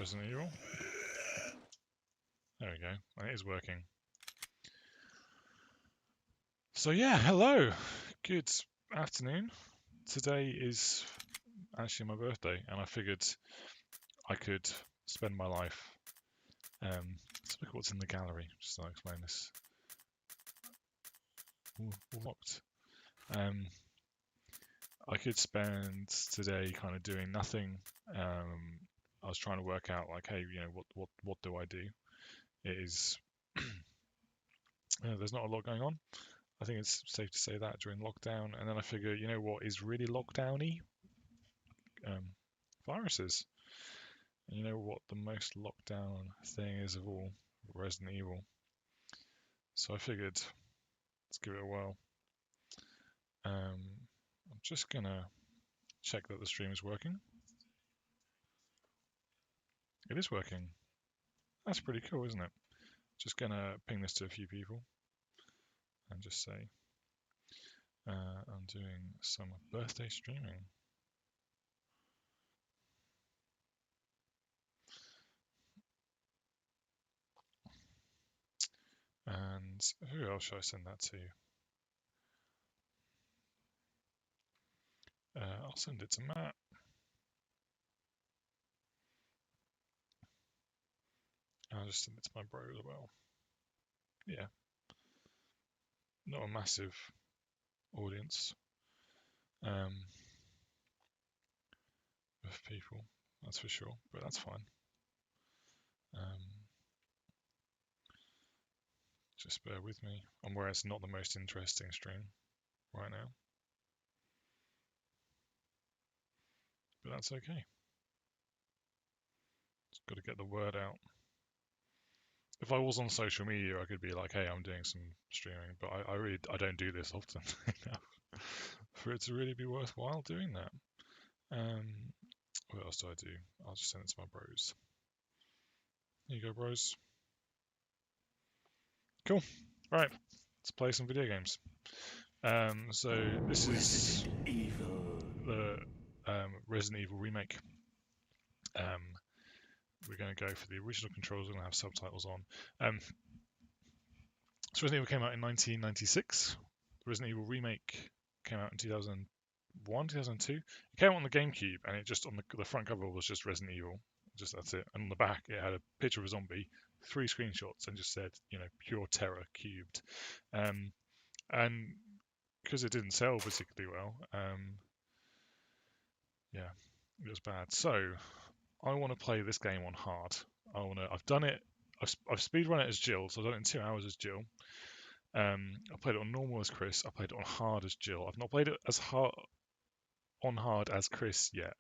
Resident Evil. There we go. And it is working. So yeah, hello. Good afternoon. Today is actually my birthday, and I figured I could spend my life. Let's look at what's in the gallery. Just to explain this. Ooh, locked. I could spend today kind of doing nothing. I was trying to work out like, hey, you know, what do I do? It is there's not a lot going on. I think it's safe to say that during lockdown. And then I figure, you know what is really lockdowny? Viruses. And you know what the most lockdown thing is of all? Resident Evil. So I figured, let's give it a whirl. I'm just gonna check that the stream is working. It is working. That's pretty cool, isn't it? Just gonna ping this to a few people and just say I'm doing some birthday streaming. And who else should I send that to? I'll send it to Matt. I'll just send it to my bro as well. Yeah. Not a massive audience of people, that's for sure, but that's fine. Just bear with me. I'm aware it's not the most interesting stream right now, but that's okay. Just got to get the word out. If I was on social media, I could be like, hey, I'm doing some streaming, but I don't do this often enough for it to really be worthwhile doing that. What else do I do? I'll just send it to my bros. Here you go, bros. Cool. Right, let's play some video games. So this is the Resident Evil remake. We're going to go for the original controls. We're going to have subtitles on. So Resident Evil came out in 1996. The Resident Evil remake came out in 2001, 2002. It came out on the GameCube, and it just on the front cover was just Resident Evil. Just that's it. And on the back, it had a picture of a zombie, 3 screenshots, and just said, you know, pure terror cubed. And because it didn't sell particularly well, yeah, it was bad. So I want to play this game on hard. I've done it. I've speedrun it as Jill, so I've done it in 2 hours as Jill. I played it on normal as Chris. I played it on hard as Jill. I've not played it as hard as Chris yet.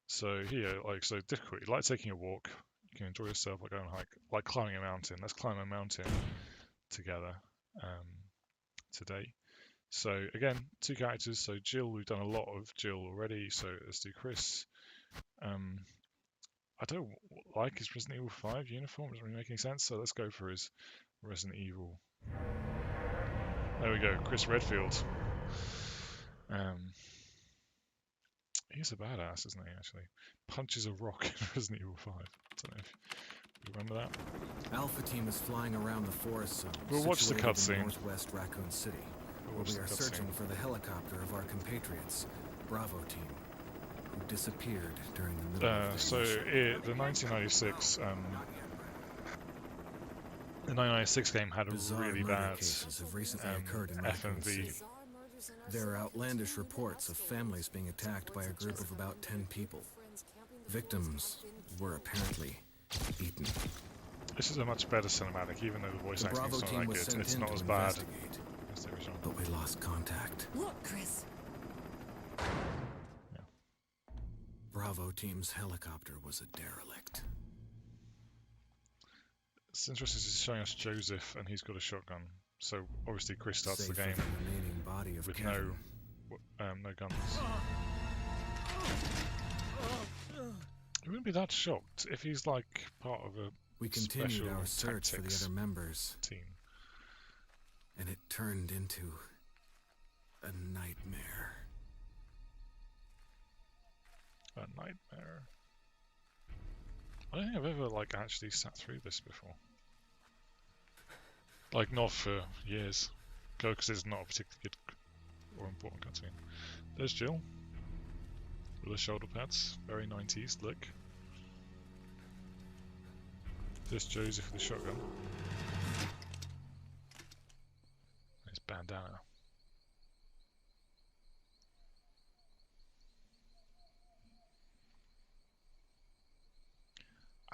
So here, so difficulty, like taking a walk. You can enjoy yourself, like going on a hike, like climbing a mountain. Let's climb a mountain together today. So again, 2 characters. So Jill, we've done a lot of Jill already. So let's do Chris. I don't like his Resident Evil 5 uniform. It doesn't really make any sense. So let's go for his Resident Evil. There we go, Chris Redfield. He's a badass, isn't he, actually? Punches a rock in Resident Evil 5. I don't know if you remember that. Alpha Team is flying around the forest zone. We'll watch the cutscene. Northwest Raccoon City. We are searching for the helicopter of our compatriots, Bravo Team, who disappeared during the middle of the 1996 the 1996 game had a really bad FMV. There are outlandish reports of families being attacked by a group of about 10 people. Victims were apparently eaten. This is a much better cinematic, even though the voice acting is not that good. It's not as bad as the original. But we lost contact. Look, Chris. Yeah. Bravo Team's helicopter was a derelict. It's interesting, he's showing us Joseph, and he's got a shotgun. So obviously Chris starts the game with no guns. You wouldn't be that shocked if he's like part of a We continued our search for the tactics other members, team. and it turned into a nightmare. A nightmare. I don't think I've ever like actually sat through this before. Like not for years. Go because it's not a particularly good or important cutscene. There's Jill with the shoulder pads, very 90s look. There's Joseph with the shotgun. His bandana.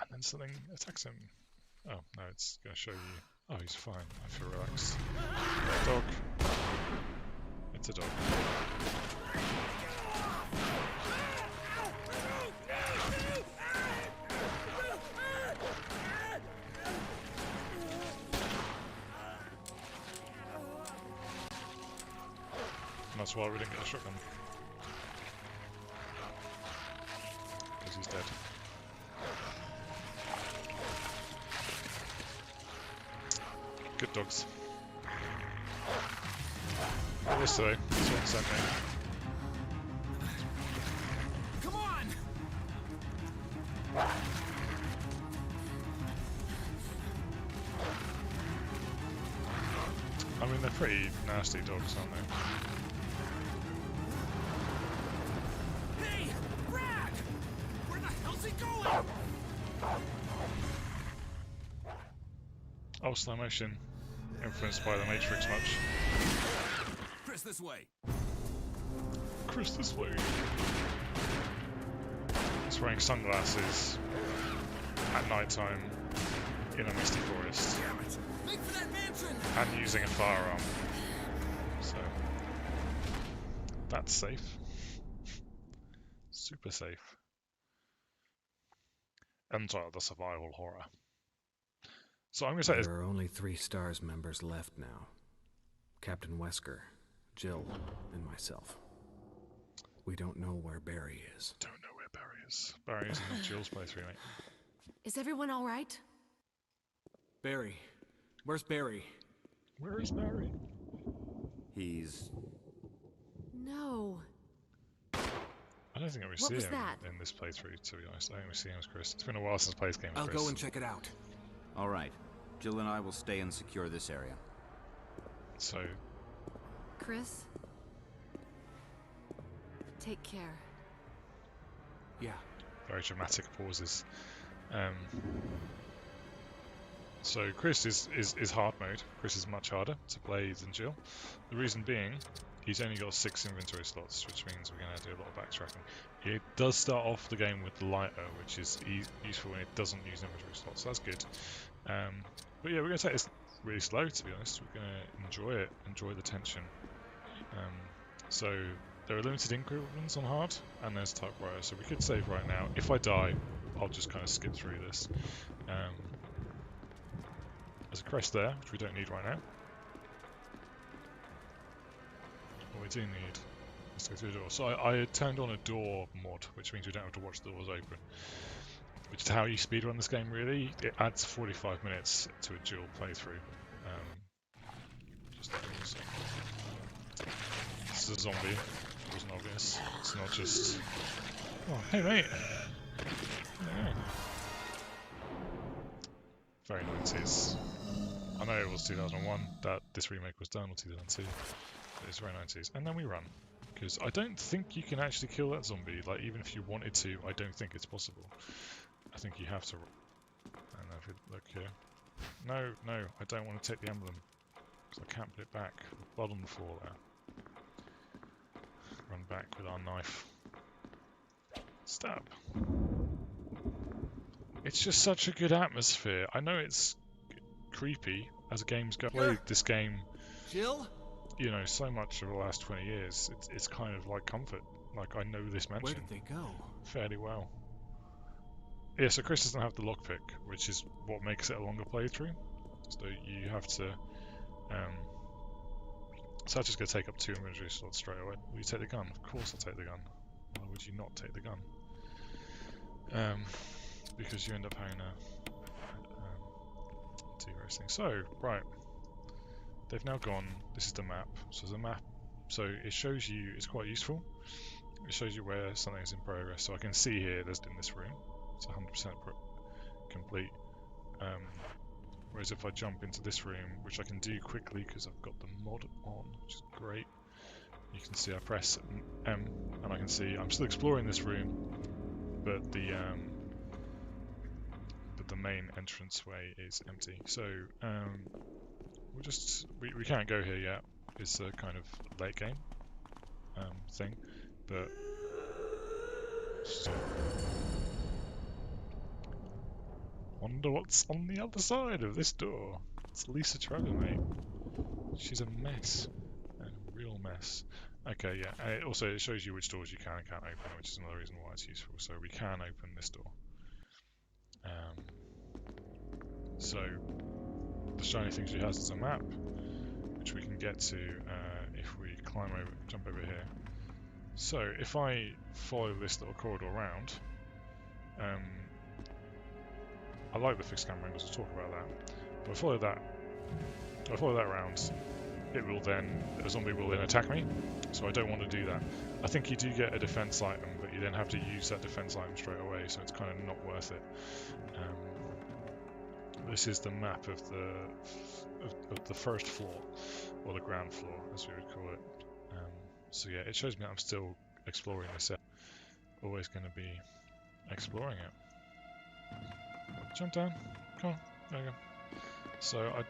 And then something attacks him. Oh, no, it's going to show you. Oh, he's fine. I feel relaxed. Dog. It's a dog. And that's why we didn't get a shotgun. Because he's dead. Good dogs. Not this way. This one sent me. Come on! I mean, they're pretty nasty dogs, aren't they? Hey, Brad! Where the hell's he going? Oh, slow motion. Influenced by the Matrix much. Chris, this way. Chris, this way. He's wearing sunglasses at night time in a misty forest. Damn it! Make for that mansion! And using a firearm. So that's safe. Super safe. Enter the survival horror. So I'm going to say There are only 3 STARS members left now. Captain Wesker, Jill, and myself. We don't know where Barry is. don't know where Barry is. Barry's in Jill's playthrough, mate. Is everyone all right? Barry. Where's Barry? Where is Barry? He's... No. I don't think we What see was him that? in this playthrough, to be honest. I think we see him as Chris. It's been a while since I played this game with I'll Chris. go and check it out. All right. Jill and I will stay and secure this area. So, Chris? Take care. Yeah. very dramatic pauses. So Chris is hard mode. Chris is much harder to play than Jill. The reason being, he's only got 6 inventory slots, which means we're going to do a lot of backtracking. It does start off the game with lighter, which is useful when it doesn't use inventory slots, so that's good. But yeah, we're going to take this really slow, to be honest. We're going to enjoy it, enjoy the tension. So there are limited increments on hard, and there's typewriter, so we could save right now. If I die, I'll just kind of skip through this. There's a crest there, which we don't need right now. What we do need is to go through the door. So I turned on a door mod, which means we don't have to watch the doors open. Which is how you speedrun this game, really. It adds 45 minutes to a dual playthrough. This is a zombie. It wasn't obvious. It's not just... Oh, hey mate! Yeah. Very 90s. I know it was 2001 that this remake was done, or 2002. But it's very 90s. And then we run. Because I don't think you can actually kill that zombie. Like, even if you wanted to, I don't think it's possible. I think you have to... I don't know if you look here. No, no, I don't want to take the emblem. Because I can't put it back. Blood on the floor there. Run back with our knife. Stab. It's just such a good atmosphere. I know it's creepy as a game's go. Played this game, Jill? you know, so much over the last 20 years. It's kind of like comfort. Like, I know this Where mansion did they go? fairly well. Yeah, so Chris doesn't have the lockpick, which is what makes it a longer playthrough. So you have to... So that's just going to take up 2 inventory slots straight away. Will you take the gun? Of course I'll take the gun. Why would you not take the gun? Because you end up having to do various things. So, right. They've now gone. This is the map. So there's a map. So it shows you, it's quite useful. It shows you where something is in progress. So I can see here there's in this room. It's 100% complete. Whereas if I jump into this room, which I can do quickly because I've got the mod on, which is great, you can see I press M and I can see I'm still exploring this room, but the main entranceway is empty. So we can't go here yet. It's a kind of late game thing, but wonder what's on the other side of this door. It's Lisa Trevor, mate. She's a mess. A real mess. Okay, yeah. Also, it shows you which doors you can and can't open, which is another reason why it's useful. So we can open this door. So the shiny thing she has is a map, which we can get to if we jump over here. So if I follow this little corridor around, I like the fixed camera angles. We'll talk about that. But I follow that around. A zombie will then attack me. So I don't want to do that. I think you do get a defense item, but you then have to use that defense item straight away. So it's kind of not worth it. This is the map of the first floor, or the ground floor, as we would call it. So yeah, it shows me that I'm still exploring this area. Always going to be exploring it. Jump down. Come on. There we go. So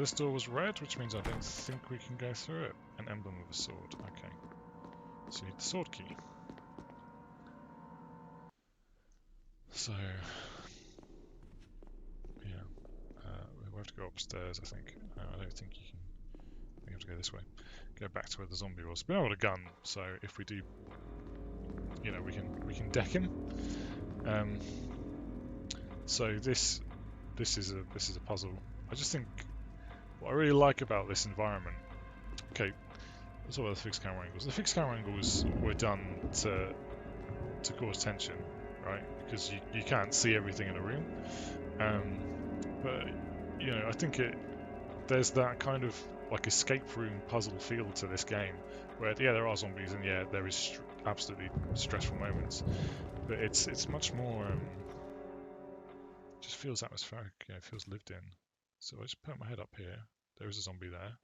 this door was red, which means I don't think we can go through it. An emblem of a sword. Okay. So you need the sword key. So we have to go upstairs, I think. I don't think you can. We have to go this way. Go back to where the zombie was. We don't have a gun, so if we do, we can deck him. So this is a puzzle. I just think what I really like about this environment. Okay, let's talk about the fixed camera angles. The fixed camera angles were done to cause tension, right? Because you can't see everything in a room. But I think there's that kind of like escape room puzzle feel to this game, where there are zombies and there is absolutely stressful moments, but it's much more just feels atmospheric. It feels lived in. So I just put my head up here. There is a zombie there.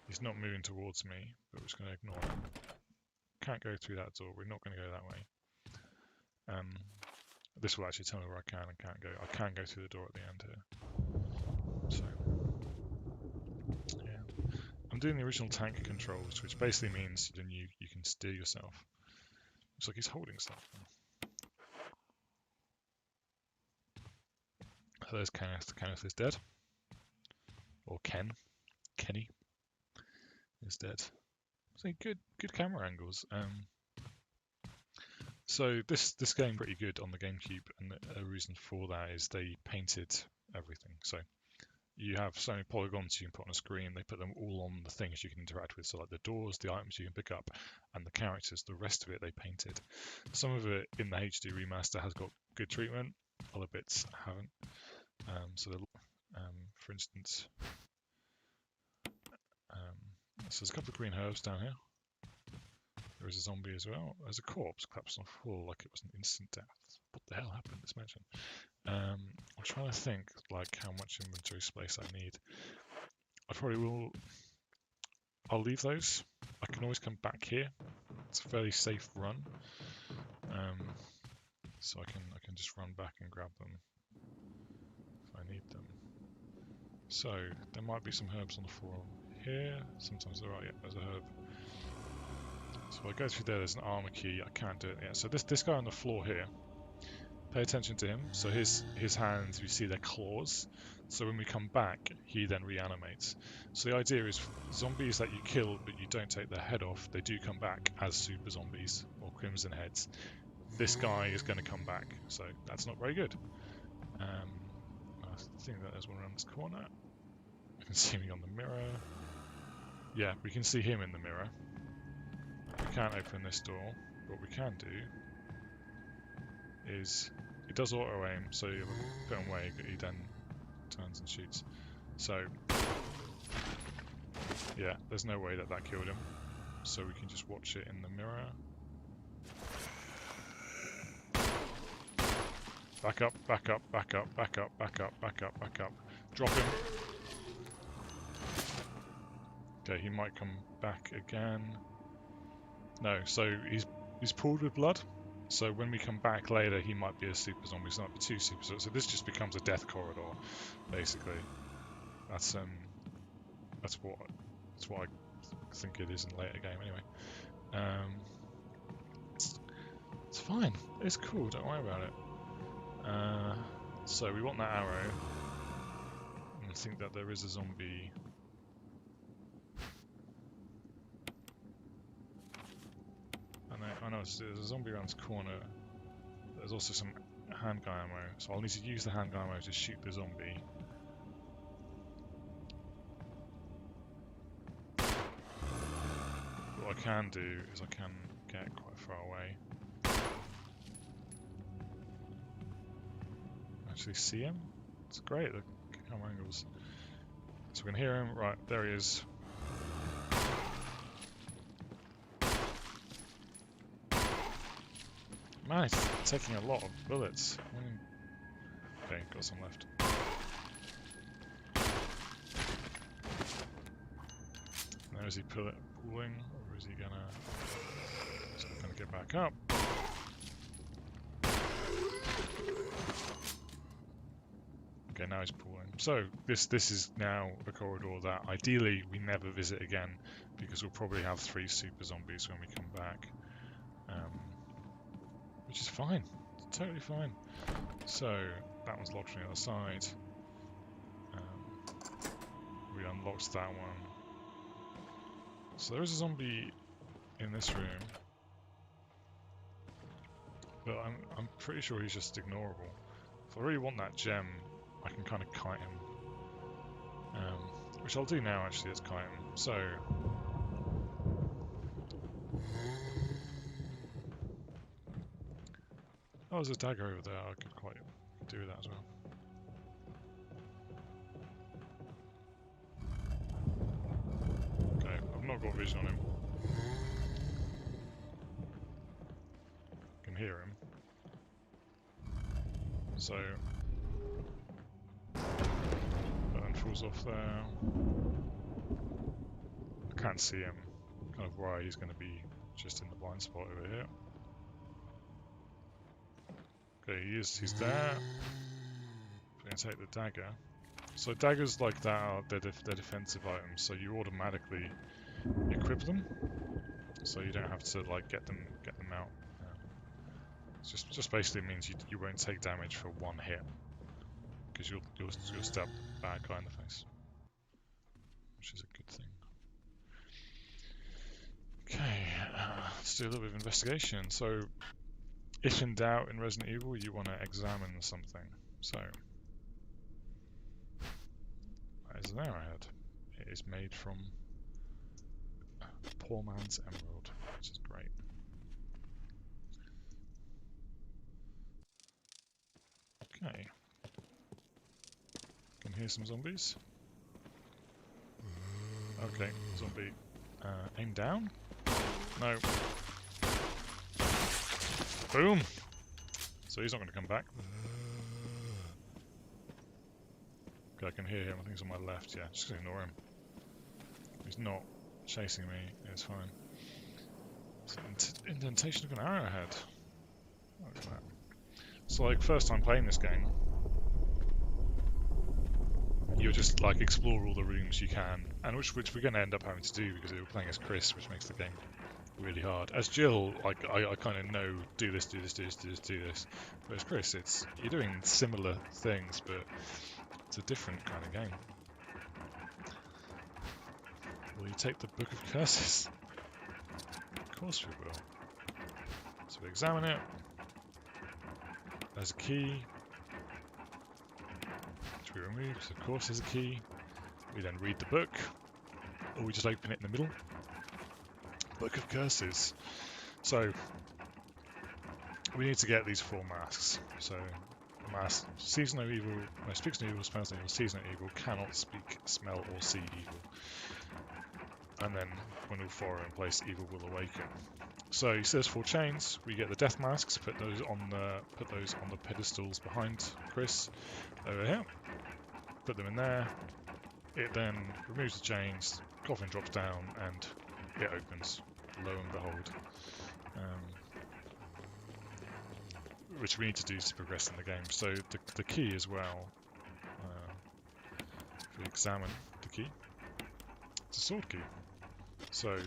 He's not moving towards me, but we're just going to ignore him. Can't go through that door. We're not going to go that way. This will actually tell me where I can and can't go. I can go through the door at the end here. So, yeah. I'm doing the original tank controls, which basically means then you can steer yourself. Looks like he's holding stuff. So there's Kenneth. Kenneth is dead. Or Kenny is dead. So good camera angles. So this game pretty good on the GameCube, and the reason for that is they painted everything. So you have so many polygons you can put on a screen. They put them all on the things you can interact with. So like the doors, the items you can pick up, and the characters. The rest of it they painted. Some of it in the HD remaster has got good treatment. Other bits haven't. For instance, so there's a couple of green herbs down here. There is a zombie as well. There's a corpse collapsed on the floor like it was an instant death. What the hell happened in this mansion? I'm trying to think like how much inventory space I need. I probably will. I'll leave those. I can always come back here. It's a fairly safe run. So I can just run back and grab them if I need them. So there might be some herbs on the floor here. Sometimes there are. Yeah, there's a herb. So I go through there. There's an armor key. I can't do it yet. So this guy on the floor here. Pay attention to him. So his hands, you see their claws. So when we come back, he then reanimates. So the idea is zombies that you kill but you don't take their head off, they do come back as super zombies or crimson heads. This guy is going to come back, so that's not very good. I think that there's one around this corner. You can see me on the mirror. Yeah, we can see him in the mirror. We can't open this door. What we can do is it does auto aim, so you have a bit on way, but he then turns and shoots. So yeah, there's no way that killed him. So we can just watch it in the mirror. Back up, back up, back up, back up, back up, back up, back up. Drop him. Okay, he might come back again. No, so he's pooled with blood. So when we come back later, he might be a super zombie. So it might be two super zombies. So this just becomes a death corridor, basically. That's what I think it is in the later game. Anyway, it's fine. It's cool. Don't worry about it. So we want that arrow. And I think that there is a zombie. I know there's a zombie around this corner. There's also some handgun ammo, so I'll need to use the handgun ammo to shoot the zombie. What I can do is I can get quite far away. Actually see him? It's great, the camera angles. So we can hear him. Right, there he is. Man, he's taking a lot of bullets. Okay, got some left. Now is he pulling, or is he gonna? He's not gonna get back up. Okay, now he's pulling. So this is now a corridor that ideally we never visit again, because we'll probably have 3 super zombies when we come back. Which is fine, it's totally fine. So that one's locked from the other side. We unlocked that one. So there is a zombie in this room, but I'm pretty sure he's just ignorable. If I really want that gem, I can kind of kite him, which I'll do now. Actually, let's kite him. So. Oh, there's a dagger over there. I could quite do that as well. Okay, I've not got vision on him. I can hear him. So that falls off there. I can't see him. Kind of worry he's going to be just in the blind spot over here. Okay, he's there. I'm going to take the dagger. So daggers like that are they're defensive items, so you automatically equip them, so you don't have to like get them out. It just basically means you won't take damage for one hit, because you'll stab the bad guy in the face, which is a good thing. Okay, let's do a little bit of investigation. So. If in doubt in Resident Evil, you want to examine something. So, that is an arrowhead. It is made from a poor man's emerald, which is great. Okay. Can hear some zombies. Okay, zombie. Aim down? No. Boom! So he's not going to come back. Okay, I can hear him. I think he's on my left. Yeah, just ignore him. He's not chasing me. It's fine. It's an indentation of an arrowhead. Look at that. So, like, first time playing this game, you'll just like explore all the rooms you can, and which we're going to end up having to do because we're playing as Chris, which makes the game really hard. As Jill, like I kind of know do this. But as Chris, you're doing similar things, but it's a different kind of game. Will you take the Book of Curses? Of course we will. So we examine it. There's a key, which we remove, so of course there's a key. We then read the book, or we just open it in the middle. Book of Curses. So we need to get these 4 masks. So mask sees no evil, no speaks no evil, smells no evil, sees no evil, cannot speak, smell, or see evil. And then when all 4 are in place, evil will awaken. So you see there's 4 chains. We get the death masks. Put those on the pedestals behind Chris over here. Put them in there. It then removes the chains. Coffin drops down and it opens. Lo and behold. Which we need to do to progress in the game. So the key as well. If we examine the key, it's a sword key. So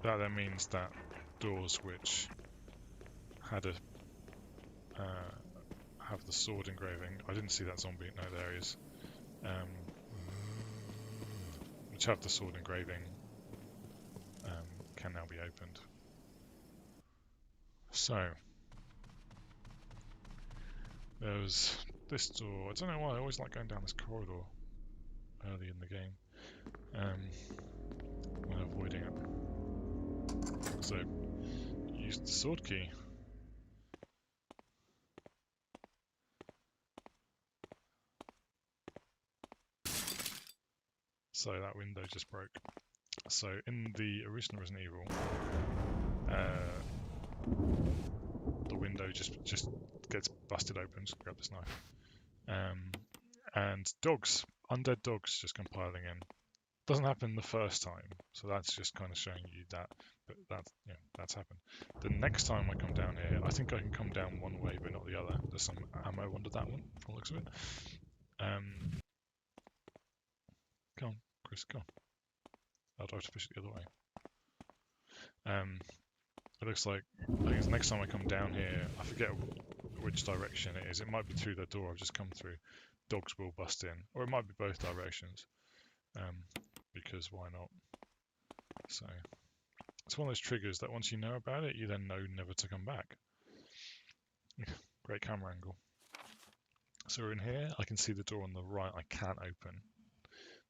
that then means that doors which had a have the sword engraving. I didn't see that zombie. No, there he is. Which have the sword engraving can now be opened. So there's this door. I don't know why I always like going down this corridor early in the game when avoiding it. So use the sword key. So that window just broke. So in the original Resident Evil, the window just gets busted open. Just grab this knife. And dogs, undead dogs, just come piling in. Doesn't happen the first time, so that's just kind of showing you that. But that's happened. The next time I come down here, I think I can come down one way but not the other. There's some ammo under that one, from the looks of it. Come on, Chris, come on. I'll try to push it the other way. It looks like, I think it's the next time I come down here, I forget which direction it is. It might be through the door I've just come through. Dogs will bust in, or it might be both directions. Because why not? So it's one of those triggers that once you know about it, you then know never to come back. Great camera angle. So we're in here. I can see the door on the right. I can't open.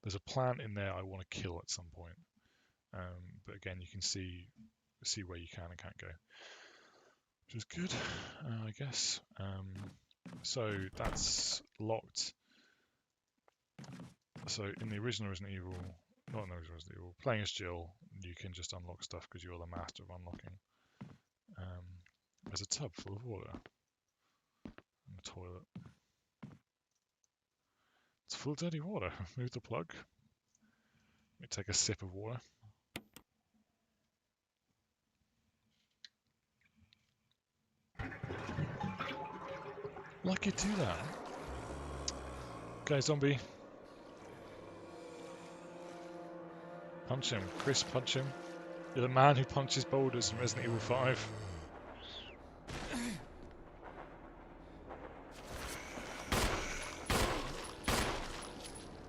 There's a plant in there I want to kill at some point. But again, you can see where you can and can't go, which is good, I guess. So that's locked. So in the original Resident Evil, not in the original Resident Evil, playing as Jill, you can just unlock stuff because you're the master of unlocking. There's a tub full of water in the toilet. It's full of dirty water. Move the plug. Let me take a sip of water. Like you do that. Okay, zombie. Punch him. Chris, punch him. You're the man who punches boulders in Resident Evil 5.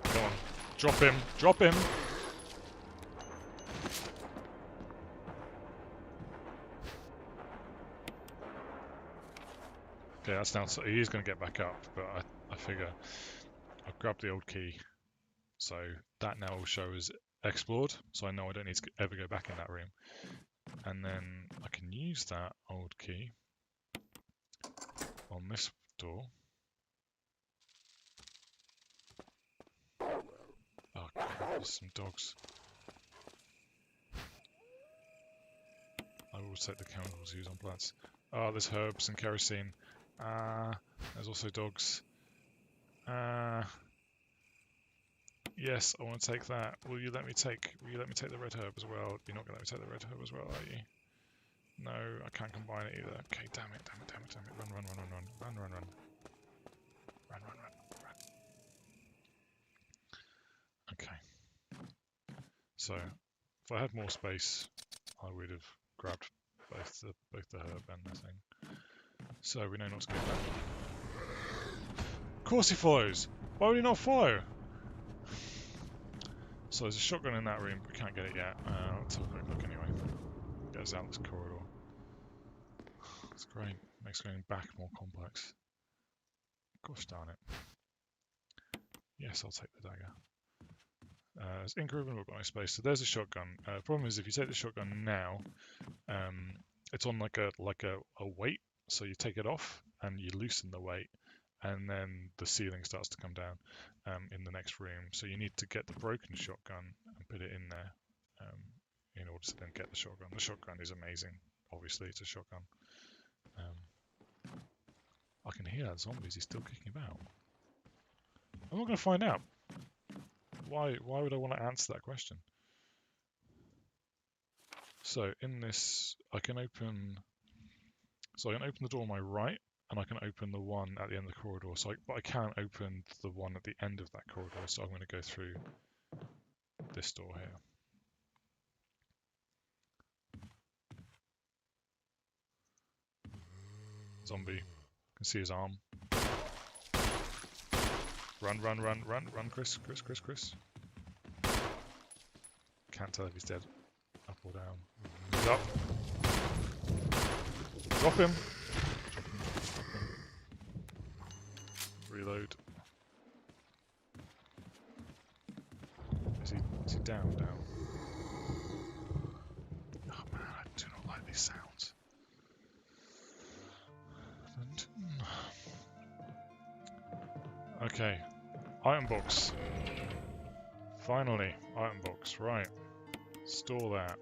Come on. Drop him. Drop him. Okay, that's now. So he is going to get back up, but I figure I've grabbed the old key. So that now will show as explored, so I know I don't need to ever go back in that room. And then I can use that old key on this door. Oh crap, there's some dogs. I will take the chemicals used on plants. Oh, there's herbs and kerosene. There's also dogs. Yes, I want to take that. Will you let me take the red herb as well? You're not going to let me take the red herb as well, are you? No, I can't combine it either. Okay, damn it. Run. Okay. So, if I had more space, I would have grabbed both the herb and the thing. So we know not to go back. Of course he follows! Why would he not follow? So there's a shotgun in that room, but we can't get it yet. Let's have a quick look anyway. Get us out this corridor. It's great. Makes going back more complex. Gosh darn it. Yes, I'll take the dagger. There's ink ribbon, we've got no space. So there's a shotgun. The problem is if you take the shotgun now, it's on like a weight. So you take it off and you loosen the weight, and then the ceiling starts to come down in the next room. So you need to get the broken shotgun and put it in there in order to then get the shotgun. The shotgun is amazing. Obviously, it's a shotgun. I can hear that zombies. He's still kicking about. I'm not going to find out. Why would I want to answer that question? So in this, I can open the door on my right, and I can open the one at the end of the corridor. But I can't open the one at the end of that corridor. So I'm going to go through this door here. Zombie. You can see his arm. Run, Chris. Can't tell if he's dead. Up or down. He's up. Drop him. Reload. Is he down? Oh man, I do not like these sounds. Okay. Item box. Finally, item box. Right. Store that.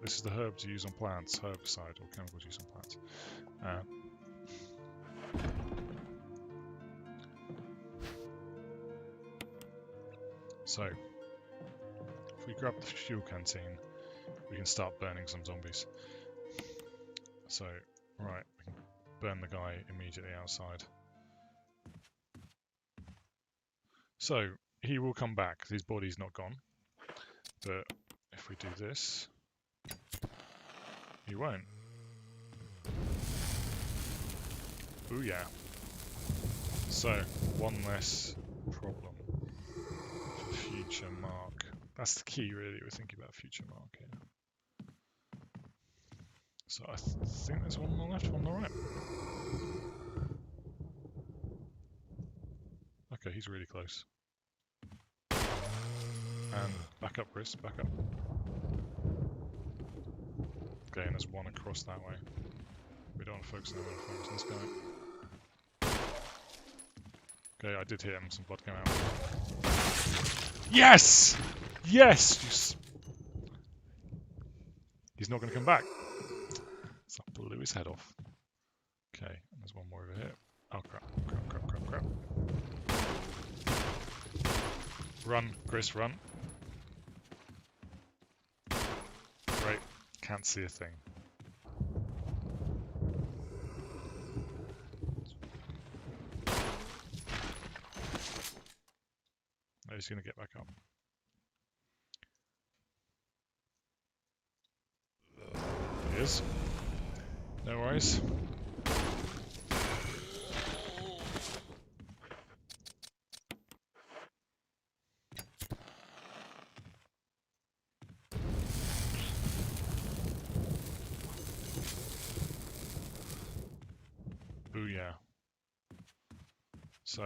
This is the herbs you use on plants, herbicide or chemicals used on plants. So, if we grab the fuel canteen, we can start burning some zombies. So, right, we can burn the guy immediately outside. So, he will come back. His body's not gone. But if we do this, he won't. Booyah. So, one less problem for future mark. That's the key, really. We're thinking about future mark here. So I think there's one on the left, one on the right. Okay, he's really close. And back up, Chris, back up. Okay, and there's one across that way. We don't want to focus on that, we want to focus on this guy. Okay, I did hit him, some blood came out. Yes! Yes! He's not going to come back. So I blew his head off. Okay, and there's one more over here. Oh crap. Run, Chris, run. Great, can't see a thing. No, he's going to get back up. He is. No worries. Booyah. So,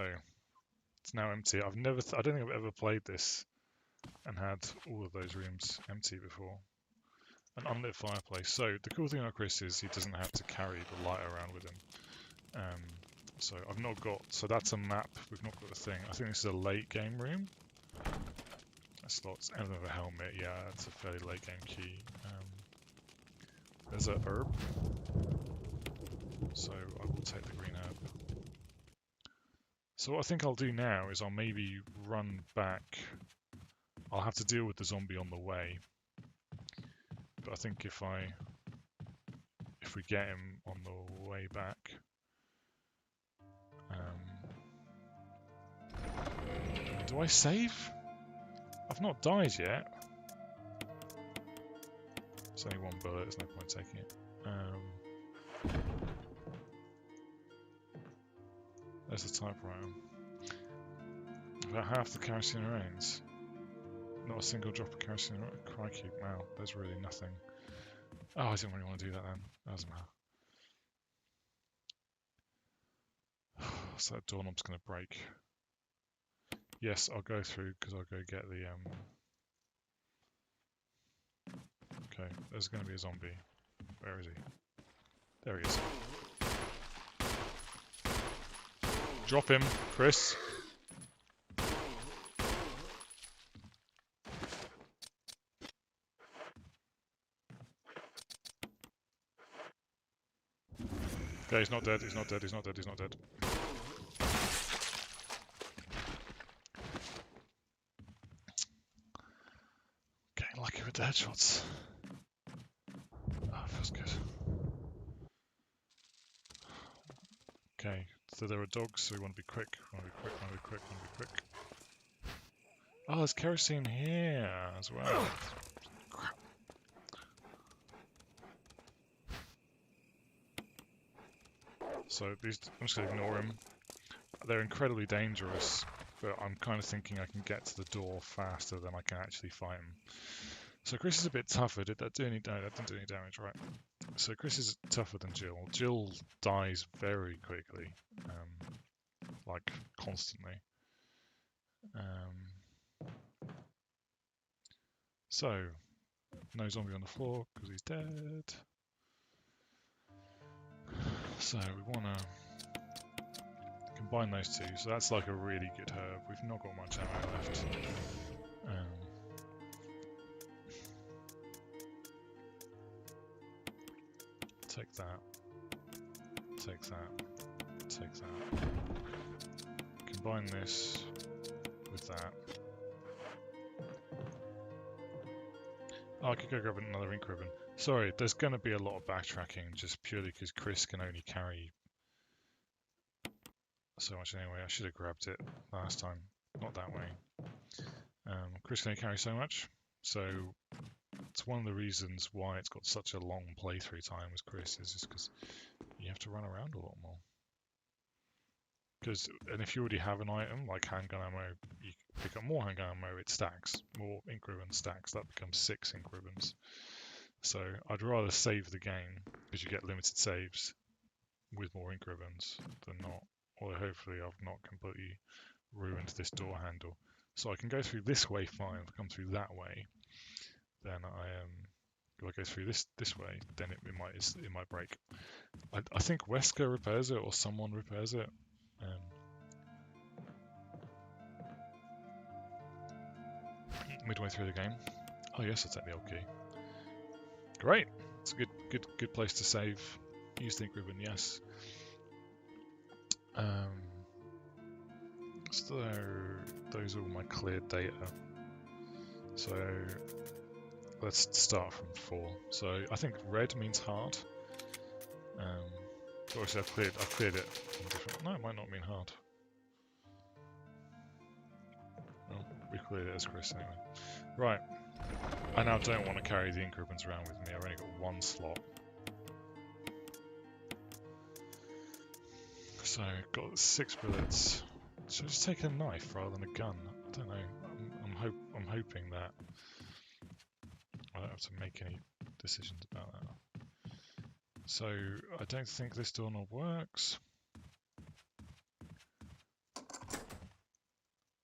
it's now empty. I don't think I've ever played this and had all of those rooms empty before. An unlit fireplace. So the cool thing about Chris is he doesn't have to carry the light around with him. So I've not got. So that's a map. We've not got a thing. I think this is a late game room. Slots. And another helmet. Yeah, it's a fairly late game key. There's a herb. So I will take the green herb. So what I think I'll do now is I'll maybe run back. I'll have to deal with the zombie on the way. But I think if we get him on the way back, do I save? I've not died yet. It's only one bullet, there's no point taking it. There's the typewriter. About half the kerosene remains. Not a single drop of kerosene. Crikey, wow, there's really nothing. Oh, I didn't really want to do that then. That doesn't matter. So that doorknob's going to break. Yes, I'll go through because I'll go get the. Okay, there's going to be a zombie. Where is he? There he is. Drop him, Chris. Okay, he's not dead, he's not dead, he's not dead, he's not dead. Getting lucky with the headshots. Oh, feels good. Okay, so there are dogs, so we want to be quick, we want to be quick, we want to be quick, we want to be quick. Oh, there's kerosene here as well. Crap. So these, I'm just going to ignore him. They're incredibly dangerous, but I'm kind of thinking I can get to the door faster than I can actually fight him. So Chris is a bit tougher. Did that do any damage? That didn't do any damage, right? So Chris is tougher than Jill. Jill dies very quickly, like constantly. So no zombie on the floor because he's dead. So we want to combine those two. So that's like a really good herb. We've not got much ammo left. Take that. Take that. Take that. Combine this with that. Oh, I could go grab another ink ribbon. Sorry, there's going to be a lot of backtracking just purely because Chris can only carry so much anyway. I should have grabbed it last time. Not that way. Chris can only carry so much. So it's one of the reasons why it's got such a long playthrough time with Chris is just because you have to run around a lot more. And if you already have an item like handgun ammo, you pick up more handgun ammo, it stacks. More ink ribbon stacks, that becomes 6 ink ribbons. So I'd rather save the game, because you get limited saves with more ink ribbons than not. Or hopefully I've not completely ruined this door handle. So I can go through this way fine. If I come through that way, then if I go through this way, then it might break. I think Wesker repairs it, or someone repairs it. Midway through the game. Oh yes, I'll take the old key. Great. It's a good place to save. Use the ink ribbon, yes. So those are all my cleared data. So let's start from 4. So I think red means hard. So obviously I've cleared it from different. No, it might not mean hard. Well, we cleared it as Chris anyway. Right. I now don't want to carry the ink ribbons around with me. I've only got 1 slot. So got 6 bullets. Should I just take a knife rather than a gun? I don't know. I'm hoping that I don't have to make any decisions about that. So I don't think this doorknob works.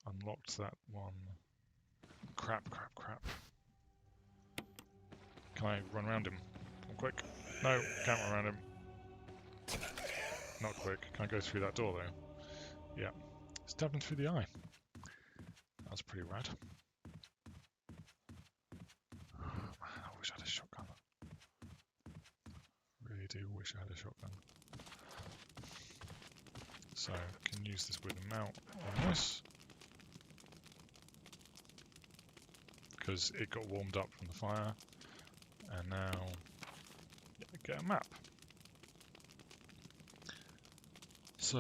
Unlocked that one. Crap. Can I run around him? Come quick. No, can't run around him. Not quick. Can I go through that door though? Yeah. Stabbed him through the eye. That's pretty rad. Oh, man, I wish I had a shotgun. Really do wish I had a shotgun. So, I can use this with a mount on this. Because it got warmed up from the fire. And now, get a map. So,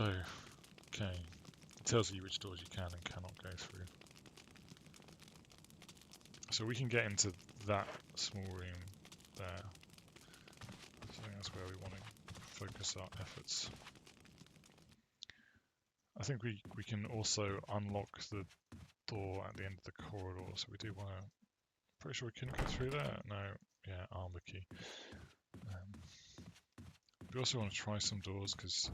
okay. It tells you which doors you can and cannot go through. So we can get into that small room there. So I think that's where we want to focus our efforts. I think we can also unlock the door at the end of the corridor, so we do want to... Pretty sure we couldn't go through there? No, yeah, armor key. We also want to try some doors, because...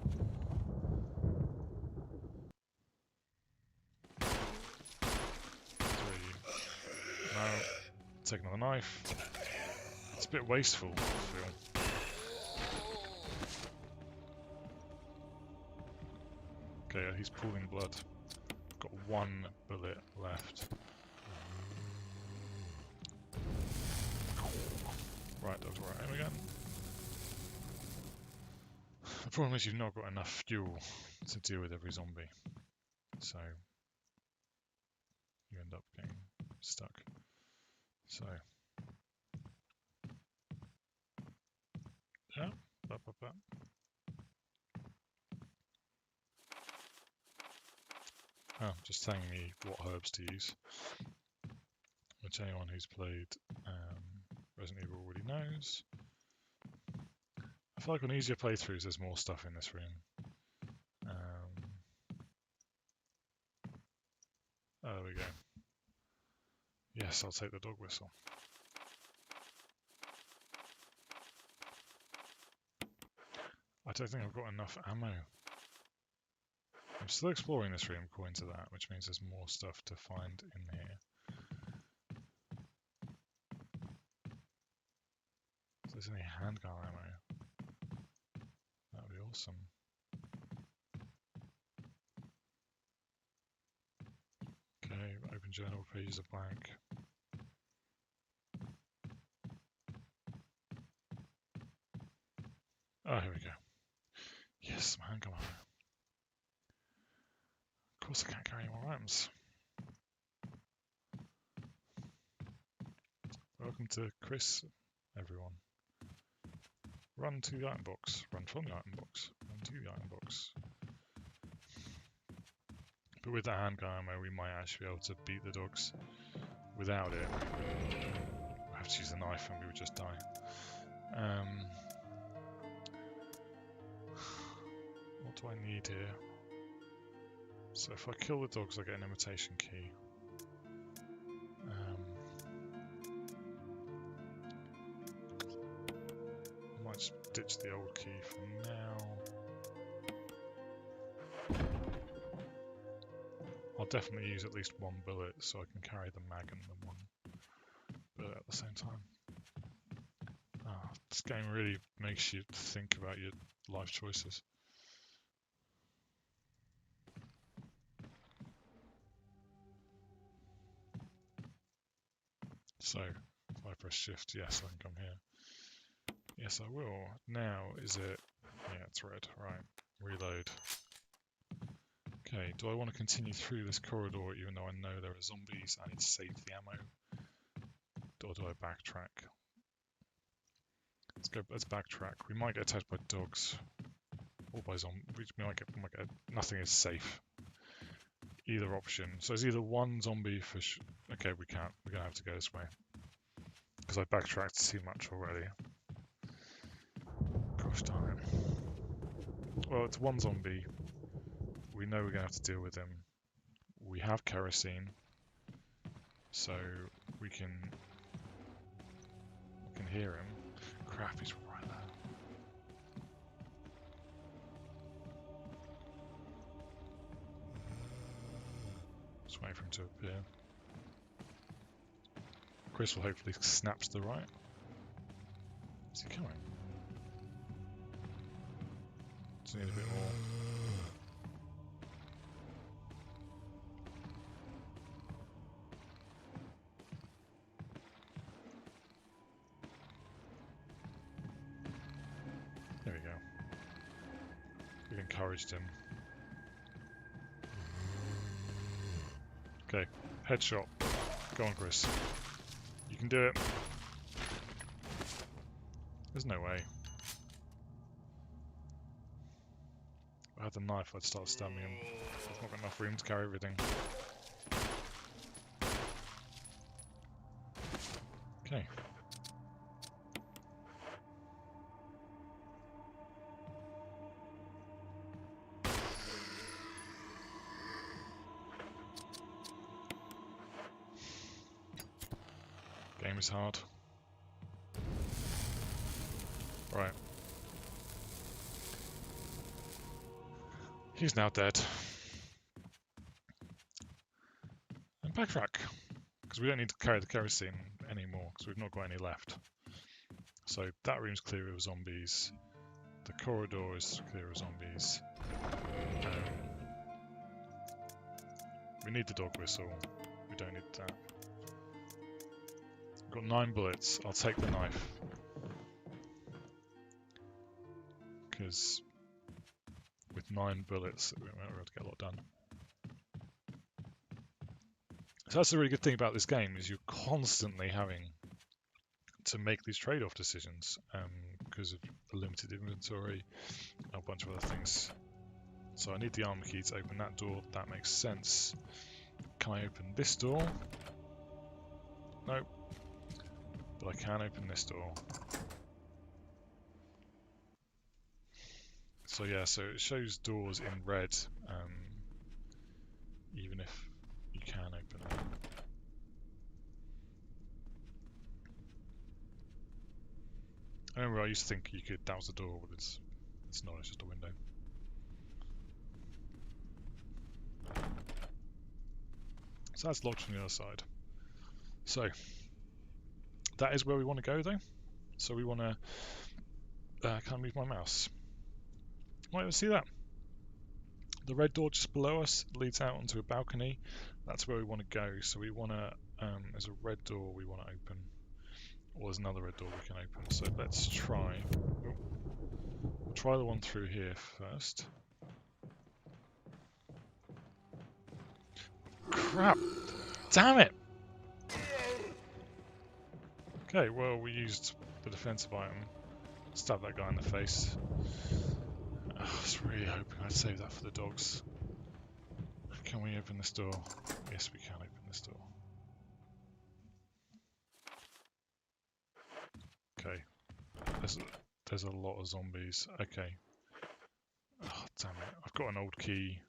No, take another knife. It's a bit wasteful, I feel. Okay, he's pooling blood. Got 1 bullet left. Right, that was where I am again. The problem is you've not got enough fuel to deal with every zombie, so you end up getting stuck. So, yeah, Oh, just telling me what herbs to use, which anyone who's played Resident Evil already knows. I feel like on easier playthroughs there's more stuff in this room. Oh, there we go. Yes, I'll take the dog whistle. I don't think I've got enough ammo. I'm still exploring this room according to that, which means there's more stuff to find in here. If there's any handgun ammo, that would be awesome. Okay, open journal, pages are blank. Oh, here we go. Yes, some handgun ammo. Of course I can't carry any more items. Welcome to Chris, everyone. Run to the item box. Run from the item box. Run to the item box. But with the handgun ammo, we might actually be able to beat the dogs. Without it, we have to use the knife and we would just die. What do I need here? So if I kill the dogs, I get an imitation key. I might just ditch the old key for now. I'll definitely use at least one bullet so I can carry the mag and the one bullet at the same time. This game really makes you think about your life choices. So, if I press shift, yes, I can come here. Yes, I will. Now, is it... Yeah, it's red. Right. Reload. Okay, do I want to continue through this corridor even though I know there are zombies? I need to save the ammo. Or do I backtrack? Let's backtrack. We might get attacked by dogs. Or by zombies. We might get... Nothing is safe. Either option. So it's either one zombie for... Okay, we can't. We're going to have to go this way. Because I backtracked too much already. Gosh darn it. Well, it's one zombie. We know we're going to have to deal with him. We have kerosene. So we can hear him. Crap, he's right there. Just wait for him to appear. Chris will hopefully snap to the right. Is he coming? Just need a bit more. There we go. We've encouraged him. Okay, headshot. Go on, Chris. You can do it. There's no way. If I had the knife, I'd start stabbing him. I've not got enough room to carry everything. Okay. Game is hard. Right. He's now dead. And backtrack. Because we don't need to carry the kerosene anymore, because we've not got any left. So that room's clear of zombies. The corridor is clear of zombies. We need the dog whistle. We don't need that. I've got 9 bullets. I'll take the knife. Because with 9 bullets, we might be able to get a lot done. So that's the really good thing about this game, is you're constantly having to make these trade-off decisions because of the limited inventory and a bunch of other things. So I need the armor key to open that door. That makes sense. Can I open this door? Nope. But I can open this door. So yeah, so it shows doors in red, even if you can open them. I remember I used to think you could, that was a door, but it's not, it's just a window. So that's locked from the other side. So that is where we want to go though. So we want to, can I move my mouse? Right, let's see that. The red door just below us leads out onto a balcony. That's where we want to go. So we want to, there's a red door we want to open. Or there's another red door we can open. So let's try. Oh, we'll try the one through here first. Crap! Damn it! Okay, well we used the defensive item. Stab that guy in the face. I was really hoping I'd save that for the dogs. Can we open this door? Yes, we can open this door. Okay. There's a lot of zombies. Okay. Oh, damn it. I've got an old key.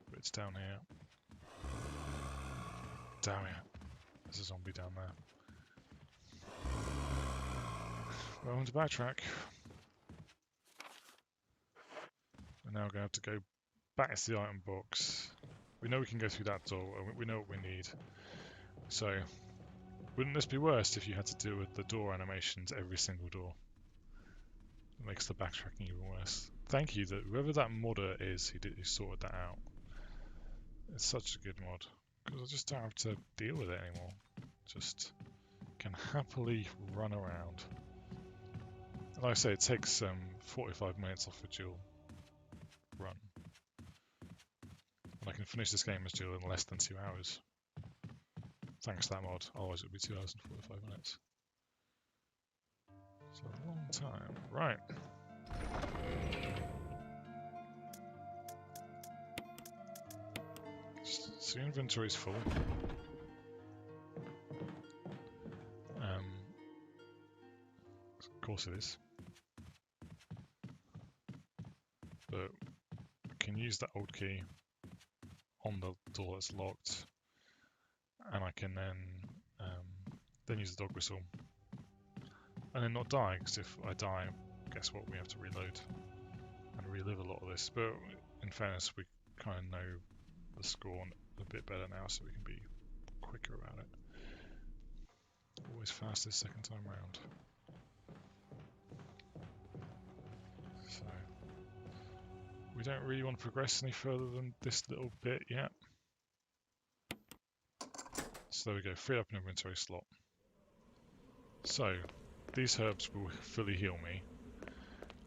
But it's down here. Damn it. There's a zombie down there. Well, I want to backtrack. And now we're going to have to go back to the item box. We know we can go through that door, and we know what we need. So, wouldn't this be worse if you had to deal with the door animations every single door? It makes the backtracking even worse. Thank you, that whoever that modder is who sorted that out. It's such a good mod, because I just don't have to deal with it anymore. Just can happily run around. And like I say, it takes 45 minutes off a dual run. And I can finish this game as dual in less than 2 hours. Thanks to that mod, otherwise it would be 2 hours and 45 minutes. It's a long time. Right. So your inventory is full. Of course it is. But we can use that old key on the door that's locked, and I can then use the dog whistle, and then not die, because if I die, guess what, we have to reload and relive a lot of this. But in fairness, we kind of know the score a bit better now, so we can be quicker about it. Always faster second time round. So we don't really want to progress any further than this little bit yet. So there we go, free up an inventory slot. So these herbs will fully heal me.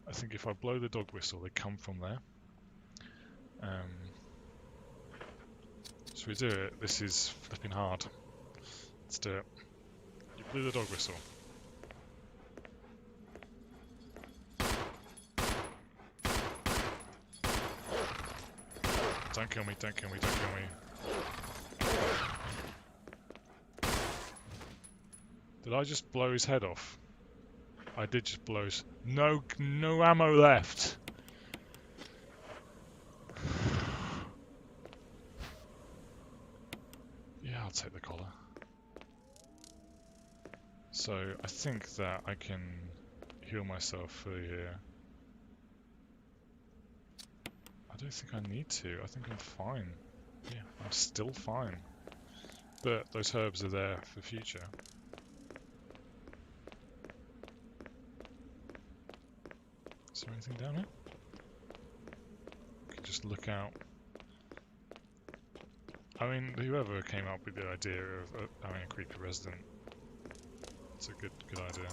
I think if I blow the dog whistle, they come from there. So we do it. This is flipping hard. Let's do it. You blew the dog whistle. Don't kill me, don't kill me, don't kill me. Did I just blow his head off? I did just blow his... No ammo left! Yeah, I'll take the collar. So, I think that I can heal myself fully here. I don't think I need to. I think I'm fine. Yeah, I'm still fine. But those herbs are there for the future. Is there anything down here? I can just look out. I mean, whoever came up with the idea of having a creepy resident, it's a good idea.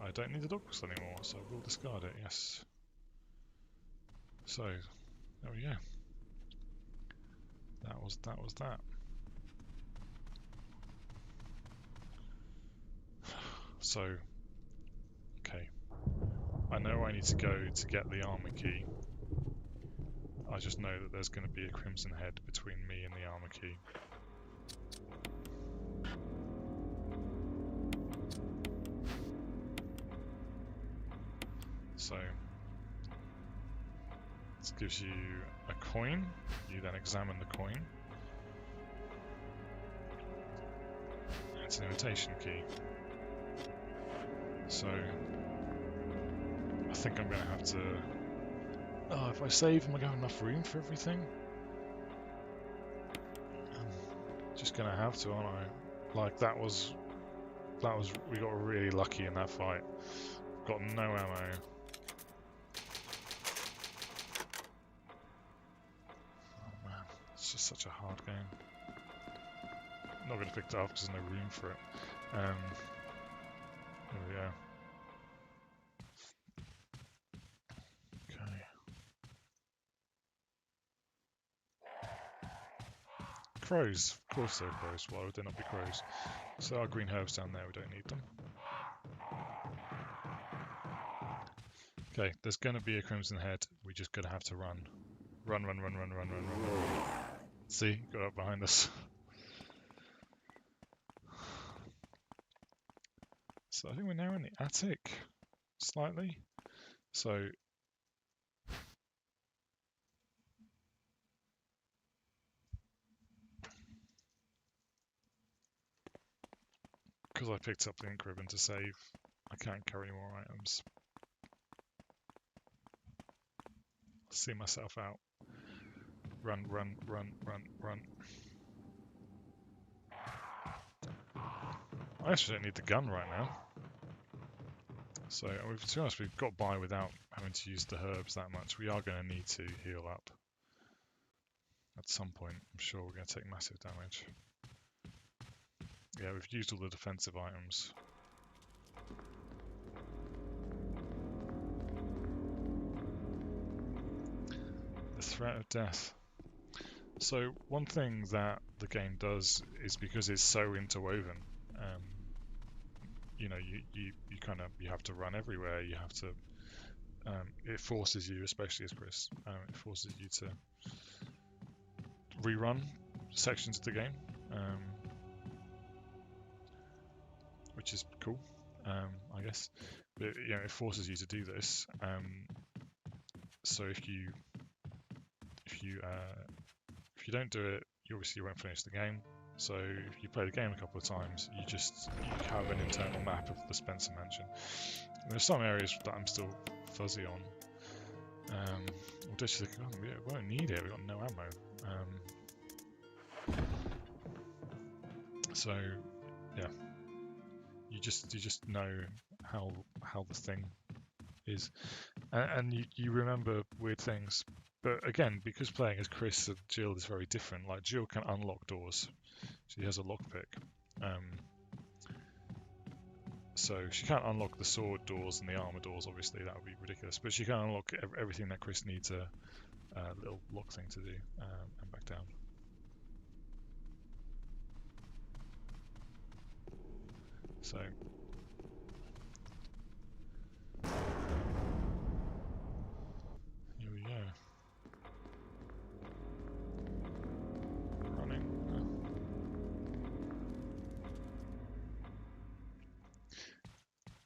I don't need the dogbox anymore, so we'll discard it, yes. So, there we go. That was that. So, okay. I know I need to go to get the armor key. I just know that there's going to be a crimson head between me and the armor key. So, this gives you a coin. You then examine the coin. It's an invitation key. So, I think I'm going to have to... Oh, if I save, am I going to have enough room for everything? I'm just going to have to, aren't I? Like, that was... We got really lucky in that fight. Got no ammo. Oh man, it's just such a hard game. I'm not going to pick it up because there's no room for it. There we go. Okay. Crows. Of course they're crows. Why would there not be crows? So our green herbs down there, we don't need them. Okay, there's going to be a crimson head. We're just going to have to run. Run. See? Got up behind us. So I think we're now in the attic. Slightly. So... because I picked up the ink ribbon to save, I can't carry any more items. See myself out. Run. I actually don't need the gun right now. So, to be honest, we've got by without having to use the herbs that much. We are going to need to heal up. At some point, I'm sure we're going to take massive damage. Yeah, we've used all the defensive items. The threat of death. So one thing that the game does is because it's so interwoven, you know, you have to run everywhere. You have to. It forces you, especially as Chris, it forces you to rerun sections of the game, which is cool, I guess. But you know, it forces you to do this. So if you don't do it, you obviously won't finish the game. So if you play the game a couple of times, you have an internal map of the Spencer Mansion. And there's some areas that I'm still fuzzy on. Or just think, oh, we won't need it. We've got no ammo. So yeah, you just know how the thing is, and you remember weird things. But again, because playing as Chris and Jill is very different, like Jill can unlock doors. She has a lockpick. So she can't unlock the sword doors and the armor doors, obviously, that would be ridiculous. But she can unlock everything that Chris needs a little lock thing to do, and back down. So... here we go. Running.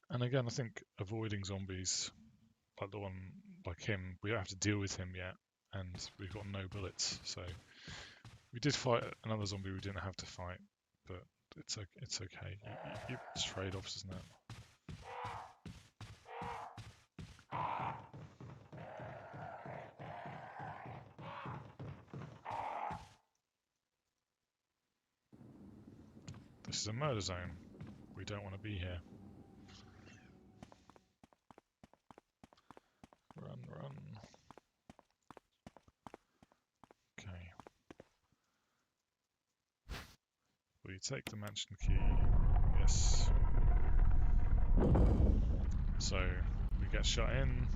And again, I think avoiding zombies, like the one like him, we don't have to deal with him yet, and we've got no bullets. So we did fight another zombie we didn't have to fight, but it's okay. It's trade-offs, isn't it? This is a murder zone. We don't want to be here. Run. Okay. Will you take the mansion key? Yes. So we get shut in.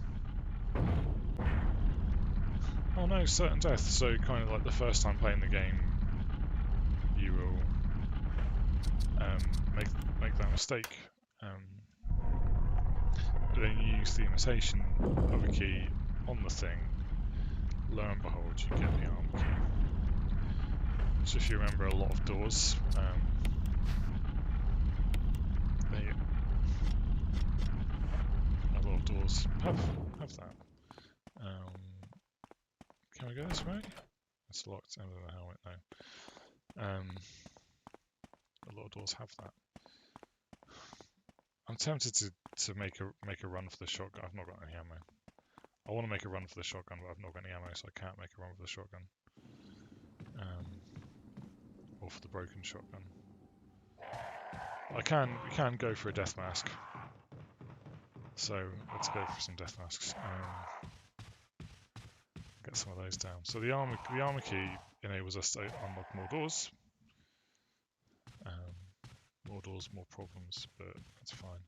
Oh no, certain death. So kind of like the first time playing the game, you will make that mistake. But then you use the imitation of a key on the thing. Lo and behold, you get the armor key. So if you remember a lot of doors, a lot of doors have that. Can we go this way? It's locked under the helmet now. A lot of doors have that. I'm tempted to make a run for the shotgun. I've not got any ammo. I want to make a run for the shotgun, but I've not got any ammo, so I can't make a run for the shotgun. Or for the broken shotgun. We can go for a death mask. So let's go for some death masks. Get some of those down. So the armor key enables us to unlock more doors. More doors, more problems, but that's fine.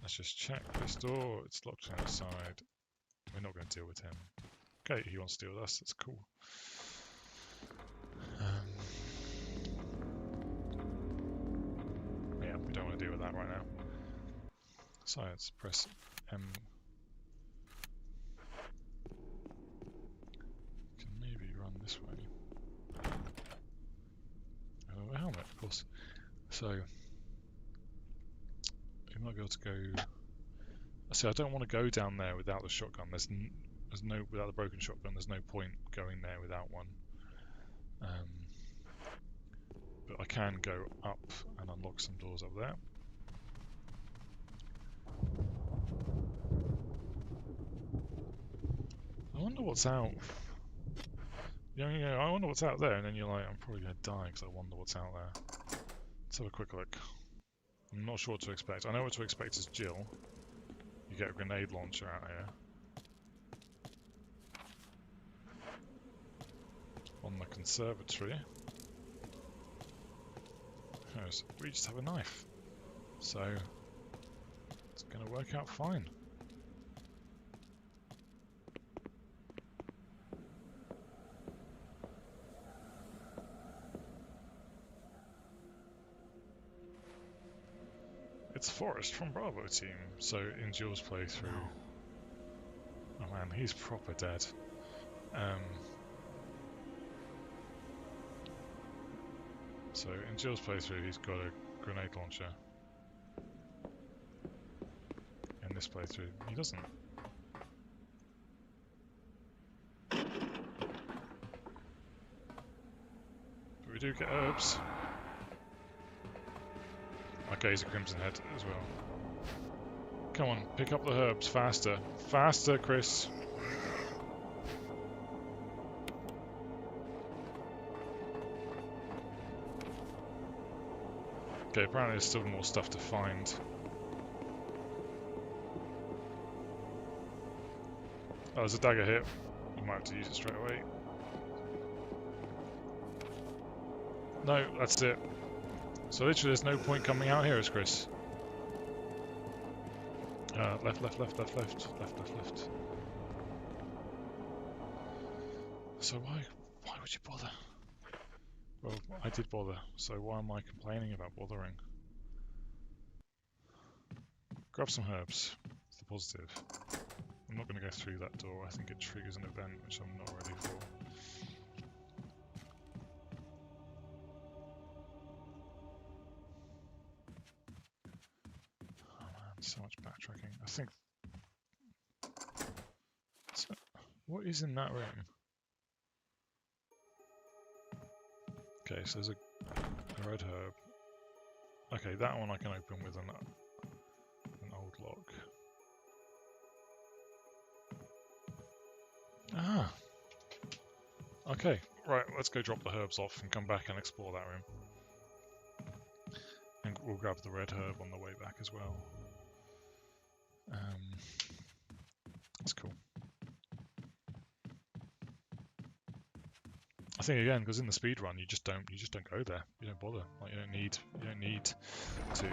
Let's just check this door. It's locked on the side. We're not going to deal with him. Okay, he wants to deal with us. That's cool. Yeah, we don't want to deal with that right now. So let's press M. Can maybe run this way. Oh, a helmet, of course. So we might be able to go. See, I don't want to go down there without the shotgun. There's no without the broken shotgun. There's no point going there without one. But I can go up and unlock some doors up there. I wonder what's out. You know, I wonder what's out there, and then you're like, I'm probably going to die because I wonder what's out there. Let's have a quick look. I'm not sure what to expect. I know what to expect is Jill. You get a grenade launcher out here. On the conservatory. We just have a knife. So, it's going to work out fine. It's Forrest from Bravo team. So in Jill's playthrough, oh man, he's proper dead. So in Jill's playthrough, he's got a grenade launcher. In this playthrough, he doesn't. But we do get herbs. Okay, he's a Crimson Head as well. Come on, pick up the herbs faster. Faster, Chris. Okay, apparently there's still more stuff to find. Oh, there's a dagger here. You might have to use it straight away. No, that's it. So literally there's no point coming out here as Chris. Left. So why would you bother? Well, I did bother, so why am I complaining about bothering? Grab some herbs. It's the positive. I'm not going to go through that door. I think it triggers an event which I'm not ready for. Oh man, so much backtracking. I think... So, what is in that room? Okay, so there's a red herb. Okay, that one I can open with an old lock. Ah! Okay, right, let's go drop the herbs off and come back and explore that room. And we'll grab the red herb on the way back as well. That's cool. I think again, because in the speed run, you just don't go there. You don't bother. Like you don't need to.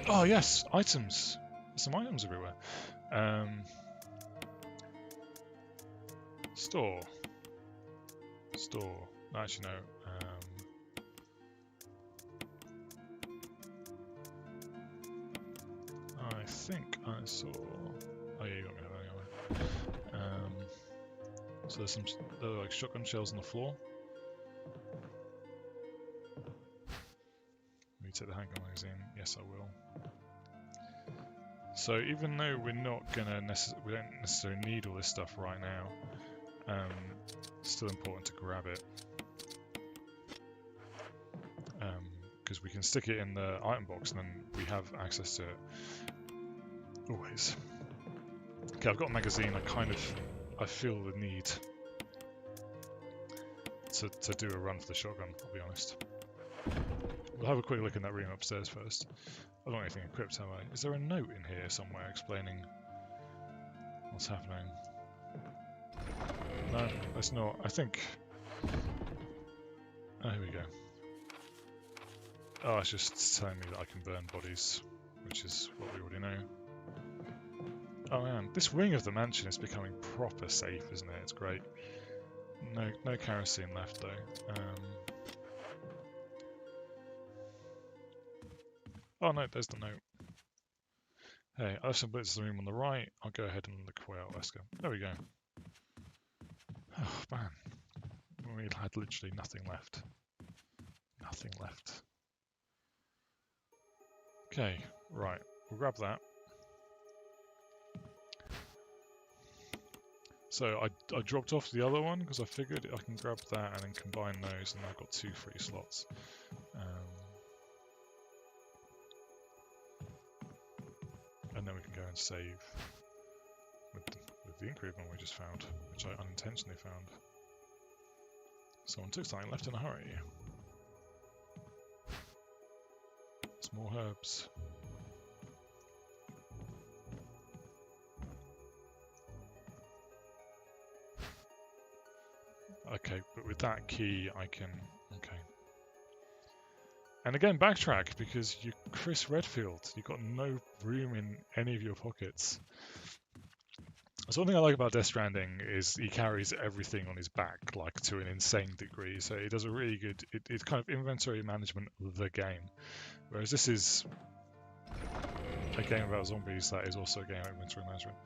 Oh yes, items. some items everywhere. Store. Actually, no. I think I saw. Oh yeah, you got me there anyway. So there are like shotgun shells on the floor. Will you take the handgun magazine? Yes, I will. So even though we're not gonna we don't necessarily need all this stuff right now, it's still important to grab it. Because we can stick it in the item box and then we have access to it always. Okay, I've got a magazine. I feel the need to do a run for the shotgun, I'll be honest. We'll have a quick look in that room upstairs first. I don't have anything equipped, have I? Is there a note in here somewhere explaining what's happening? No, there's not. I think... Oh, here we go. Oh, it's just telling me that I can burn bodies, which is what we already know. Oh man, this wing of the mansion is becoming proper safe, isn't it? It's great. No kerosene left though. Oh no, there's the note. Hey, I have some bits of the room on the right. I'll go ahead and look way out. Let's go. There we go. Oh man, we had literally nothing left. Nothing left. Okay, right. We'll grab that. So I dropped off the other one because I figured I can grab that and then combine those, and I've got 2 free slots. And then we can go and save with the improvement we just found, which I unintentionally found. Someone took something left in a hurry. Some more herbs. Okay, but with that key I can... Okay. And again, backtrack, because you're Chris Redfield. You've got no room in any of your pockets. So one thing I like about Death Stranding is he carries everything on his back, like to an insane degree. So he does a really good... It's kind of inventory management of the game. Whereas this is a game about zombies that is also a game of inventory management.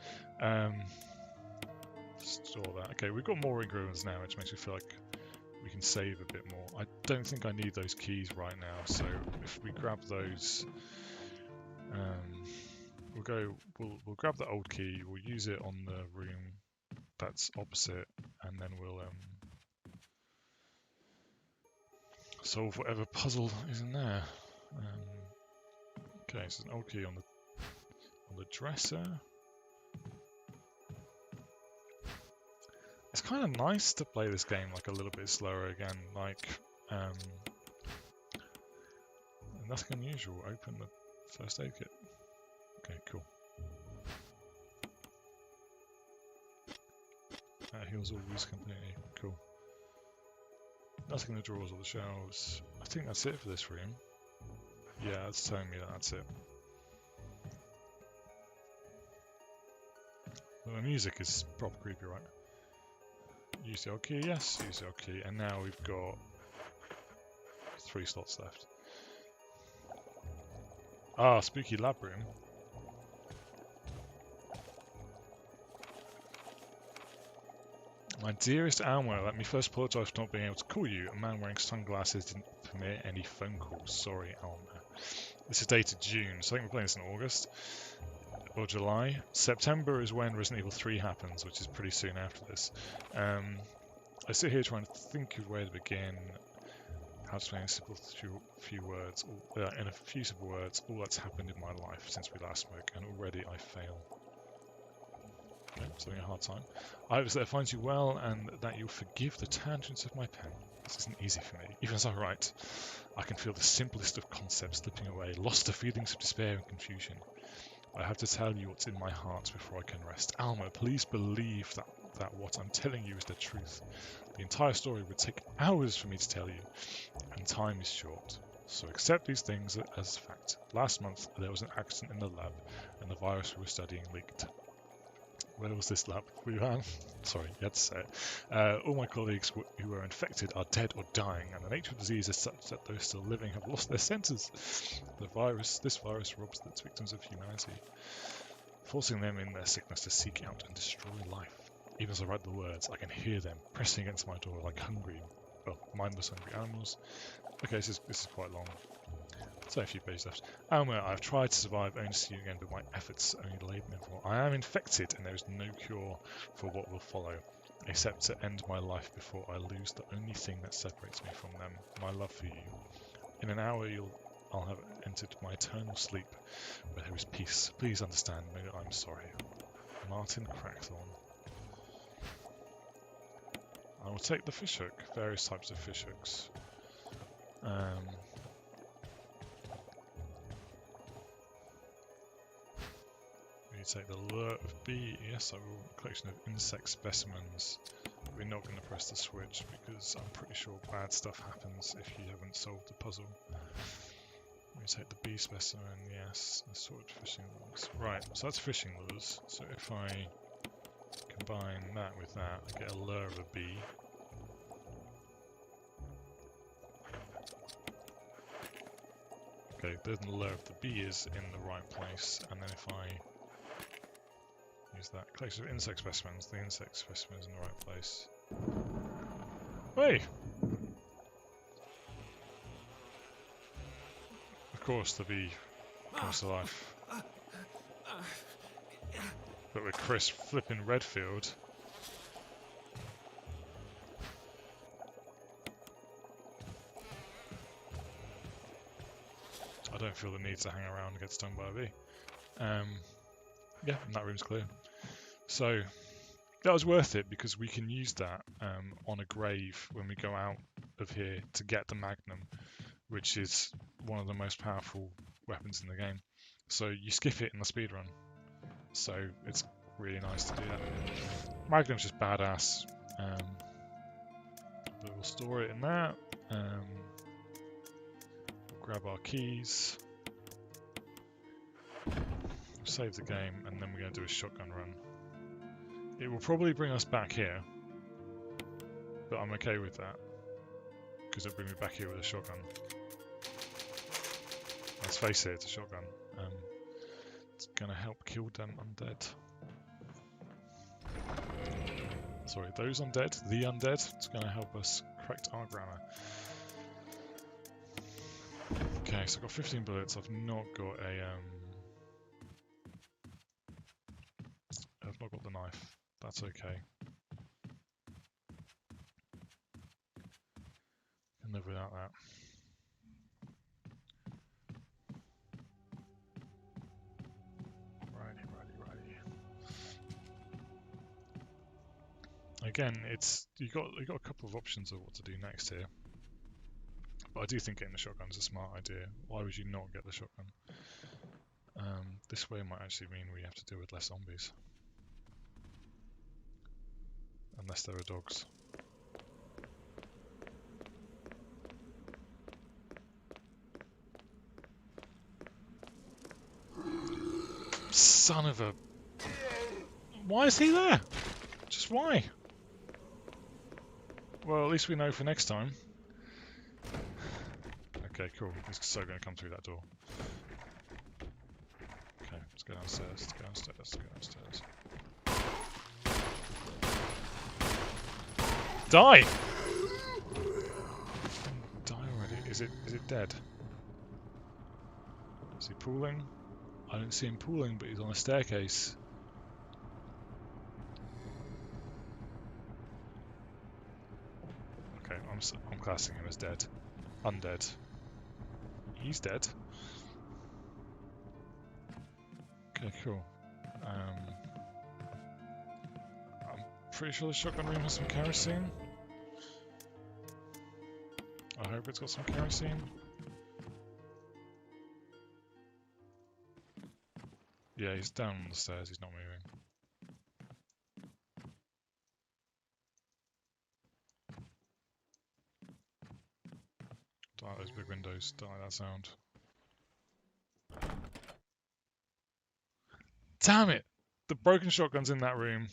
Store that. Okay, we've got more ingredients now, which makes me feel like we can save a bit more. I don't think I need those keys right now, so if we grab those, we'll grab the old key, we'll use it on the room that's opposite, and then we'll solve whatever puzzle is in there. Okay, so an old key on the dresser. It's kind of nice to play this game like a little bit slower again, like nothing unusual. Open the first aid kit. Okay, cool. That heals all wounds completely. Cool. Nothing in the drawers or the shelves. I think that's it for this room. Yeah, it's telling me that that's it. Well, the music is proper creepy, right? Use the old key, yes, use the old key, and now we've got 3 slots left. Ah, spooky lab room. My dearest Alma, let me first apologise for not being able to call you. A man wearing sunglasses didn't permit any phone calls. Sorry, Alma. This is dated June, so I think we're playing this in August. Or July. September is when Resident Evil 3 happens, which is pretty soon after this. I sit here trying to think of where to begin. How to explain in simple few words, in a few simple words, all that's happened in my life since we last spoke, and already I fail. Okay, it's having a hard time. I hope that finds you well, and that you'll forgive the tangents of my pen. This isn't easy for me. Even as I write, I can feel the simplest of concepts slipping away, lost to feelings of despair and confusion. I have to tell you what's in my heart before I can rest. Alma, please believe that what I'm telling you is the truth. The entire story would take hours for me to tell you, and time is short. So accept these things as fact. Last month, there was an accident in the lab, and the virus we were studying leaked. Where was this lab, Wuhan? Sorry, you had to say it. All my colleagues who were infected are dead or dying, and the nature of the disease is such that those still living have lost their senses. This virus robs its victims of humanity, forcing them in their sickness to seek out and destroy life. Even as I write the words, I can hear them pressing against my door like mindless hungry animals. Okay, this is quite long. So a few pages left. Alma, I've tried to survive only to see you again, but my efforts only delayed me more. I am infected, and there is no cure for what will follow, except to end my life before I lose the only thing that separates me from them, my love for you. In an hour, I'll have entered my eternal sleep, where there is peace. Please understand me that I'm sorry. Martin Crackthorne. I will take the fishhook. Various types of fishhooks. We take the lure of B. Yes, I will. A collection of insect specimens. We're not going to press the switch because I'm pretty sure bad stuff happens if you haven't solved the puzzle. We take the B specimen. Yes, assorted fishing lures. Right, so that's fishing lures. So if I combine that with that, I get a lure of a B. Okay, then the lure of the B is in the right place, and then if I use that collection of insect specimens, the insect specimen is in the right place. Hey! Of course the bee comes to life. But with Chris flipping Redfield. I don't feel the need to hang around and get stung by a bee. Yeah, and that room's clear. So that was worth it because we can use that on a grave when we go out of here to get the Magnum, which is one of the most powerful weapons in the game. So you skip it in the speedrun. So it's really nice to do that. Magnum's just badass. But we'll store it in that. Grab our keys. Save the game, and then we're going to do a shotgun run. It will probably bring us back here, but I'm okay with that because it'll bring me back here with a shotgun. Let's face it, it's a shotgun. It's going to help kill them undead. Sorry, those undead, the undead. It's going to help us correct our grammar. Okay, so I've got 15 bullets. I've not got a I've not got the knife. That's okay. Can live without that. Righty. Again, you got a couple of options of what to do next here. But I do think getting the shotgun is a smart idea. Why would you not get the shotgun? This way might actually mean we have to deal with less zombies. Unless there are dogs. Son of a... Why is he there? Just why? Well, at least we know for next time. Okay, cool. He's so going to come through that door. Okay, let's go downstairs. Die! Die already. Is it dead? Is he pooling? I don't see him pooling, but he's on a staircase. Okay, I'm classing him as dead. Undead. He's dead. Okay, cool. I'm pretty sure the shotgun room has some kerosene. I hope it's got some kerosene. Yeah, he's down on the stairs, he's not moving. Don't like those big windows. Don't like that sound. Damn it! The broken shotgun's in that room.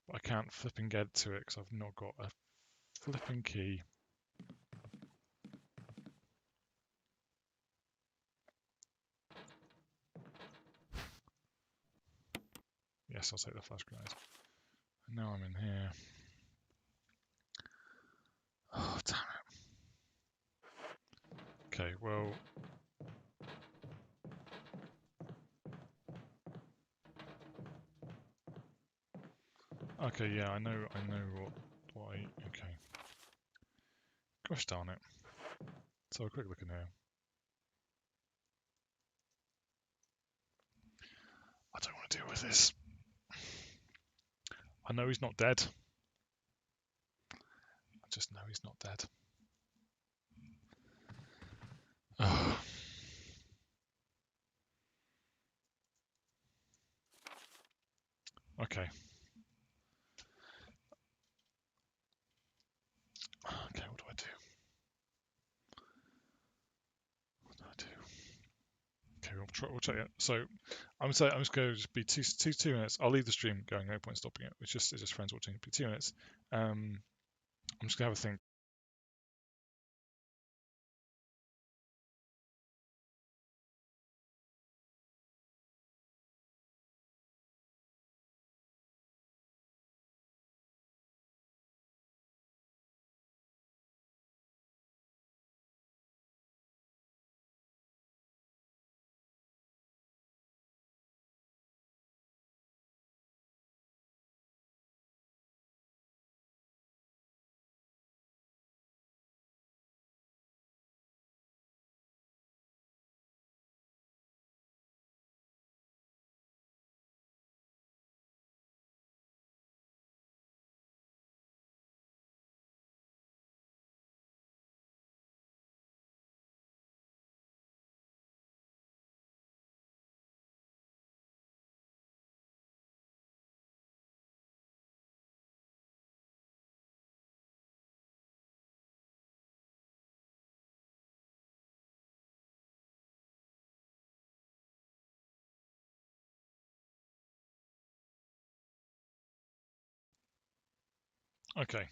But I can't flipping get to it because I've not got a flipping key. Yes, I'll take the flash grenade. Now I'm in here. Oh, damn it. Okay, well... Okay, yeah, I know what I... Okay. Gosh darn it. So a quick look in here. I don't want to deal with this. I know he's not dead. I just know he's not dead. Oh. Okay. Okay, what do I do? What do I do? Okay, we'll check it. So I'm just going to just be two minutes. I'll leave the stream going. No point stopping it. It's just friends watching. It'll be 2 minutes. I'm just gonna have a think. Okay,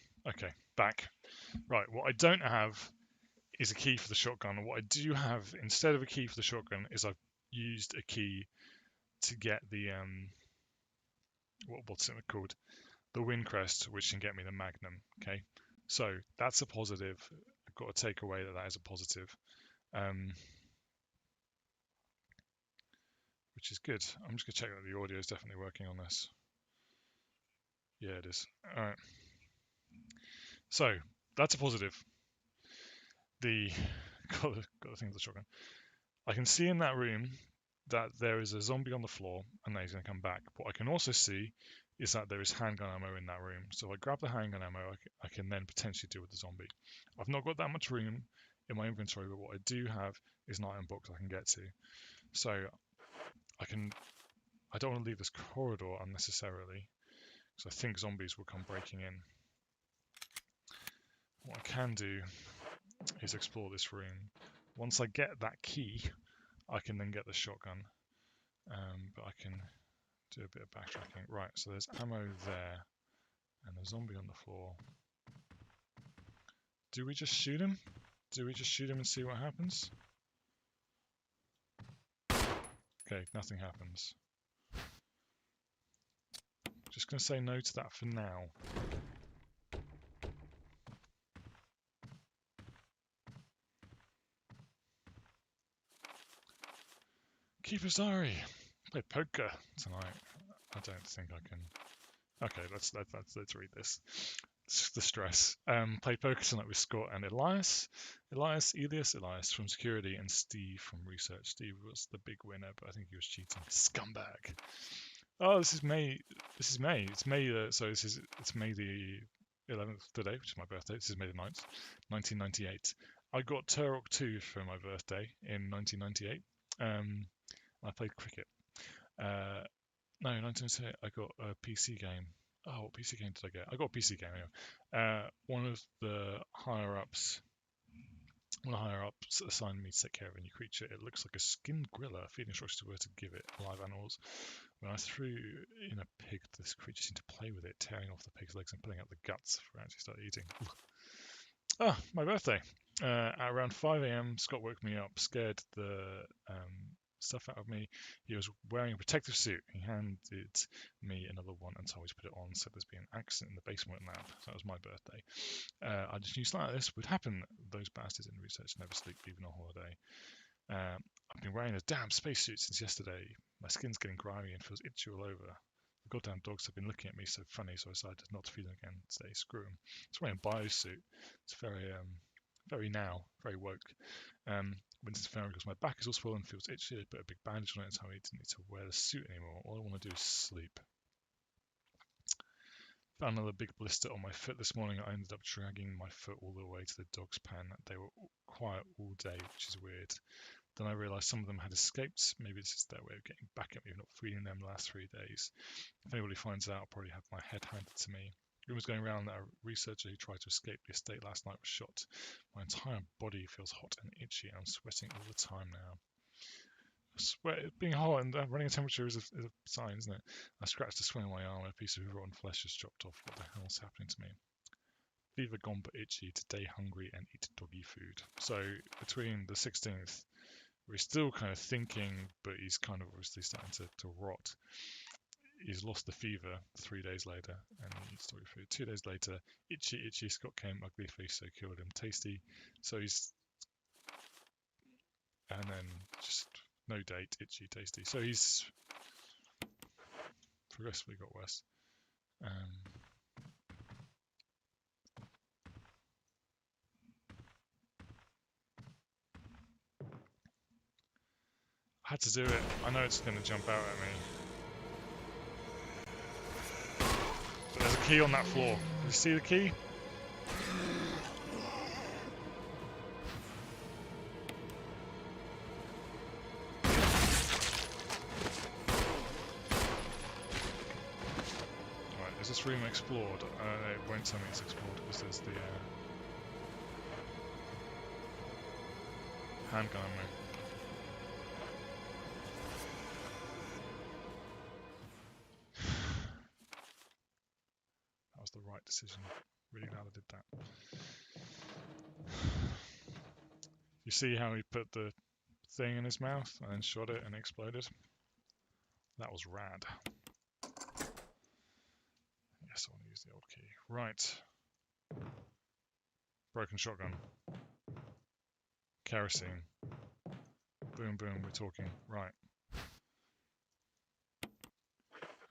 back. Right, what I don't have is a key for the shotgun. What I do have instead of a key for the shotgun is I've used a key to get the what's it called? The Windcrest, which can get me the Magnum. Okay, so that's a positive. I've got to take away that is a positive, which is good. I'm just gonna check that the audio is definitely working on this. Yeah, it is. All right. So that's a positive. The got the thing with the shotgun. I can see in that room that there is a zombie on the floor and that he's going to come back. What I can also see is that there is handgun ammo in that room. So if I grab the handgun ammo, I can then potentially deal with the zombie. I've not got that much room in my inventory, but what I do have is an item box I can get to. So I don't want to leave this corridor unnecessarily because I think zombies will come breaking in. What I can do is explore this room. Once I get that key, I can then get the shotgun. But I can do a bit of backtracking. Right, so there's ammo there and a zombie on the floor. Do we just shoot him? Do we just shoot him and see what happens? Okay, nothing happens. Just going to say no to that for now. Keeper's Diary. Play poker tonight. I don't think I can. Okay, let's read this. It's the stress. Played poker tonight with Scott and Elias from security, and Steve from research. Steve was the big winner, but I think he was cheating. Scumbag. Oh, this is May. It's May. It's May the 11th today, which is my birthday. This is May the 9th, 1998. I got Turok 2 for my birthday in 1998. I played cricket. No, 1998. I got a PC game. Oh, what PC game did I get? I got a PC game anyway. One of the higher ups assigned me to take care of a new creature. It looks like a skinned gorilla. Feeding instructions were to give it live animals. When I threw in a pig, this creature seemed to play with it, tearing off the pig's legs and pulling out the guts for it to actually start eating. Ah, my birthday. At around 5 a.m., Scott woke me up, scared the stuff out of me. He was wearing a protective suit. He handed me another one and told me to put it on. Said there's been an accident in the basement lab. So that was my birthday. I just knew something like this would happen. Those bastards in research never sleep, even on holiday. I've been wearing a damn spacesuit since yesterday. My skin's getting grimy and feels itchy all over. The goddamn dogs have been looking at me so funny, so I decided not to feed them again today. Screw them. It's wearing a biosuit. It's very now, very woke. Winston's family because my back is all swollen, feels itchy. I put a big bandage on it and tell me I didn't need to wear the suit anymore. All I want to do is sleep. Found another big blister on my foot this morning. I ended up dragging my foot all the way to the dog's pen. They were quiet all day, which is weird. Then I realised some of them had escaped. Maybe this is their way of getting back at me for not feeding them the last 3 days. If anybody finds out, I'll probably have my head handed to me. Rumours going around that a researcher who tried to escape the estate last night was shot. My entire body feels hot and itchy, and I'm sweating all the time now. Being hot and running a temperature is a sign, isn't it? I scratched a swell on my arm, and a piece of rotten flesh just dropped off. What the hell's happening to me? Fever gone but itchy, today hungry and eat doggy food. So between the 16th, we're still kind of thinking, but he's kind of obviously starting to rot. He's lost the fever 3 days later, and he eats doggy food. 2 days later, itchy. Scott came, ugly face, so killed him. Tasty. So he's, and then just no date, itchy, tasty. So he's progressively got worse. I had to do it. I know it's going to jump out at me. But there's a key on that floor. Can you see the key? Right, is this room explored? It won't tell me it's explored because there's the handgun on me. The right decision. Really glad I did that. You see how he put the thing in his mouth and then shot it and it exploded? That was rad. Yes, I want to use the old key. Right. Broken shotgun. Kerosene. Boom, boom, we're talking. Right.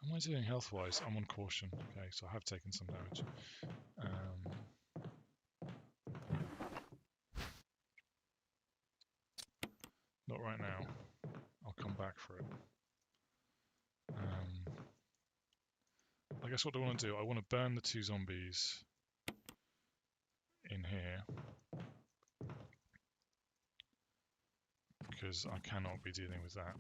How am I doing health-wise? I'm on caution. Okay, so I have taken some damage. Not right now. I'll come back for it. I guess what do I want to do? I want to burn the 2 zombies in here. Because I cannot be dealing with that.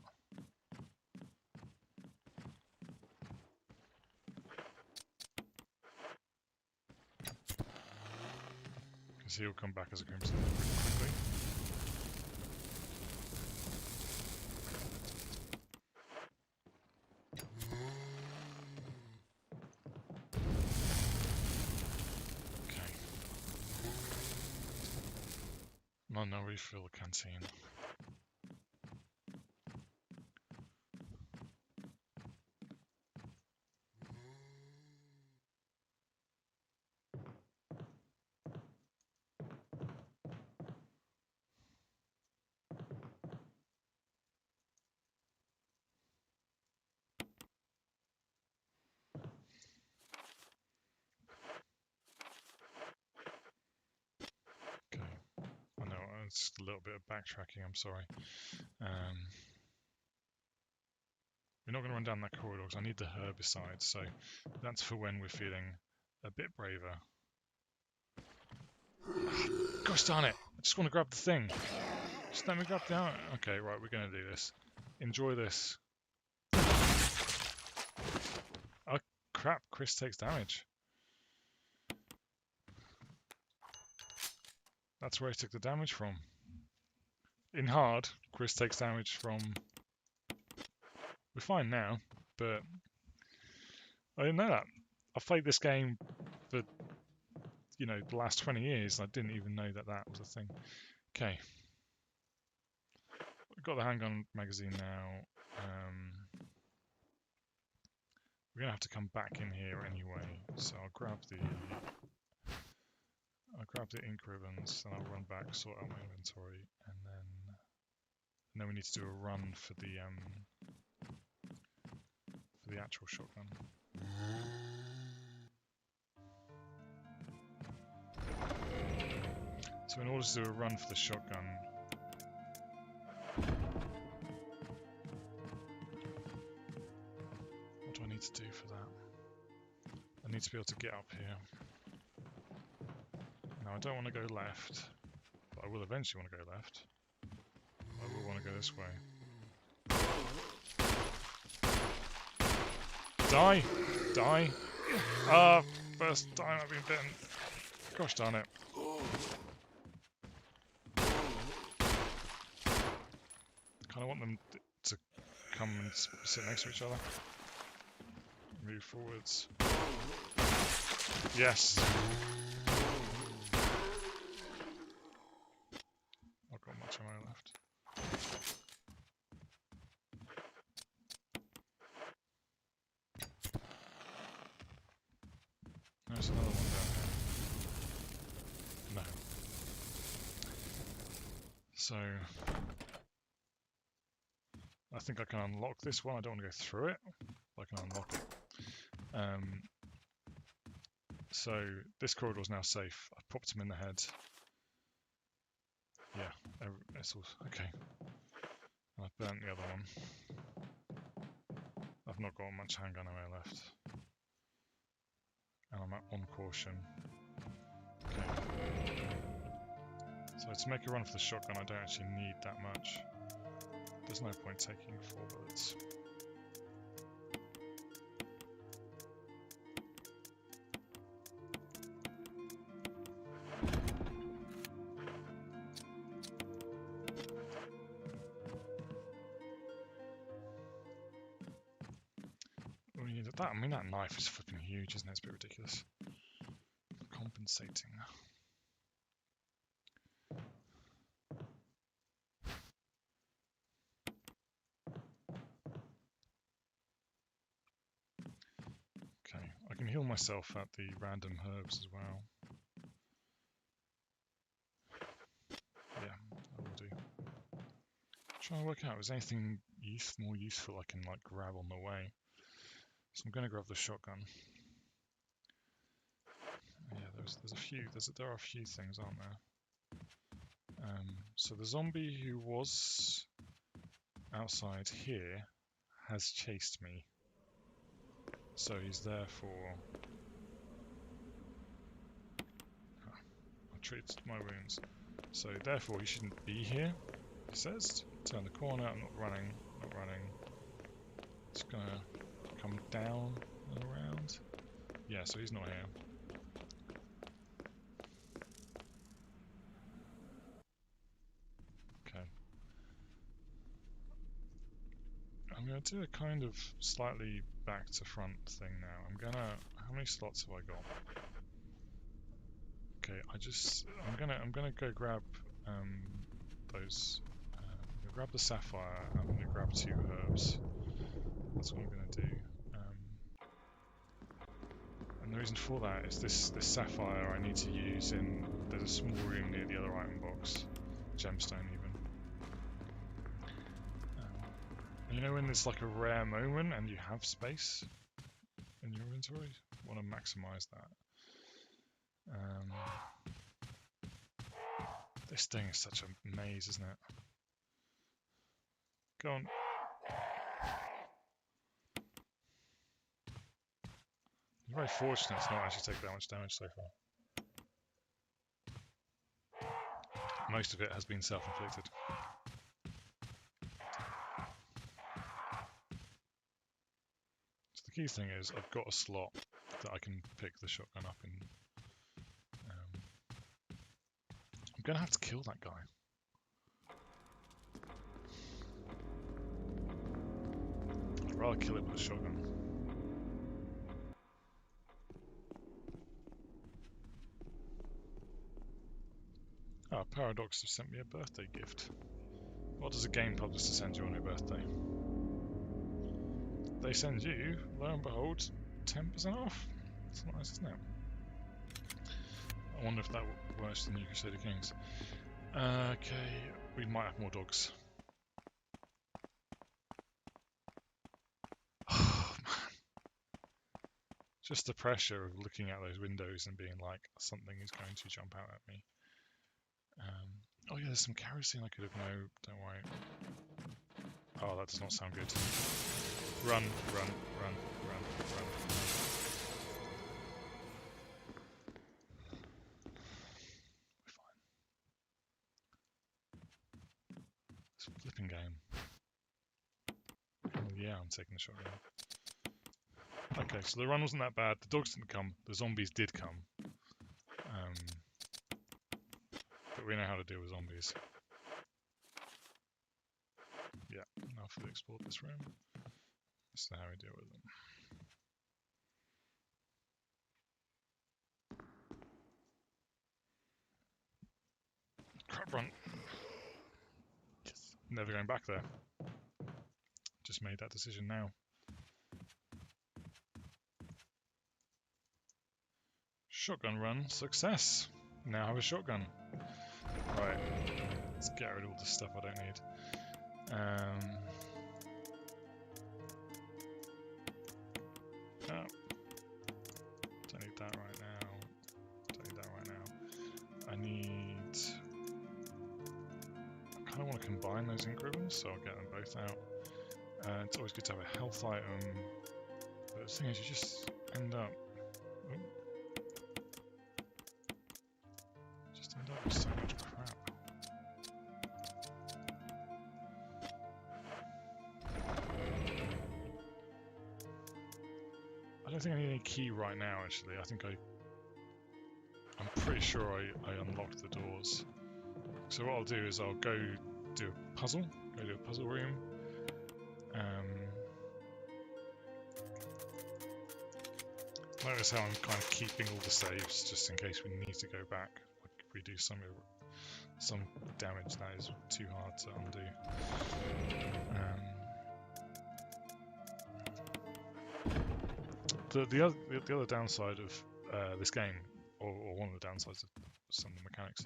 Because he'll come back as a crimson pretty quickly. Okay. No, refill the canteen. It's just a little bit of backtracking, I'm sorry. We're not going to run down that corridor because I need the herbicide, so that's for when we're feeling a bit braver. Gosh darn it! I just want to grab the thing. Just let me grab the... Okay, right, we're going to do this. Enjoy this. Oh, crap, Chris takes damage. That's where he took the damage from. In hard, Chris takes damage from... We're fine now, but I didn't know that. I've played this game for, you know, the last 20 years, and I didn't even know that that was a thing. Okay. We've got the handgun magazine now. We're going to have to come back in here anyway, so I'll grab the ink ribbons, and I'll run back, sort out my inventory, and then we need to do a run for the actual shotgun. So in order to do a run for the shotgun, what do I need to do for that? I need to be able to get up here. Now I don't want to go left, but I will eventually want to go left. I will want to go this way. Die! Die! Ah, first time I've been bitten. Gosh darn it. Kind of want them to come and sit next to each other. Move forwards. Yes! I've got much ammo left. There's another one down here. No. So... I think I can unlock this one. I don't want to go through it, but I can unlock it. So this corridor is now safe. I've popped him in the head. Yeah, it's all okay. I've burnt the other one. I've not got much handgun ammo left. And I'm on caution. Okay. So to make a run for the shotgun, I don't actually need that much. There's no point taking 4 bullets. I mean, that knife is flipping huge, isn't it? It's a bit ridiculous. Compensating. Okay, I can heal myself at the random herbs as well. Yeah, I will do. Trying to work out if there's anything more useful I can like grab on the way. So I'm going to grab the shotgun. Yeah, there are a few things, aren't there? So the zombie who was outside here has chased me. So he's there for... I treated my wounds. So therefore he shouldn't be here, he says. Turn the corner, I'm not running. It's gonna come down and around. Yeah, so he's not here. Okay. I'm gonna do a kind of slightly back to front thing now. How many slots have I got? Okay, I'm gonna go grab those. I'm gonna grab the sapphire. I'm gonna grab 2 herbs. That's what I'm gonna do. And the reason for that is this sapphire I need to use in. There's a small room near the other item box, gemstone even. You know when there's like a rare moment and you have space in your inventory? I want to maximize that. This thing is such a maze, isn't it? Go on. I'm very fortunate to not actually take that much damage so far. Most of it has been self-inflicted. key thing is I've got a slot that I can pick the shotgun up in. I'm going to have to kill that guy. I'd rather kill it with a shotgun. Ah, Paradox have sent me a birthday gift. What does a game publisher send you on your birthday? They send you, lo and behold, 10% off. That's nice, isn't it? I wonder if that works than New Crusader Kings. Okay, we might have more dogs. Oh, man. Just the pressure of looking at those windows and being like, something is going to jump out at me. Oh yeah, there's some kerosene I could have... No, don't worry. Oh, that does not sound good. Run, run, run, run, run. We're fine. This flipping game. Oh yeah, I'm taking the shotgun. Okay, so the run wasn't that bad. The dogs didn't come. The zombies did come. But we know how to deal with zombies. Yeah, now I've fully explored this room. This is how we deal with them. Crap, run. Yes. Never going back there. Just made that decision now. Shotgun run, success. Now I have a shotgun. Right, let's get rid of all the stuff I don't need. Oh. Don't need that right now. Don't need that right now. I need... I kind of want to combine those increments, so I'll get them both out. It's always good to have a health item. But the thing is, you just end up... Oh. Just end up with so much crap. I don't think I need any key right now, actually. I think I'm pretty sure I unlocked the doors. So what I'll do is I'll go do a puzzle, go to a puzzle room. Notice how I'm kind of keeping all the saves just in case we need to go back. Like if we do some damage that is too hard to undo. The other downside of this game, or one of the downsides of some of the mechanics,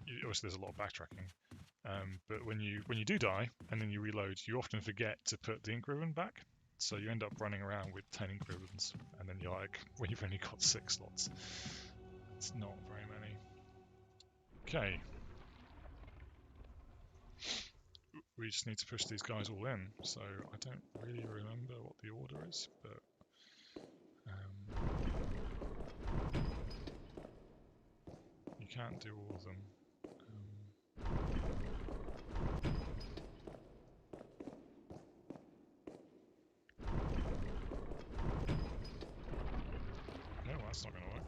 obviously there's a lot of backtracking, but when you do die and then you reload, you often forget to put the ink ribbon back, so you end up running around with 10 ink ribbons, and then you're like, when you've only got 6 slots, it's not very many. Okay. We just need to push these guys all in, so I don't really remember what the order is, but you can't do all of them. No, well, that's not going to work.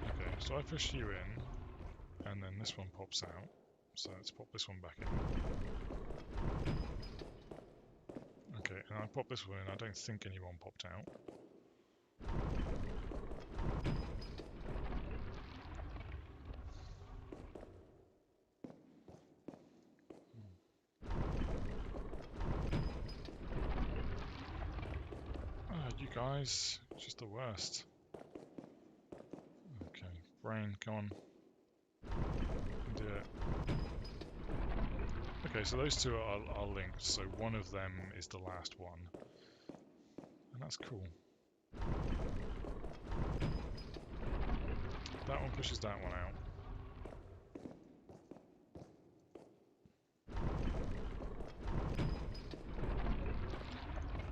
Okay, so I push you in, and then this one pops out. So let's pop this one back in. Okay, and I pop this one in. I don't think anyone popped out. You guys, just the worst. Okay, brain, come on. Do it. Okay, so those two are linked, so one of them is the last one. And that's cool. That one pushes that one out.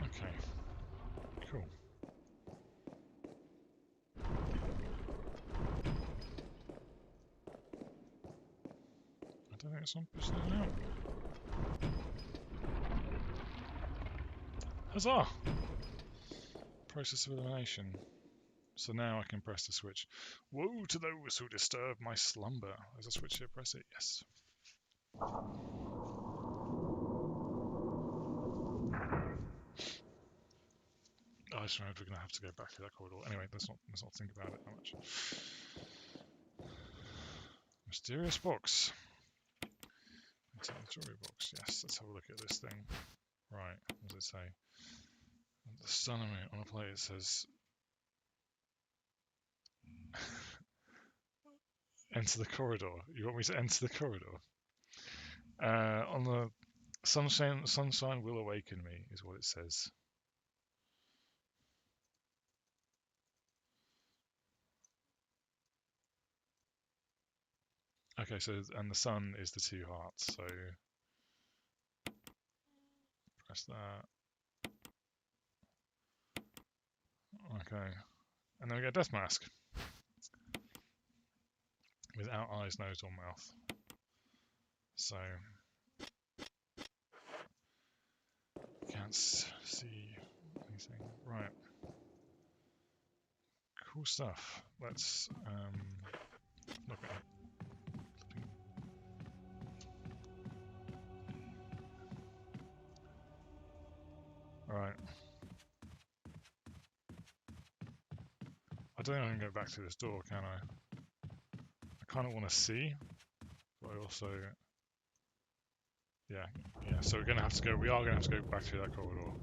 Okay, cool. it's on pushing it out. Huzzah! Process of elimination. So now I can press the switch. Woe to those who disturb my slumber. There's a switch here, press it, yes. I just remembered we're going to have to go back through that corridor. Anyway, let's not think about it that much. Mysterious box. Jewelry box, yes, let's have a look at this thing. Right, what does it say? The sun on a plate, it says enter the corridor. You want me to enter the corridor? On the sunshine will awaken me, is what it says. Okay, so, and the sun is the two hearts, so press that. Okay, and then we get a death mask. Without eyes, nose, or mouth. So, can't see anything. Right. Cool stuff. Let's look at it. Alright. I don't think I can go back to this door, can I? I kind of want to see, but I also... Yeah, so we are going to have to go back through that corridor.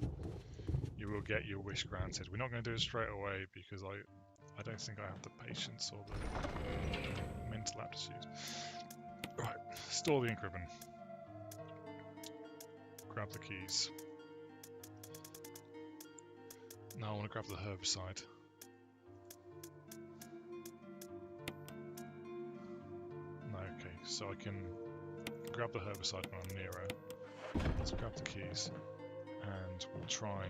You will get your wish granted. We're not going to do it straight away because I don't think I have the patience or the mental aptitude. Right, store the ink ribbon. Grab the keys. Now I want to grab the herbicide. No, okay, so I can grab the herbicide when I'm nearer. Let's grab the keys and we'll try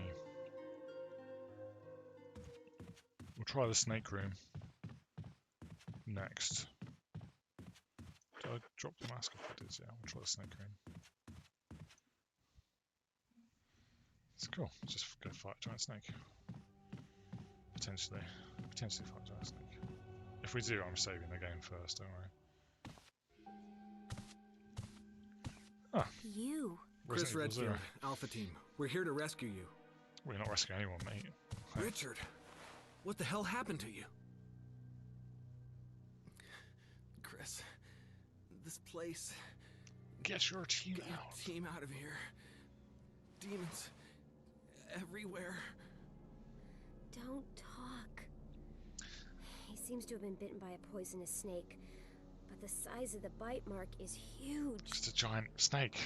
the snake room next. Did I drop the mask off? I did, yeah. We'll try the snake room. It's cool. Just go fight a giant snake. Potentially fight a giant snake. If we do, I'm saving the game first, don't worry. Ah. You. Chris Redfield, Alpha Team. We're here to rescue you. We're not rescuing anyone, mate. Richard, what the hell happened to you? Chris, this place... Get your team Get your out. team out of here. Demons everywhere. Don't talk. He seems to have been bitten by a poisonous snake, but the size of the bite mark is huge. It's a giant snake.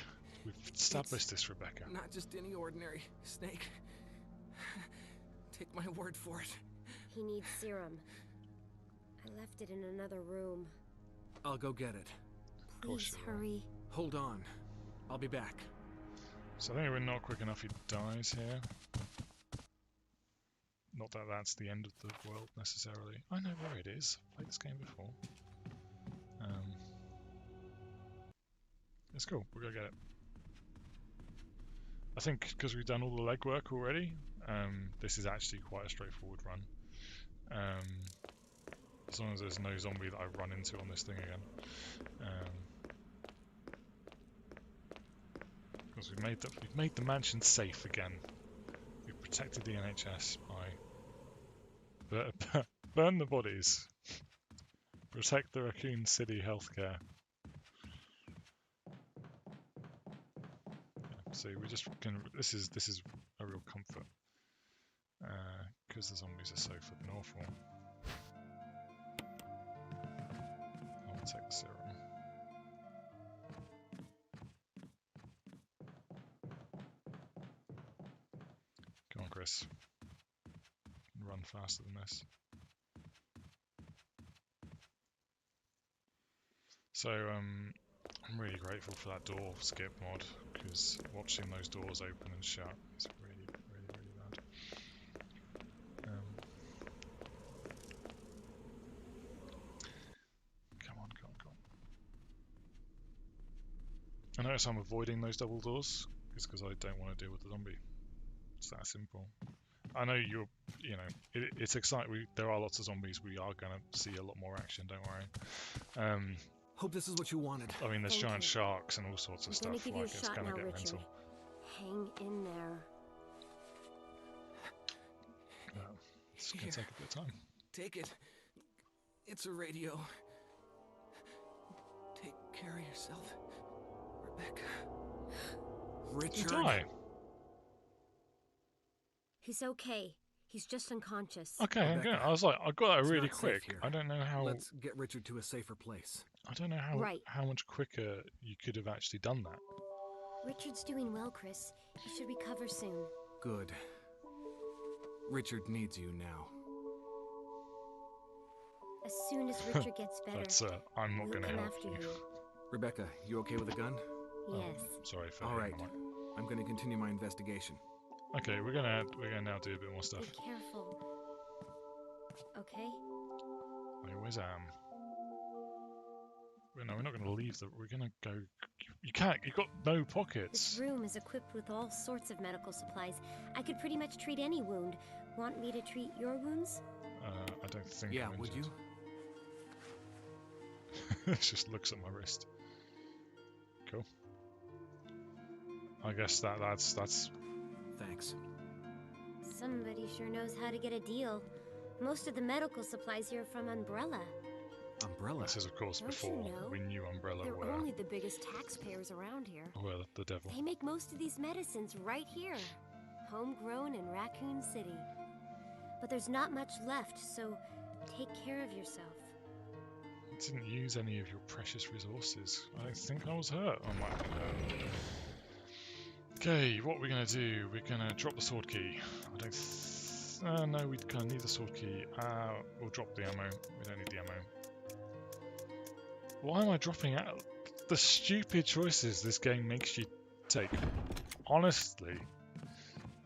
We've established this, Rebecca. Not just any ordinary snake. Take my word for it. He needs serum. I left it in another room. I'll go get it. Please hurry. Hold on. I'll be back. So I think we're not quick enough. He dies here. Not that that's the end of the world necessarily. I know where it is. I've played this game before. It's cool. We're gonna get it. I think because we've done all the legwork already, this is actually quite a straightforward run. As long as there's no zombie that I run into on this thing again. Because we've made the mansion safe again. We've protected the NHS by burn the bodies, protect the Raccoon City healthcare. So we just can. This is a real comfort because the zombies are so flipping awful. I'll take the serum. Come on, Chris. Run faster than this. So I'm really grateful for that door skip mod, because watching those doors open and shut is really bad. Come on. I notice I'm avoiding those double doors. It's because I don't want to deal with the zombie. It's that simple. I know it's exciting. There are lots of zombies. We are going to see a lot more action, don't worry. Hope this is what you wanted. I mean, there's Thank giant you. sharks and all sorts of I'm gonna stuff. give you a Like, it's shot going to now, get Richard. mental. Hang in there. It's going to take a bit of time. Take it. It's a radio. Take care of yourself, Rebecca. Richard. Die. He's okay. He's just unconscious. Okay, I'm Rebecca, good. I was like, I got that it's really not safe quick. here. I don't know how. Let's get Richard to a safer place. I don't know Right. how much quicker you could have actually done that. Richard's doing well, Chris. He should recover soon. Good. Richard needs you now. As soon as Richard gets better, That's I'm not we'll going to come help after you. you. Rebecca, you okay with a gun? Yes. Sorry for All right. hitting the mic. I'm going to continue my investigation. Okay, we're gonna now do a bit more stuff. Be careful. Okay? I always am. No, we're not going to leave we're going to go. You can't. You've got no This pockets. room is equipped with all sorts of medical supplies. I could pretty much treat any wound. Want me to treat your wounds? I don't think. Yeah, I'm would you? injured. It just looks at my wrist. Cool. I guess that's Thanks. Somebody sure knows how to get a deal. Most of the medical supplies here are from Umbrella. Umbrella? This is of course Don't you before know? we knew Umbrella They're were only the biggest taxpayers around here. the devil. They make most of these medicines right here, homegrown in Raccoon City. But there's not much left, so take care of yourself. I didn't use any of your precious resources. I don't think I was hurt. I might have been hurt. Okay, what we're gonna do? We're gonna drop the sword key. I don't. No, we kind of need the sword key. We'll drop the ammo. We don't need the ammo. Why am I dropping out? The stupid choices this game makes you take. Honestly,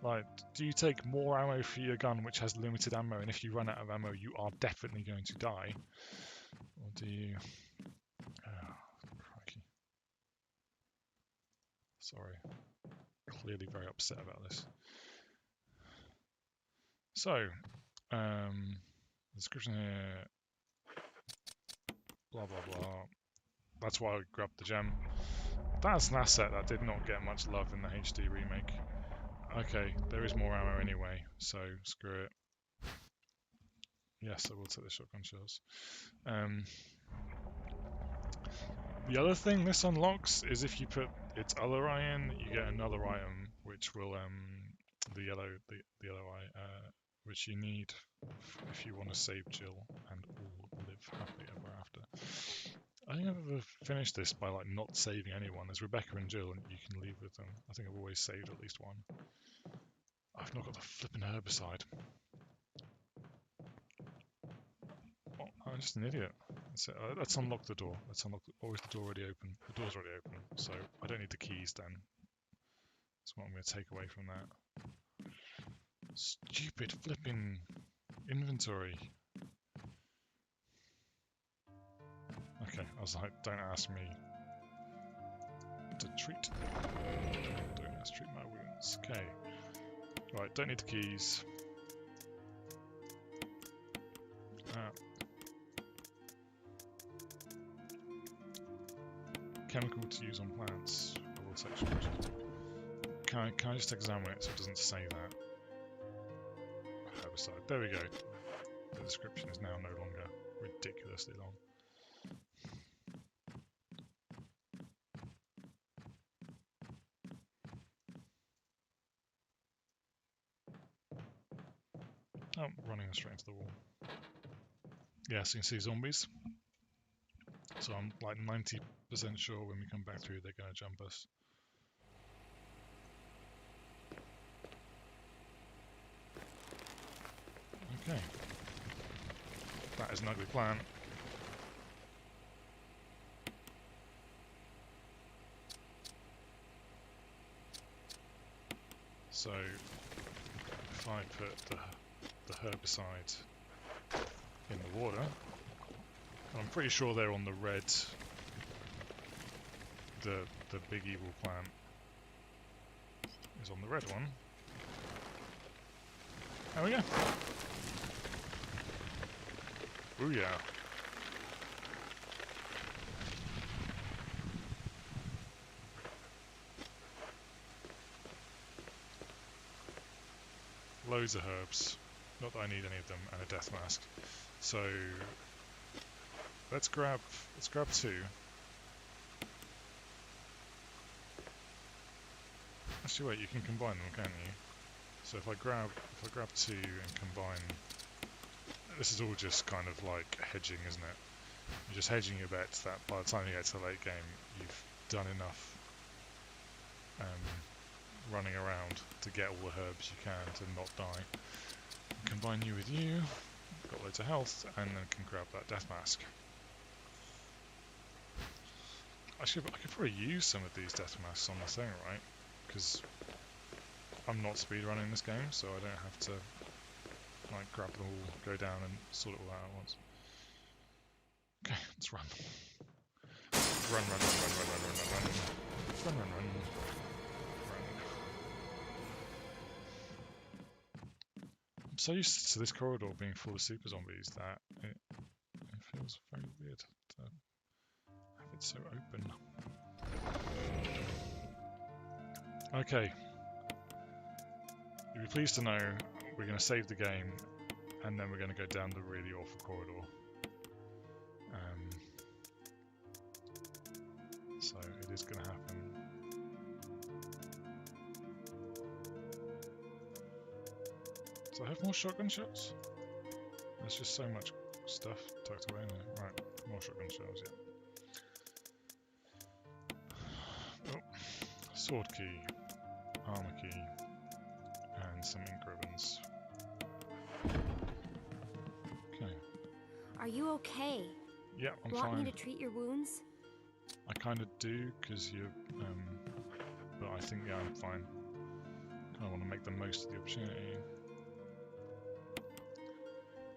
like, do you take more ammo for your gun, which has limited ammo, and if you run out of ammo, you are definitely going to die? Or do you? Oh, crikey. Sorry. Clearly very upset about this. So, description here. Blah blah blah. That's why I grabbed the gem. That's an asset that did not get much love in the HD remake. Okay, there is more ammo anyway, so screw it. Yes, I will take the shotgun shells. The other thing this unlocks is if you put its other eye in, you get another item, which will the yellow eye, which you need if you want to save Jill and all live happily ever after. I think I've ever finished this by like not saving anyone. There's Rebecca and Jill, and you can leave with them. I think I've always saved at least one. I've not got the flipping herbicide. Oh, I'm just an idiot. Let's unlock the door. Let's unlock. Or is the door already open? The door's already open, so I don't need the keys then. That's what I'm going to take away from that. Stupid flipping inventory. Okay, I was like, don't ask me to treat. Let's treat my wounds. Okay. Right, don't need the keys. Chemical to use on plants. I will take storage. Can I just examine it so it doesn't say that? Herbicide. There we go. The description is now no longer ridiculously long. Oh, running straight into the wall. Yeah, so you can see zombies. So I'm like 90% sure when we come back through they're going to jump us. Okay. That is an ugly plan. So if I put the herbicide in the water, I'm pretty sure they're on the red the big evil plant is on the red one. There we go. Ooh yeah. Loads of herbs. Not that I need any of them, and a death mask. So let's grab 2. Actually, wait. You can combine them, can't you? So if I grab 2 and combine, this is all just kind of like hedging, isn't it? You're just hedging your bets that by the time you get to the late game, you've done enough running around to get all the herbs you can to not die. Combine you with you, got loads of health, and then can grab that death mask. Actually, I could probably use some of these death masks on the thing, right? Because I'm not speedrunning this game, so I don't have to like grab them all, go down, and sort it all out at once. Okay, let's run. Run. I'm so used to this corridor being full of super zombies that it feels very weird to have it so open. Okay. You'll be pleased to know we're going to save the game and then we're going to go down the really awful corridor. So it is going to happen. Do I have more shotgun shots? There's just so much stuff tucked away in there. Right, more shotgun shells, yeah. Oh, sword key, armor key, and some ink ribbons. Okay. Are you okay? Yeah, I'm Want fine. me to treat your wounds? I kind of do, because you're, but I think, yeah, I'm fine. Kind of want to make the most of the opportunity.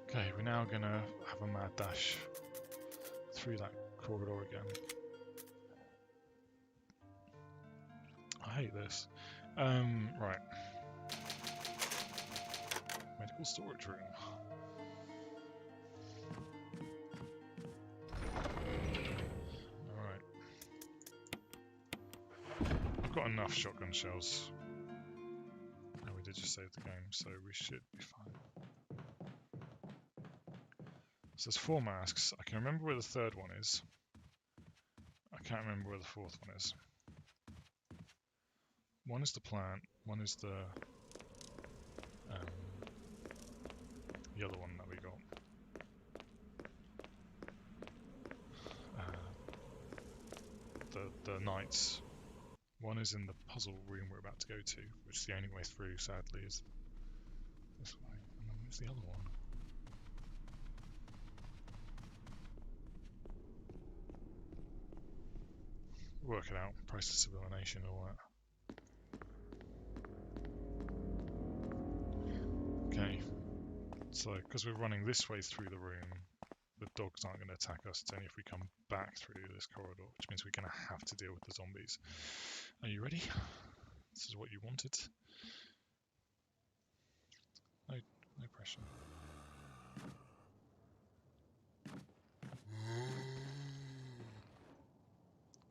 Okay, we're now going to have a mad dash through that corridor again. I hate this. Right. Medical storage room. Alright. I've got enough shotgun shells. And we did just save the game, so we should be fine. So there's 4 masks. I can remember where the 3rd one is. I can't remember where the 4th one is. One is the plant, one is the other one that we got. The knights. One is in the puzzle room we're about to go to, which is the only way through, sadly, is this way. And then where's the other one? Work it out. Process of elimination, all that. Okay. So, because we're running this way through the room, the dogs aren't going to attack us. It's only if we come back through this corridor, which means we're going to have to deal with the zombies. Are you ready? This is what you wanted. No pressure.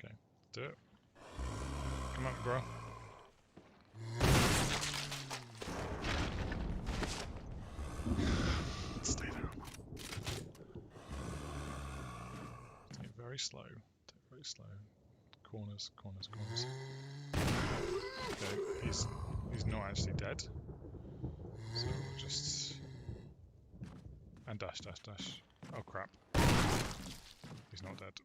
Okay, do it. Come on, bro. Stay down. Take it very slow. Take it very slow. Corners. Okay, he's not actually dead. So we'll just... And dash. Oh crap. He's not dead.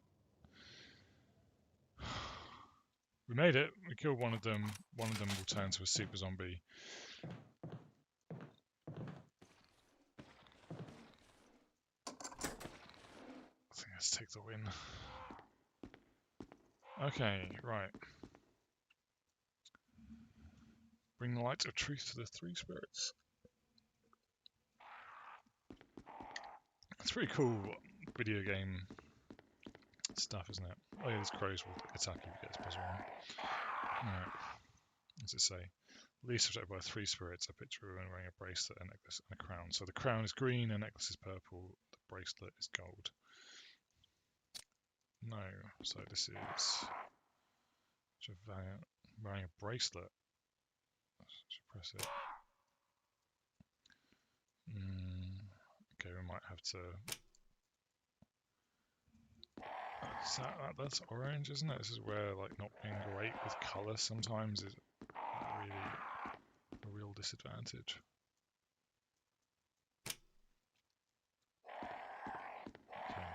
We made it. We killed one of them. One of them will turn to a super zombie. I think let's take the win. Okay, right. Bring the light of truth to the 3 spirits. It's a pretty cool video game stuff, isn't it? Oh yeah, these crows will attack if you get this puzzle wrong. Alright. What does it say? Least protected by 3 spirits, a picture of a woman wearing a bracelet, a necklace, and a crown. So the crown is green, the necklace is purple, the bracelet is gold. No, so this is wearing a bracelet. Should press it. Okay, we might have to. That's orange, isn't it? This is where like not being great with colour sometimes is really a real disadvantage. Okay.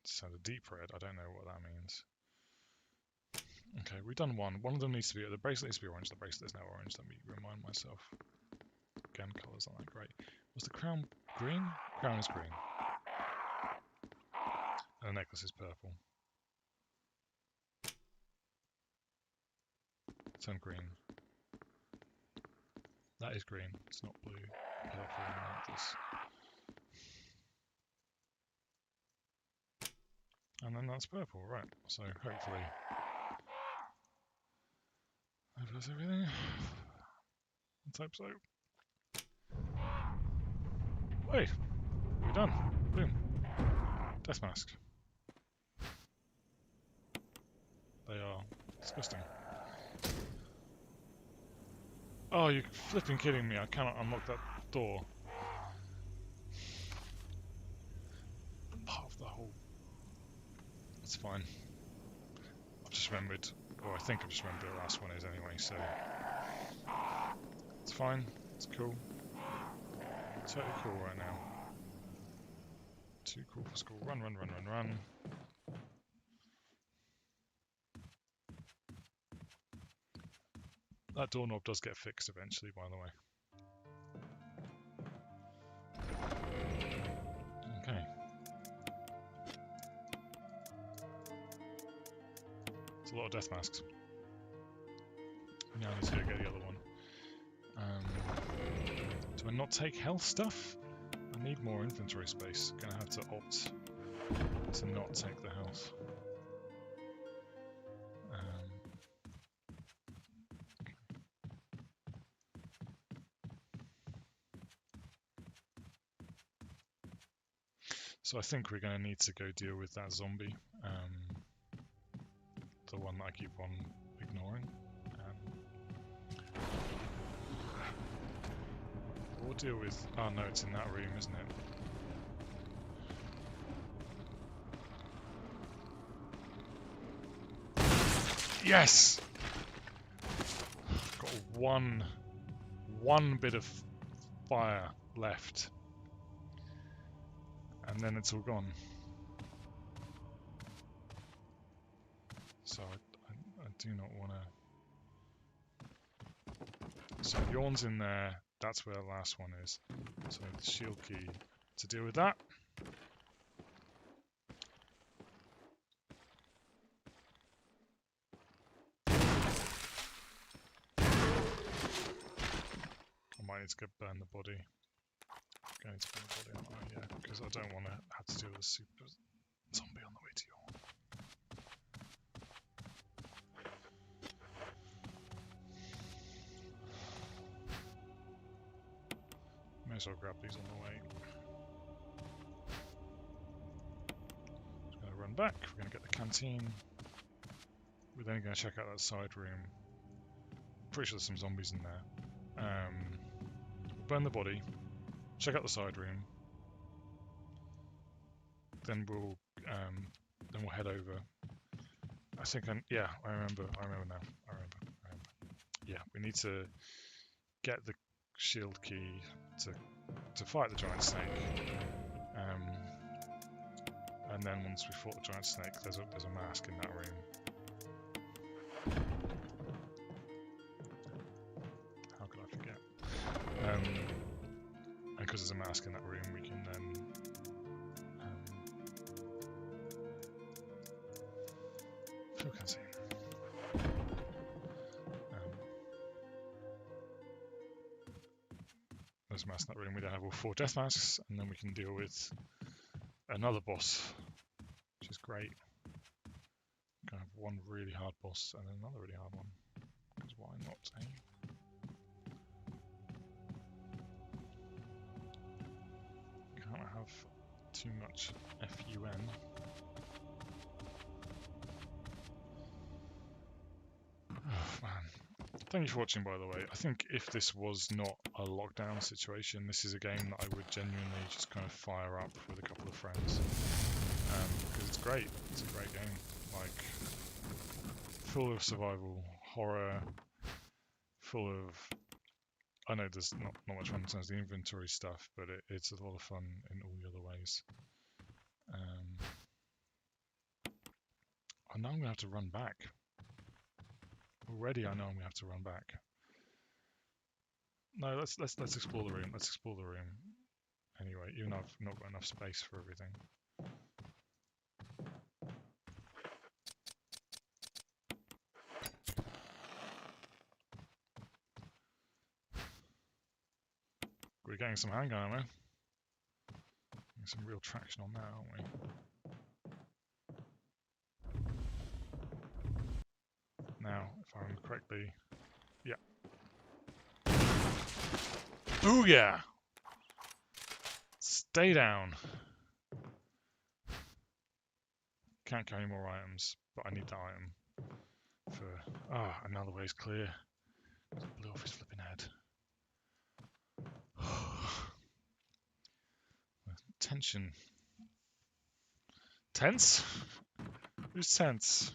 So the deep red, I don't know what that means. Okay, we've done one. One of them needs to be, the bracelet needs to be orange. The bracelet is now orange. Let me remind myself. Again, colours aren't that great. Was the crown green? Crown is green. And the necklace is purple. Turn green. That is green. It's not blue, purple, like this. And then that's purple, right? So hopefully that's everything. Let's hope so. Wait, we're done. Boom. Death mask. They are disgusting. Oh, you're flipping kidding me. I cannot unlock that door. Part of the whole... It's fine. I've just remembered, or I think I've just remembered the last one is anyway, so... It's fine. It's cool. Totally cool right now. Too cool for school. Run, run, run, run, run. That doorknob does get fixed eventually, by the way. Okay. It's a lot of death masks. Now I need to go get the other one. Do I not take health stuff? I need more inventory space. Gonna have to opt to not take the health. So I think we're going to need to go deal with that zombie, the one that I keep on ignoring. We'll deal with... Oh no, it's in that room, isn't it? Yes! Got one bit of fire left. And then it's all gone. So I do not want to... So Yawn's in there. That's where the last one is. So the shield key to deal with that. I might need to go burn the body. Going to burn the body, aren't I? Yeah, because I don't want to have to deal with a super zombie on the way to Yawn. May as well grab these on the way. Just going to run back. We're going to get the canteen. We're then going to check out that side room. Pretty sure there's some zombies in there. We'll burn the body. Check out the side room. Then we'll head over. I think I remember now. I remember. Yeah, we need to get the shield key to fight the giant snake. And then once we fought the giant snake, there's a mask in that room. How could I forget? And because there's a mask in that room, we can then who can see? there's a mask in that room. We don't have all 4 death masks, and then we can deal with another boss, which is great. We can have one really hard boss and then another really hard one. Because why not, eh? Can't have too much FUN. Oh, man. Thank you for watching, by the way. I think if this was not a lockdown situation, this is a game that I would genuinely just kind of fire up with a couple of friends. Because it's great. It's a great game. Like, full of survival, horror, full of... I know there's not much fun in terms of the inventory stuff, but it's a lot of fun in all the other ways. Oh, now I'm going to have to run back. Already I know I'm going to have to run back. No, let's explore the room. Let's explore the room. Anyway, even though I've not got enough space for everything. We're getting some handgun ammo. Getting some real traction on that, aren't we? Now, if I remember correctly, yeah. Ooh yeah! Stay down. Can't carry more items, but I need that item for... Ah, another way's clear. Blew off his flipping head. Tension. Tense? Who's tense?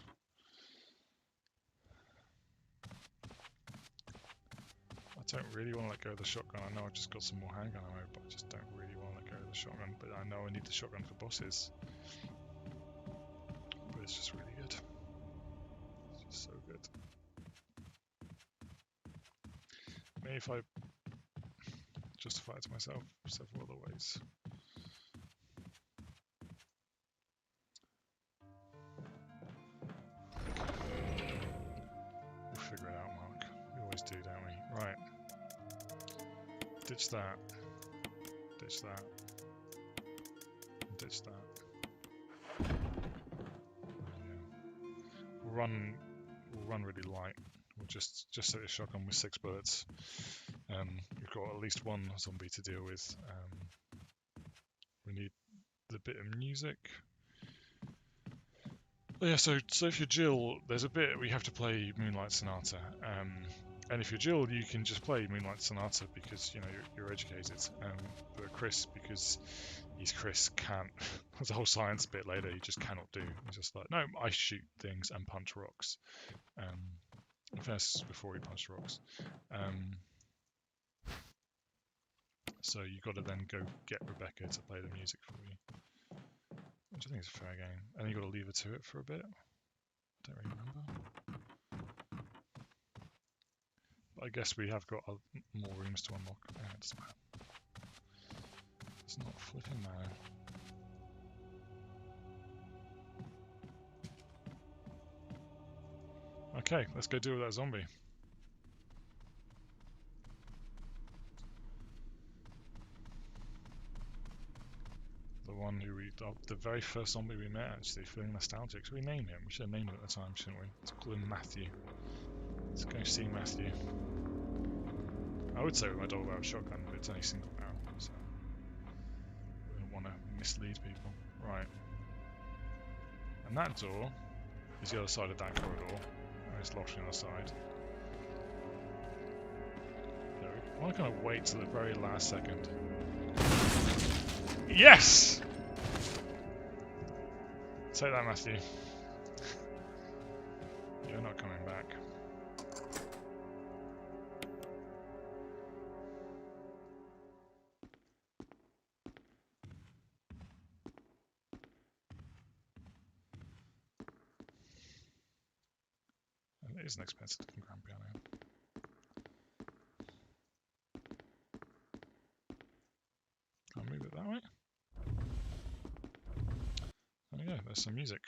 I don't really want to let go of the shotgun. I know I've just got some more handgun ammo, but I just don't really want to let go of the shotgun. But I know I need the shotgun for bosses. But it's just really good. It's just so good. Maybe if I justify it to myself several other ways. We'll figure it out, Mark. We always do, don't we? Right. Ditch that. Ditch that. Ditch that. Yeah. We'll run really light. We'll just set the shotgun with 6 bullets. We've got at least one zombie to deal with. We need the bit of music. Yeah, so if you're Jill, there's a bit we have to play Moonlight Sonata. And if you're Jill, you can just play Moonlight Sonata because you know you're educated. But Chris, because he's Chris, can't. There's a whole science bit later he just cannot do. He's just like, no, I shoot things and punch rocks. In fairness, this is before he punched rocks. So you got to then go get Rebecca to play the music for you, which I think is a fair game. And you got to leave her to it for a bit. Don't really remember. But I guess we have got more rooms to unlock. Yeah, it doesn't matter. It's not flipping matter. Okay, let's go deal with that zombie. The one who the very first zombie we met, actually, feeling nostalgic. So we named him. We should have named him at the time, shouldn't we? Let's call him Matthew. Let's go see Matthew. I would say with my double barrel shotgun, but it's only single barrel, so we don't want to mislead people. Right. And that door is the other side of that corridor, and it's locked on the other side. There we go. I want to kind of wait till the very last second. Yes! Take that, Matthew. You're not coming back. And it is an expensive looking grand piano. Can I move it that way? There we go, there's some music.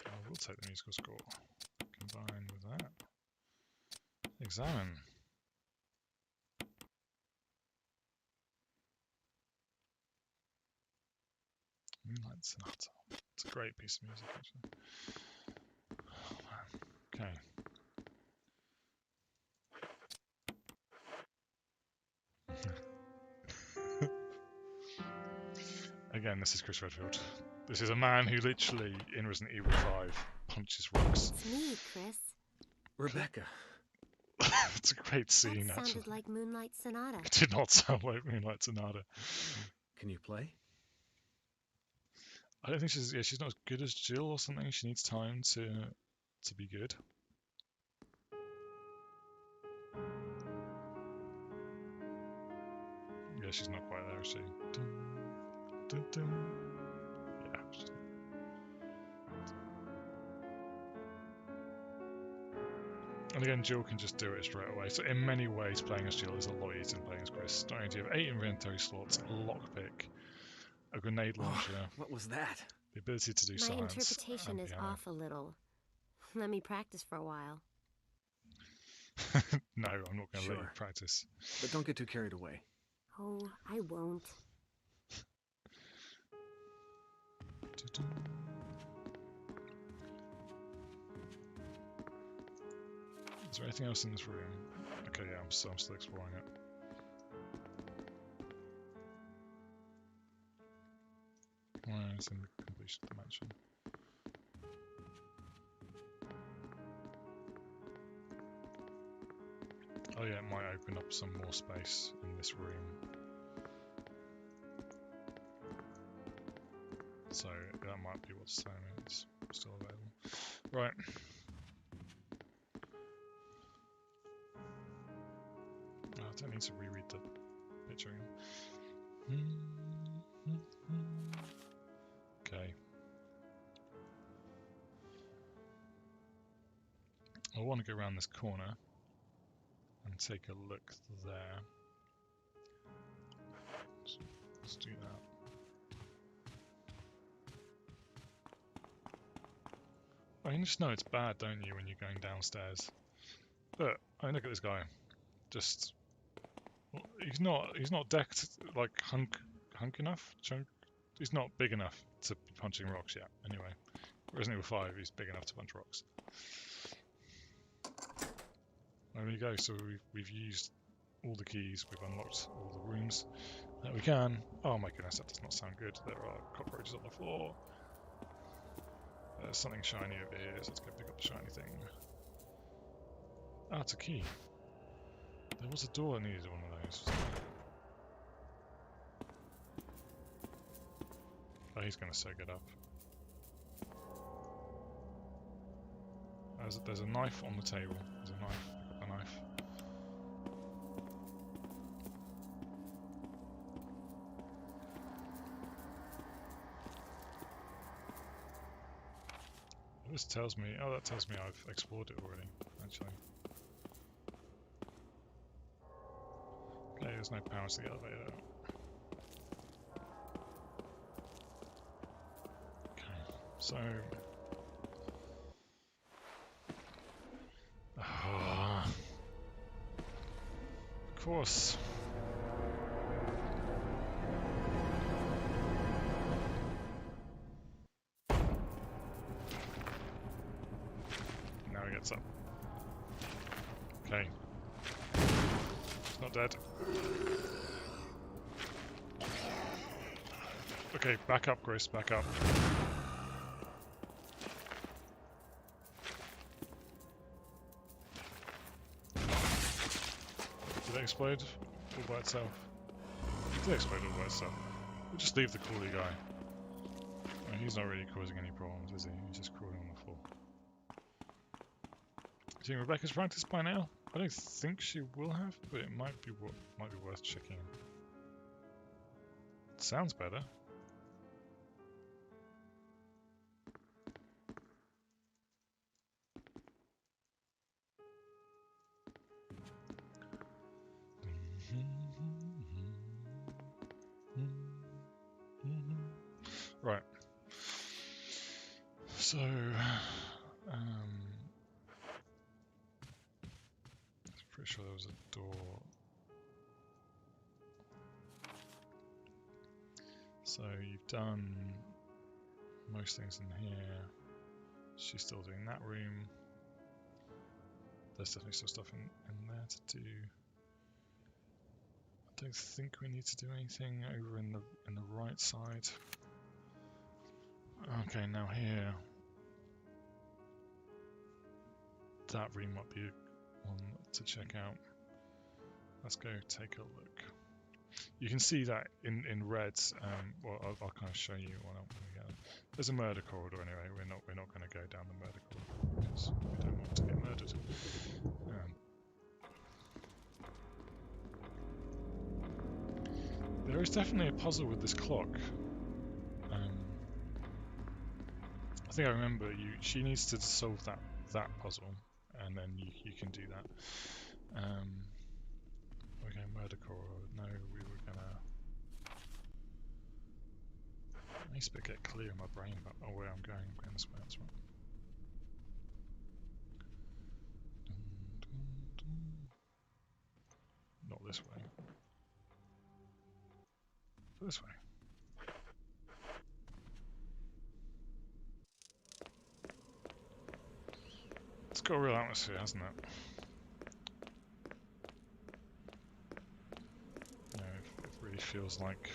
I will take the musical score. Combine with that. Examine. Moonlight Sonata. It's a great piece of music, actually. Oh, man. Okay. Again, this is Chris Redfield. This is a man who literally, in Resident Evil 5, punches rocks. It's me, Chris. Rebecca. It's a great scene, That sounded actually. like Moonlight Sonata. It did not sound like Moonlight Sonata. Can you play? I don't think she's not as good as Jill or something. She needs time to be good. Yeah, she's not quite there, is she? Dun, dun, dun. Yeah. And again, Jill can just do it straight away. So in many ways, playing as Jill is a lot easier than playing as Chris. Not only do you have 8 inventory slots, a lockpick, a grenade launcher, What was that? the ability to do My science. interpretation is off a little. Let me practice for a while. No, I'm not going to let you Sure. practice. But don't get too carried away. Oh, I won't. Is there anything else in this room? Okay, yeah, I'm still exploring it. Well, it's in the completion of the mansion. Oh yeah, it might open up some more space in this room. So that might be what's saying it's still available. Right. Oh, I don't need to reread the picture again. Okay. I want to go around this corner and take a look there. So let's do that. I mean, you just know it's bad, don't you, when you're going downstairs? But I mean, look at this guy. Just he's not decked like hunk enough. He's not big enough to be punching rocks yet. Anyway, Resident Evil 5, he's big enough to punch rocks. There we go. So we've used all the keys. We've unlocked all the rooms that we can. Oh my goodness, that does not sound good. There are cockroaches on the floor. There's something shiny over here, so let's go pick up the shiny thing. Ah, it's a key. There was a door that needed one of those. Oh, he's going to soak it up. There's a knife on the table. There's a knife. Pick up the knife. This tells me, oh, that tells me I've explored it already, actually. Okay, there's no power to the elevator. Okay, so... Of course. Now he gets up. Okay. He's not dead. Okay, back up, Grace, back up. Did it explode all by itself? It did explode all by itself. We'll just leave the crawly guy. I mean, he's not really causing any problems, is he? He's just crawling on the floor. Do you think Rebecca's practiced by now? I don't think she will have, but it might be worth checking. It sounds better. Right. So, pretty sure there was a door. So you've done most things in here. She's still doing that room. There's definitely some stuff in there to do. I don't think we need to do anything over in the right side. Okay, now here. That room might be one to check out. Let's go take a look. You can see that in red. Well, I'll kind of show you when we get. There's a murder corridor anyway. We're not going to go down the murder corridor because we don't want to get murdered. There is definitely a puzzle with this clock. I think I remember she needs to solve that puzzle, and then you can do that. We're going murder corridor. No, we were gonna. I need to get clear in my brain about where I'm going. I'm going this way. That's right. Not this way. This way. It's got a real atmosphere, hasn't it? You know, it really feels like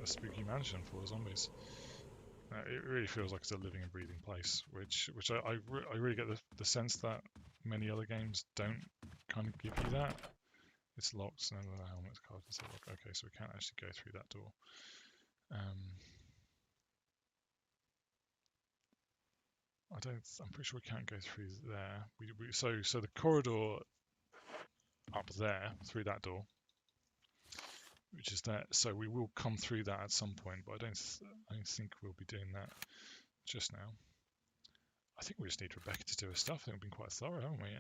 a spooky mansion full of zombies. It really feels like it's a living and breathing place, which I really get the sense that many other games don't kind of give you that. It's locked, none of the helmet's card is locked. Okay, so we can't actually go through that door. I'm pretty sure we can't go through there. So the corridor up there through that door, which is there. So we will come through that at some point, but I don't think we'll be doing that just now. I think we just need Rebecca to do her stuff. I think we've been quite thorough, haven't we?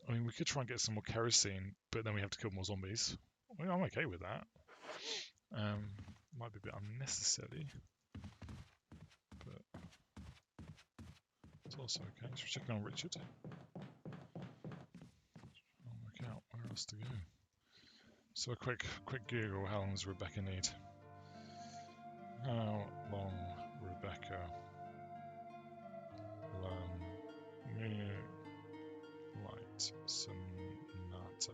I mean, we could try and get some more kerosene, but then we have to kill more zombies. I mean, I'm okay with that. Might be a bit unnecessary, but it's also okay. So we're checking on Richard. I'll work out where else to go. So a quick Google. How long does Rebecca need? How long Rebecca learn Moonlight Sonata?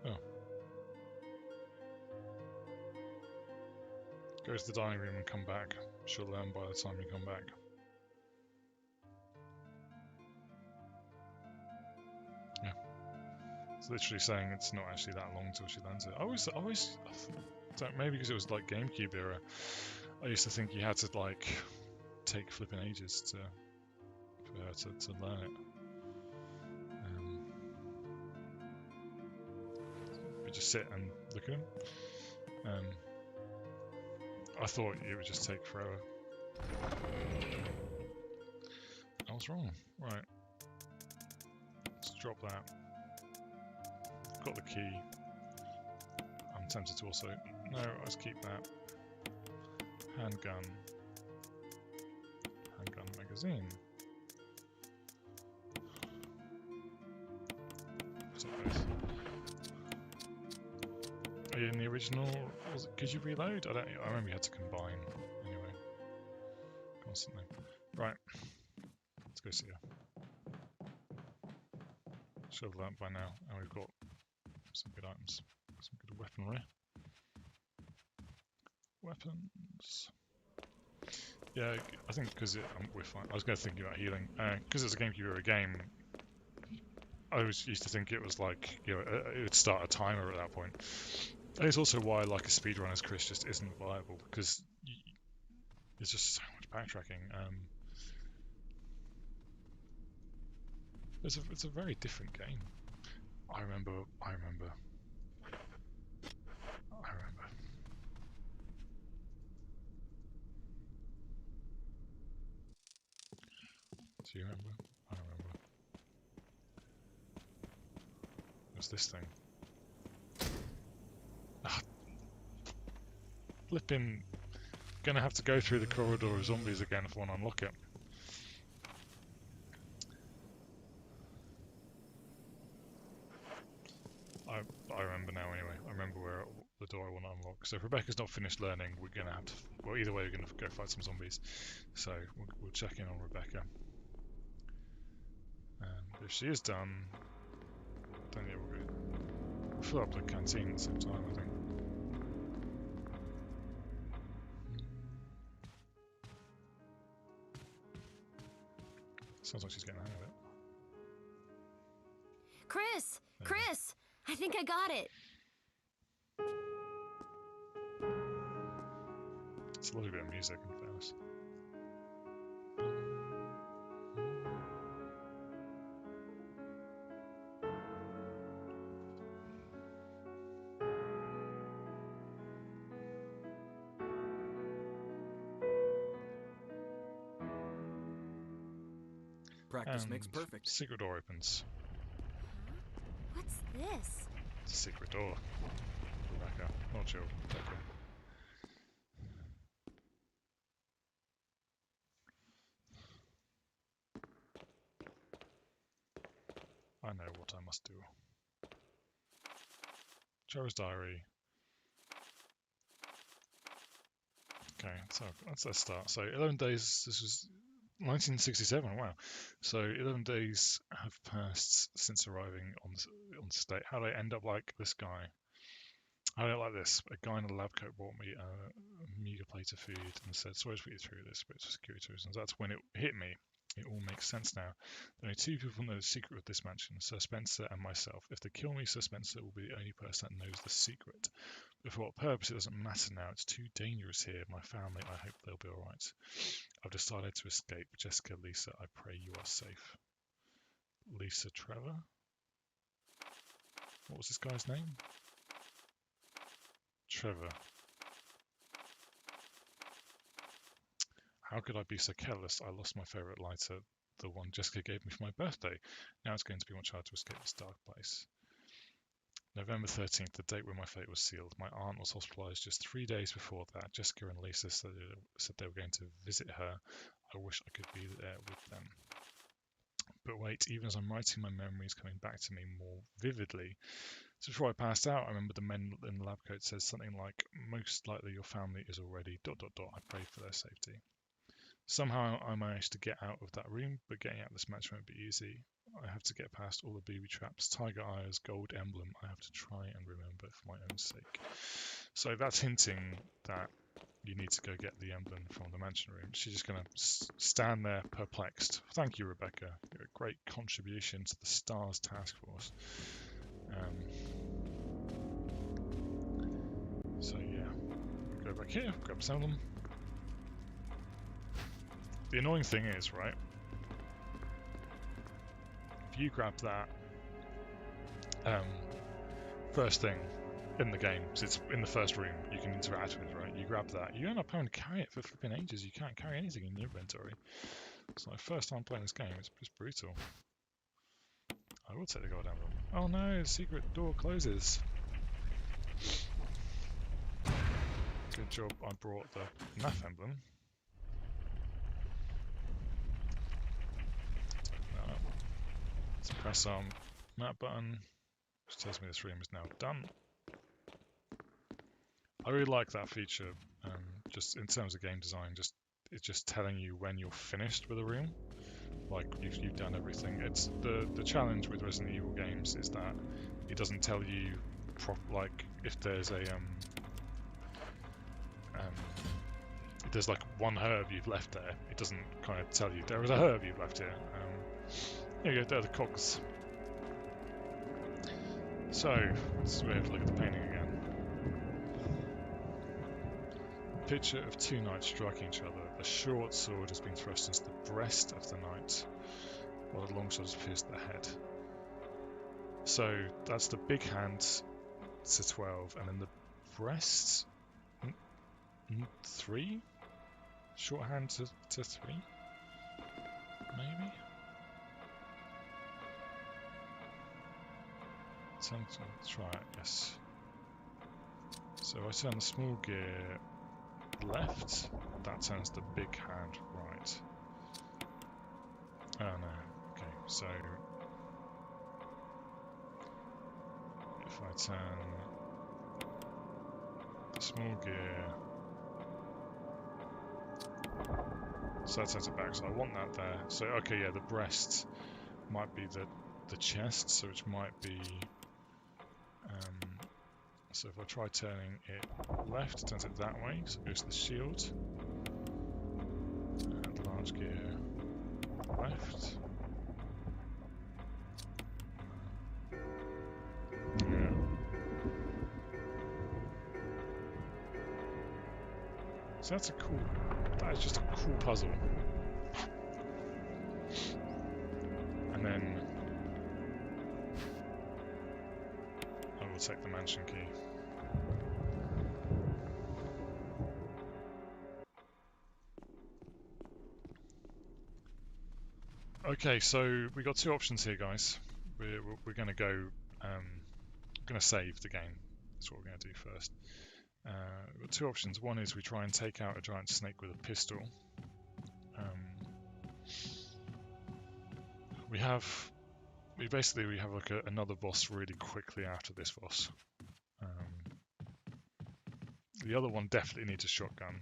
Oh. Go to the dining room and come back. She'll learn by the time you come back. Yeah. It's literally saying it's not actually that long until she learns it. I always don't, maybe because it was like GameCube era, I used to think you had to like take flipping ages for her to learn it. You just sit and look at him. I thought it would just take forever. I was wrong. Right. Let's drop that. I've got the key. I'm tempted to also... No, let's keep that. Handgun. Handgun magazine. What's up, guys? Are you in the original? Could you reload? I remember you had to combine anyway. Constantly. Right. Let's go see her. Should have learnt by now, and we've got some good items, some good weaponry. Weapons. Yeah, I think because we're fine. I was going to think about healing because it's a GameCube era game. I always used to think it was like, you know, it would start a timer at that point. And it's also why, like, a speedrun as Chris just isn't viable, because there's just so much backtracking. It's a very different game. I remember. Do you remember? I remember. What's this thing? Flipping, gonna have to go through the corridor of zombies again if I want to unlock it. So if Rebecca's not finished learning, we're going to have to... Well, either way, we're going to go fight some zombies. So we'll check in on Rebecca. And if she is done, then yeah, we'll fill up the canteen at the same time, I think. Sounds like she's getting the hang of it. Chris! There you go. Chris! I think I got it. It's a lovely bit of music, in fairness. Practice makes And perfect. secret door opens. Huh? What's this? It's a secret door. Rebecca, not chill. Rebecca. I know what I must do. Trevor's diary. Okay, so let's start. So 11 days, this was 1967, wow. So 11 days have passed since arriving on the state. How did I end up like this guy? How did I like this? A guy in a lab coat brought me a meager plate of food and said, sorry to put you through this, but it's for security reasons. That's when it hit me. It all makes sense now. There are two people know the secret of this mansion, Sir Spencer and myself. If they kill me, Sir Spencer will be the only person that knows the secret. But for what purpose, it doesn't matter now. It's too dangerous here. My family, I hope they'll be alright. I've decided to escape. Jessica, Lisa, I pray you are safe. Lisa Trevor? What was this guy's name? Trevor. How could I be so careless? I lost my favourite lighter, the one Jessica gave me for my birthday. Now it's going to be much harder to escape this dark place. November 13th, the date when my fate was sealed. My aunt was hospitalised just 3 days before that. Jessica and Lisa said they were going to visit her. I wish I could be there with them. But wait, even as I'm writing, my memories coming back to me more vividly. So before I passed out, I remember the men in the lab coat said something like, most likely your family is already ... I pray for their safety. Somehow I managed to get out of that room, but getting out of this match won't be easy. I have to get past all the booby traps, tiger eyes, gold emblem. I have to try and remember for my own sake. So that's hinting that you need to go get the emblem from the mansion room. She's just going to stand there perplexed. Thank you, Rebecca. You're a great contribution to the STARS task force. So yeah, we'll go back here, grab some of them. The annoying thing is, right, if you grab that first thing in the game, so it's in the first room you can interact with, right, you grab that, you end up having to carry it for flipping ages. You can't carry anything in your inventory. It's like first time playing this game, it's brutal. I will take the gold emblem. Oh no, the secret door closes. Good job I brought the NAF emblem. Let's press on that button, which tells me this room is now done. I really like that feature, just in terms of game design. It's just telling you when you're finished with a room, like you've done everything. It's the challenge with Resident Evil games is that it doesn't tell you like if there's a if there's like one herb you've left there. It doesn't kind of tell you there is a herb you've left here. There you go, there are the cogs. So, let's have a look at the painting again. A picture of two knights striking each other. A short sword has been thrust into the breast of the knight, while the long sword has pierced the head. So, that's the big hand to 12, and then the breast, 3? Short hand to 3? Maybe? Try it, yes. So I turn the small gear left, that turns the big hand right. Oh no, okay, so if I turn Small gear. So that sends it back, so I want that there. So, okay, yeah, the breast might be the chest, so which might be... so if I try turning it left, it turns it that way, so it goes to the shield. And the large gear left. Yeah. So that's a cool... That is just a cool puzzle. And then... I will take the mansion key. Okay, so we got two options here, guys. We're going to go, going to save the game. That's what we're going to do first. We've got two options. One is we try and take out a giant snake with a pistol. We have like another boss really quickly after this boss. The other one definitely needs a shotgun.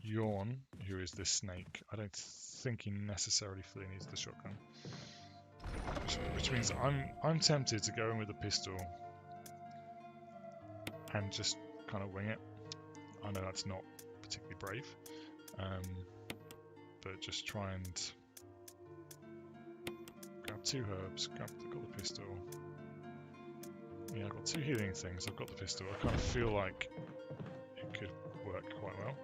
Yawn, who is this snake, I don't think he necessarily fully needs the shotgun. Which means I'm tempted to go in with a pistol and just kind of wing it. I know that's not particularly brave, but just try and grab two herbs, got the pistol. Yeah, I've got two healing things, I've got the pistol. I kind of feel like it could work quite well.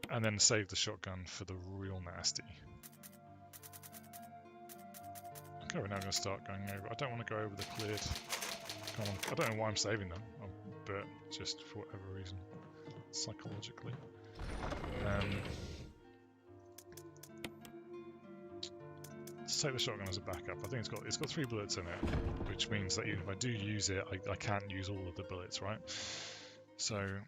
And then save the shotgun for the real nasty. Okay, we're now going to start going over. I don't want to go over the cleared. I don't know why I'm saving them, but just for whatever reason, psychologically. Let's take the shotgun as a backup. I think it's got 3 bullets in it, which means that even if I do use it, I can't use all of the bullets, right? So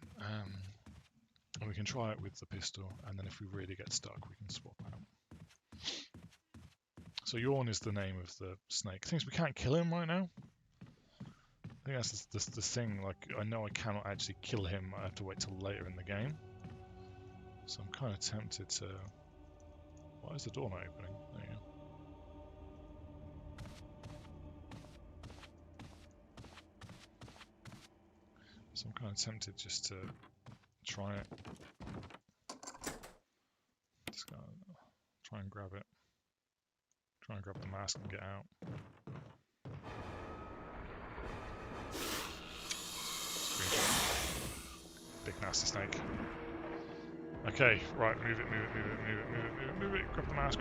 we can try it with the pistol, and then if we really get stuck, we can swap out. So Yawn is the name of the snake. Things we can't kill him right now. I think that's the thing. Like, I know I cannot actually kill him. I have to wait till later in the game. So I'm kind of tempted to. Why is the door not opening? There you go. So I'm kind of tempted just to try it. Just gotta try and grab it. Try and grab the mask and get out. Big nasty snake. Okay, right, move it. Grab the mask.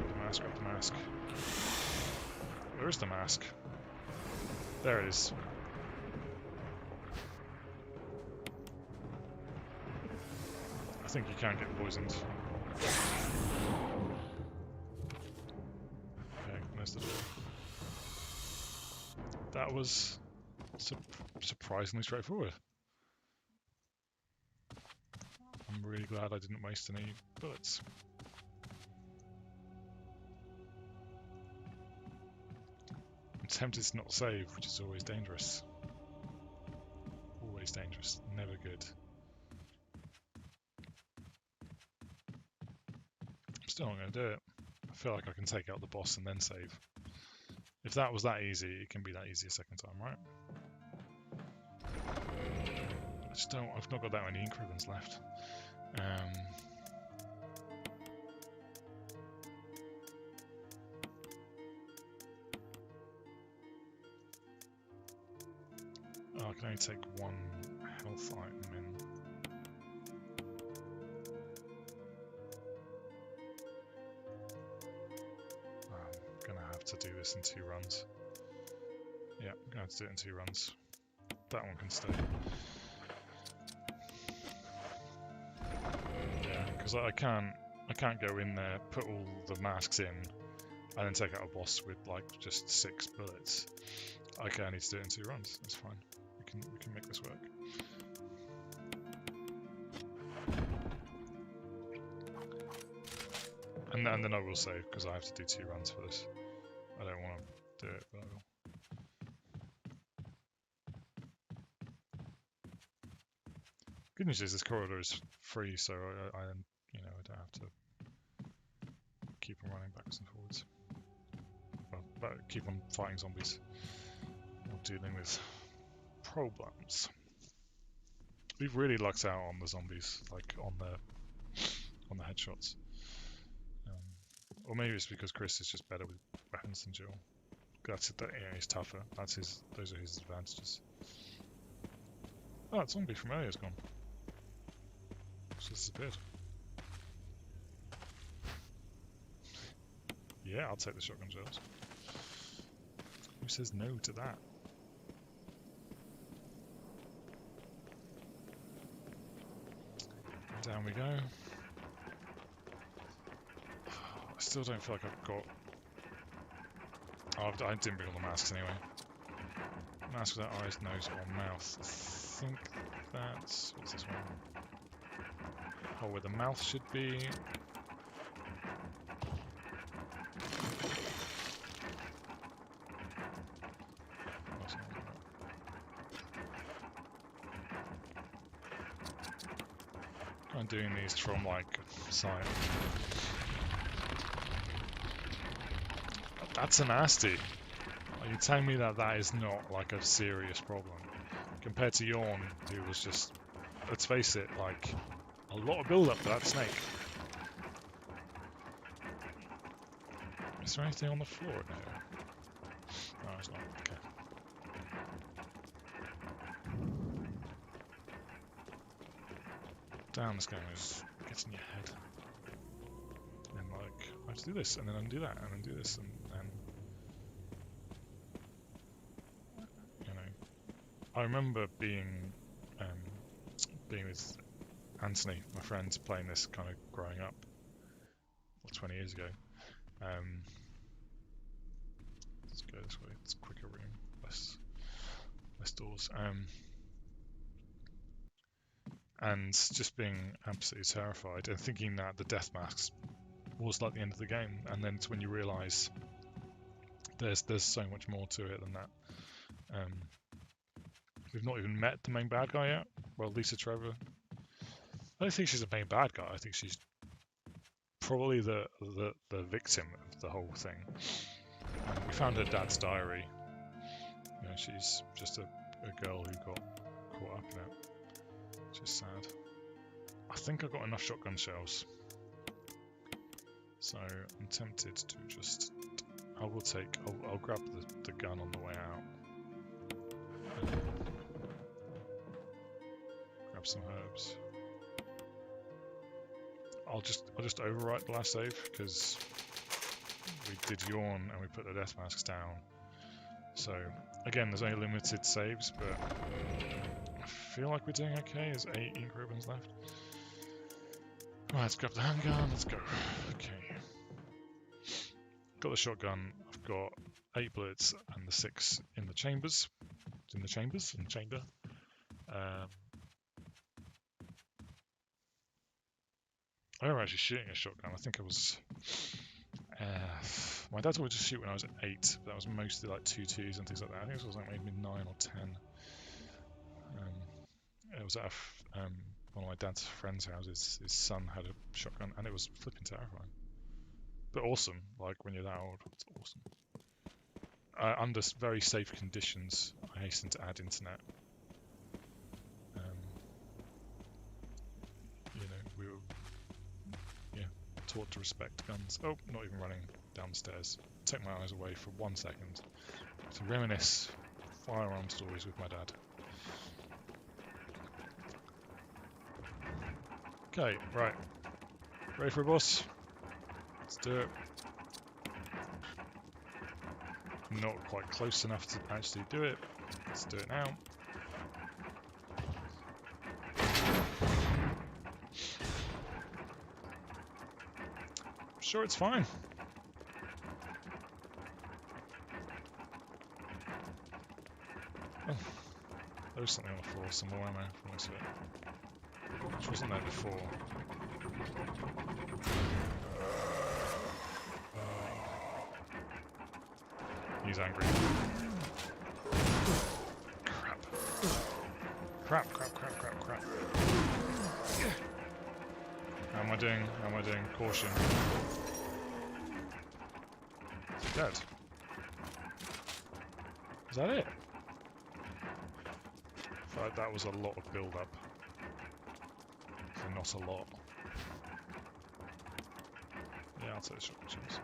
Where is the mask? There it is. I think you can get poisoned. Okay, there's the door. That was surprisingly straightforward. I'm really glad I didn't waste any bullets. I'm tempted to not save, which is always dangerous. Always dangerous, never good. I'm still not going to do it. I feel like I can take out the boss and then save. If that was that easy, it can be that easy a second time, right? I've not got that many ink ribbons left. Oh, I can only take one health item in. I'm gonna have to do this in 2 runs. Yeah, I'm gonna have to do it in 2 runs. That one can stay. Yeah, because I can't go in there, put all the masks in, and then take out a boss with like just 6 bullets. Okay, I need to do it in 2 runs. That's fine. We can make this work. And then I will save because I have to do 2 runs for this. I don't want to do it, but I will. Good news is this corridor is free, so I you know, I don't have to keep on running backwards and forwards. Well, but keep on fighting zombies or dealing with problems. We've really lucked out on the zombies, like on the headshots. Or maybe it's because Chris is just better with weapons than Jill. That's it. He's tougher. Those are his advantages. Oh, that zombie from earlier is gone. It's just disappeared. Yeah, I'll take the shotgun shells. Who says no to that? Down we go. I still don't feel like I've got... Oh, I didn't bring all the masks anyway. Mask without eyes, nose, or mouth. I think that's... What's this one? Oh, where the mouth should be. I'm doing these from like side. That's a nasty. Are you telling me that that is not like a serious problem compared to Yawn, who was just, let's face it, like a lot of build up for that snake. Is there anything on the floor in here? No, it's not. Okay. Down this game is gets in your head. And like, I have to do this, and then undo that, and then do this, and you know. I remember being with Anthony, my friend, playing this kind of growing up, 20 years ago. Let's go this way. It's a quicker room, less doors. And just being absolutely terrified and thinking that the death masks was like the end of the game, and then it's when you realise there's so much more to it than that. We've not even met the main bad guy yet. Well, Lisa Trevor. I don't think she's the main bad guy. I think she's probably the victim of the whole thing. We found her dad's diary. You know, she's just a girl who got caught up in it. Which is sad. I think I've got enough shotgun shells. So I'm tempted to just... I'll grab the gun on the way out. Grab some herbs. I'll just overwrite the last save because we did Yawn and we put the death masks down. So again, there's only limited saves, but I feel like we're doing okay. There's 8 ink ribbons left. Right, let's grab the handgun. Let's go. Okay. Got the shotgun. I've got 8 bullets and the 6 in the chambers. In the chamber. I remember actually shooting a shotgun. I think I was... my dad would just shoot when I was 8. But that was mostly like 2.2s and things like that. I think it was like maybe 9 or 10. It was at one of my dad's friends' houses. His son had a shotgun, and it was flipping terrifying. But awesome. Like when you're that old, it's awesome. Under very safe conditions, I hasten to add internet. You know, we were taught to respect guns. Oh, not even running down the stairs. Take my eyes away for 1 second to reminisce firearm stories with my dad. Okay, right. Ready for a boss? Let's do it. Not quite close enough to actually do it. Let's do it now. I'm sure it's fine. Oh, there was something on the floor, some more ammo from this bit. Which wasn't there before. He's angry. Crap. Crap. crap. How am I doing? How am I doing? Caution. Is he dead? Is that it? I feel like that was a lot of build-up. For not a lot. Yeah, I'll take the shotgun shells.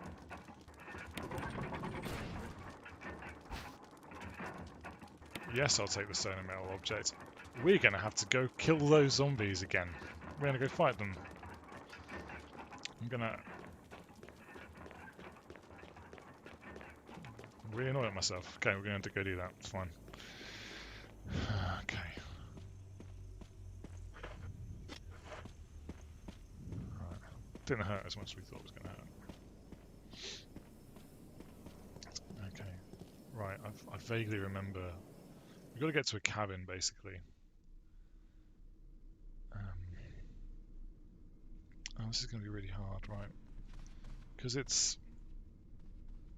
Yes, I'll take the stone and metal object. We're going to have to go kill those zombies again. We're going to go fight them. I'm going to... I'm really annoyed at myself. Okay, we're going to go do that. It's fine. Okay. Right. Didn't hurt as much as we thought it was going to hurt. Okay. Right, I vaguely remember... We've got to get to a cabin, basically. Oh, this is going to be really hard, right? Because it's...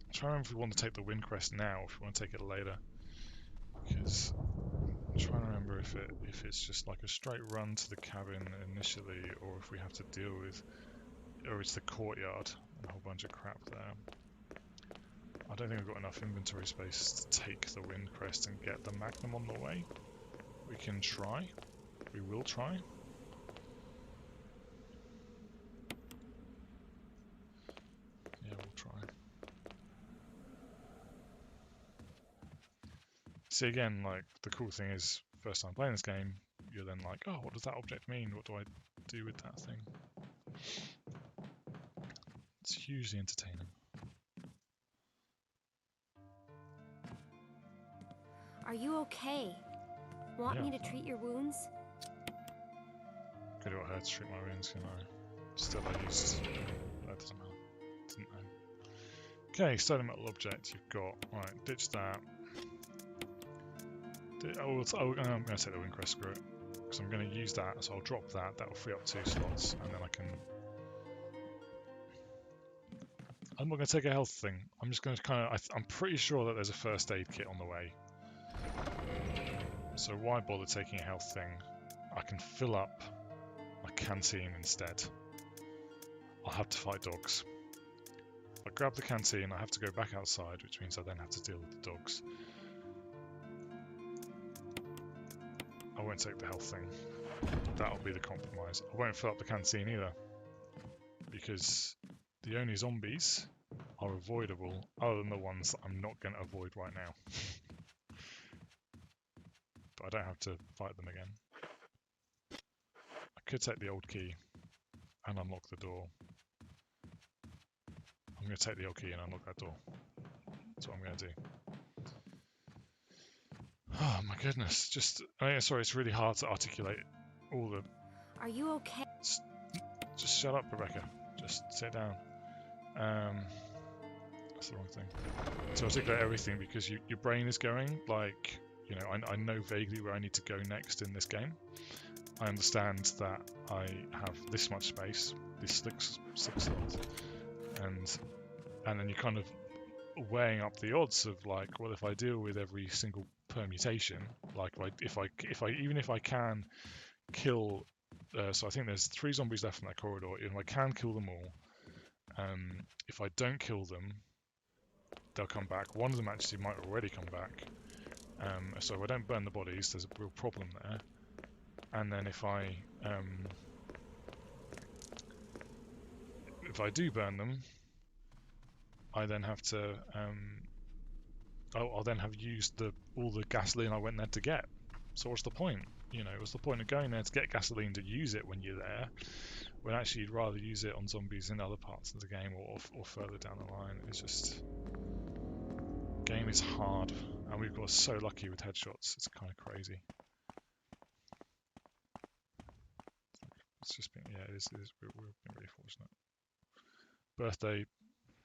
I'm trying to remember if we want to take the Windcrest now, or if we want to take it later. Because I'm trying to remember if it's just like a straight run to the cabin initially, or if we have to deal with... Or it's the courtyard, and a whole bunch of crap there. I don't think I've got enough inventory space to take the Windcrest and get the Magnum on the way. We can try. We will try. Yeah, we'll try. See, again, like, the cool thing is, first time playing this game, you're then like, oh, what does that object mean? What do I do with that thing? It's hugely entertaining. Are you okay? Want me to treat your wounds? Could have heard to treat my wounds, can I? Still, I used... that doesn't help. Didn't know. Okay, stone metal object you've got. Right, ditch that. I'm going to take the Windcrest, screw it. Because I'm going to use that, so I'll drop that. That will free up 2 slots, and then I can... I'm not going to take a health thing. I'm just going to kind of... I'm pretty sure that there's a first aid kit on the way. So why bother taking a health thing? I can fill up my canteen instead. I'll have to fight dogs. If I grab the canteen, I have to go back outside, which means I then have to deal with the dogs. I won't take the health thing. That'll be the compromise. I won't fill up the canteen either, because the only zombies are avoidable, other than the ones that I'm not going to avoid right now. But I don't have to fight them again. I could take the old key and unlock the door. I'm going to take the old key and unlock that door. That's what I'm going to do. Oh my goodness, sorry, it's really hard to articulate all the... Are you okay? Just shut up, Rebecca. Just sit down. That's the wrong thing. To articulate everything, because your brain is going, like, you know, I know vaguely where I need to go next in this game. I understand that I have this much space, this six slots, and then you're kind of weighing up the odds of, like, well, if I deal with every single permutation, like if I can kill, so I think there's 3 zombies left in that corridor. If I can kill them all, if I don't kill them, they'll come back. One of them actually might already come back. So if I don't burn the bodies, there's a real problem there. And then if I do burn them, I then have to I'll then have used all the gasoline I went there to get. So what's the point? You know, what's the point of going there to get gasoline to use it when you're there, when actually you'd rather use it on zombies in other parts of the game or further down the line? It's just... game is hard, and we've got so lucky with headshots. It's kind of crazy. It's just been, yeah, it is we've been really fortunate. Birthday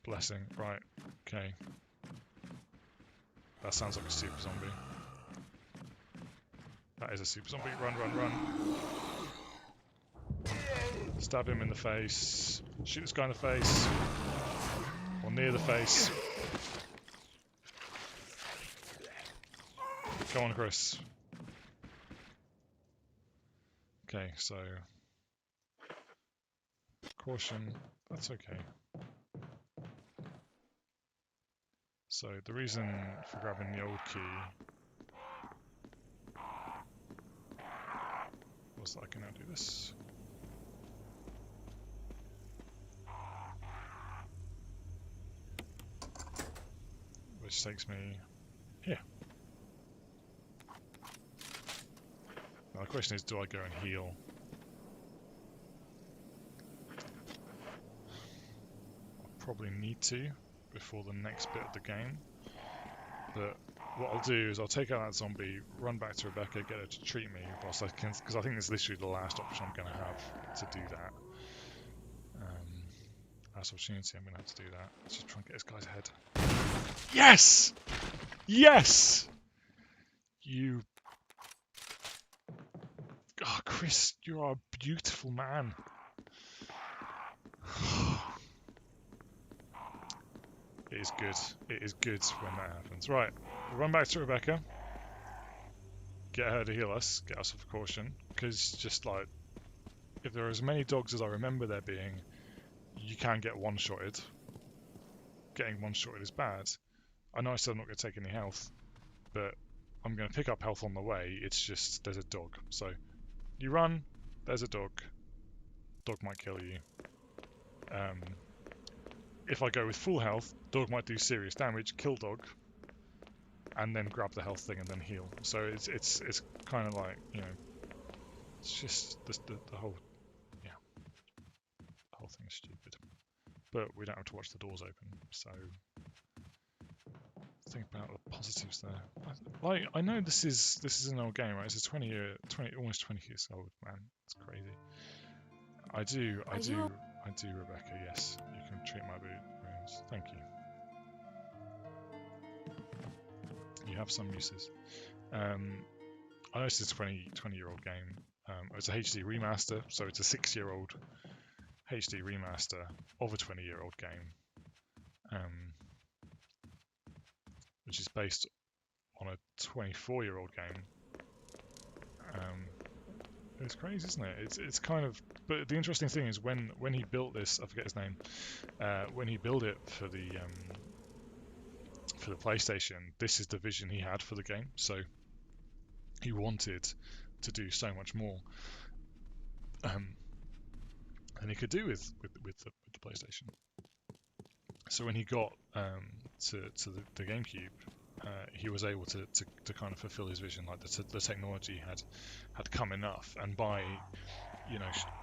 blessing, right? Okay. That sounds like a super zombie. That is a super zombie. Run, run, run. Stab him in the face. Shoot this guy in the face. Or near the face. Go on, Chris. Okay, so caution, that's okay. So the reason for grabbing the old key was that I can now do this. Which takes me here. Now the question is, do I go and heal? I probably need to before the next bit of the game. But what I'll do is I'll take out that zombie, run back to Rebecca, get her to treat me whilst I can, because I think this is literally the last option I'm going to have to do that. Last opportunity, I'm going to have to do that. Let's just try and get this guy's head. Yes! Yes! You... Oh, Chris, you are a beautiful man. It is good. It is good when that happens. Right, we'll run back to Rebecca. Get her to heal us. Get us off caution. Because just like, if there are as many dogs as I remember there being, you can get one-shotted. Getting one-shotted is bad. I know I said I'm not going to take any health, but I'm going to pick up health on the way. It's just, there's a dog. So, you run, there's a dog. Dog might kill you. If I go with full health, dog might do serious damage, kill dog, and then grab the health thing and then heal. So it's kind of like, you know, it's just the whole, yeah, the whole thing is stupid. But we don't have to watch the doors open, so think about the positives there. Like, I know this is an old game, right? It's a almost 20 years old, man. It's crazy. I do, Rebecca. Yes, you can treat my wounds. Thank you. You have some uses. I know this is a 20-year-old game. It's a HD remaster, so it's a 6-year-old HD remaster of a 20-year-old game, which is based on a 24-year-old game. It's crazy, isn't it? It's kind of. But the interesting thing is when he built this, I forget his name. When he built it for the PlayStation, this is the vision he had for the game. So he wanted to do so much more than he could do with the PlayStation. So when he got to the GameCube, he was able to kind of fulfill his vision. Like the technology had come enough, and by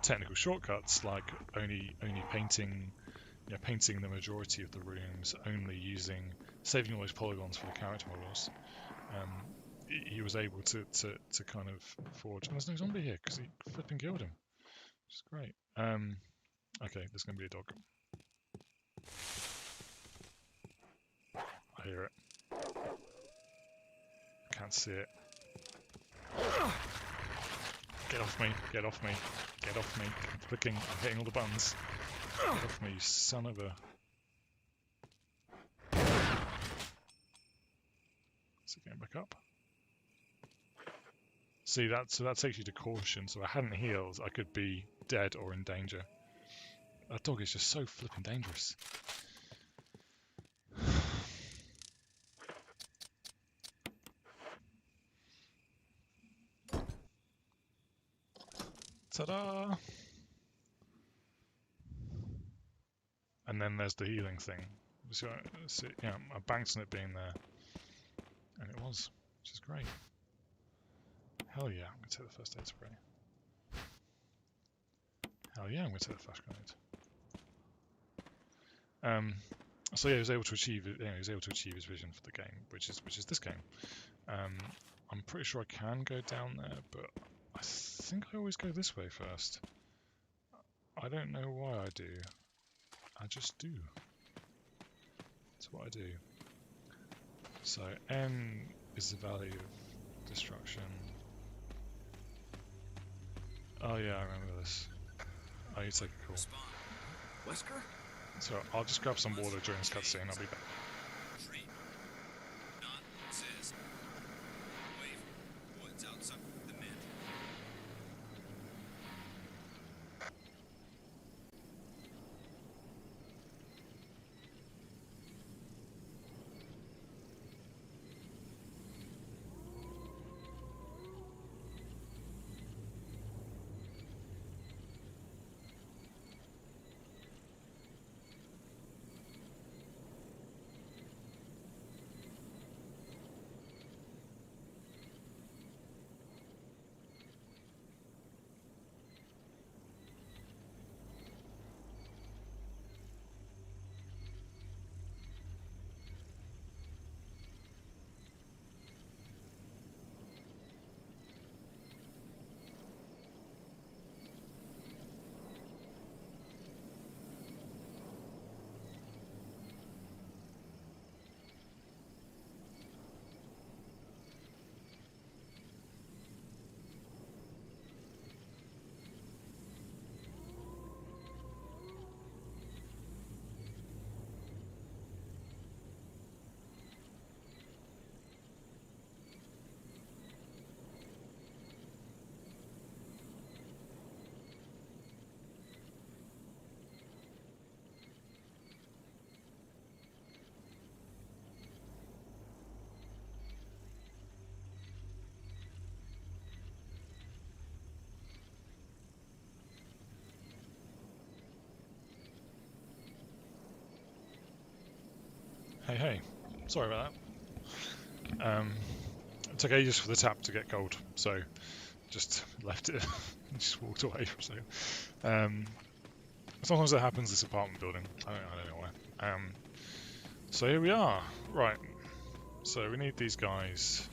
technical shortcuts like only painting the majority of the rooms, only saving all those polygons for the character models, he was able to kind of forge. And there's no zombie here because he flipping killed him, which is great. Okay, there's going to be a dog. I hear it. Can't see it. Get off me, get off me, get off me. I'm clicking, I'm hitting all the buttons. Get off me, you son of a... Is it getting back up? See, that takes you to caution, so if I hadn't healed, I could be dead or in danger. That dog is just so flipping dangerous. Ta-da! And then there's the healing thing. So, yeah, I banked on it being there, and it was, which is great. Hell yeah, I'm going to take the first aid spray. Hell yeah, I'm going to take the flash grenade. So yeah, he was able to achieve it. He was able to achieve his vision for the game, which is this game. I'm pretty sure I can go down there, but I think I always go this way first. I don't know why I do. I just do. That's what I do. So N is the Valley of Destruction. Oh yeah, I remember this. Oh, you take a call. Wesker? So I'll just grab some water during this cutscene. I'll be back. Sorry about that. It took ages for the tap to get cold, so just left it and just walked away for a second. Sometimes that happens in this apartment building. I don't know why. So here we are. Right. So we need these guys.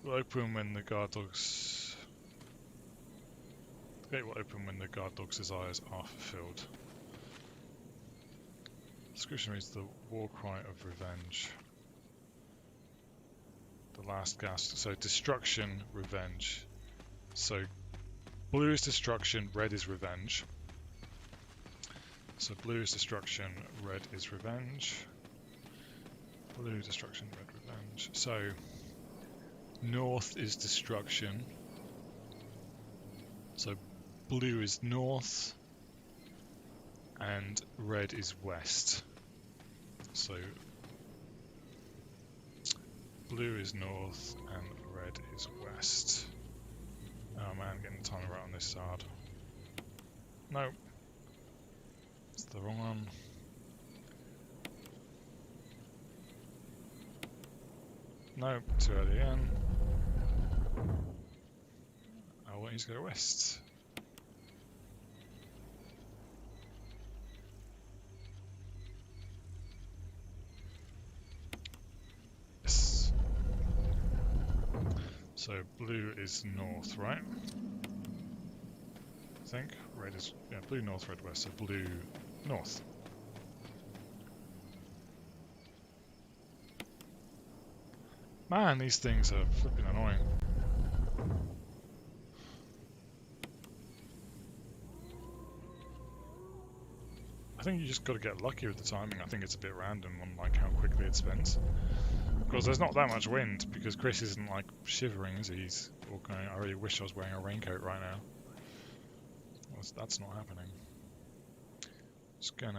We'll open when the guard dog's... The gate will open when the guard dog's desires are fulfilled. Description reads the war cry of revenge. The last gasp. So destruction, revenge. So blue is destruction, red is revenge. So blue is destruction, red is revenge. Blue, destruction, red, revenge. So north is destruction. So blue is north and red is west. So blue is north and red is west. Oh man, getting the timing right on this side. No. It's the wrong one. No, too early again. I want you to go west. Yes. So blue is north, right? I think. Red is, yeah, blue north, red west, so blue north. Man, these things are flipping annoying. I think you just got to get lucky with the timing. I think it's a bit random on like how quickly it spins. Because there's not that much wind, because Chris isn't like shivering, is he? He's all going, I really wish I was wearing a raincoat right now. Well, that's not happening. Just gonna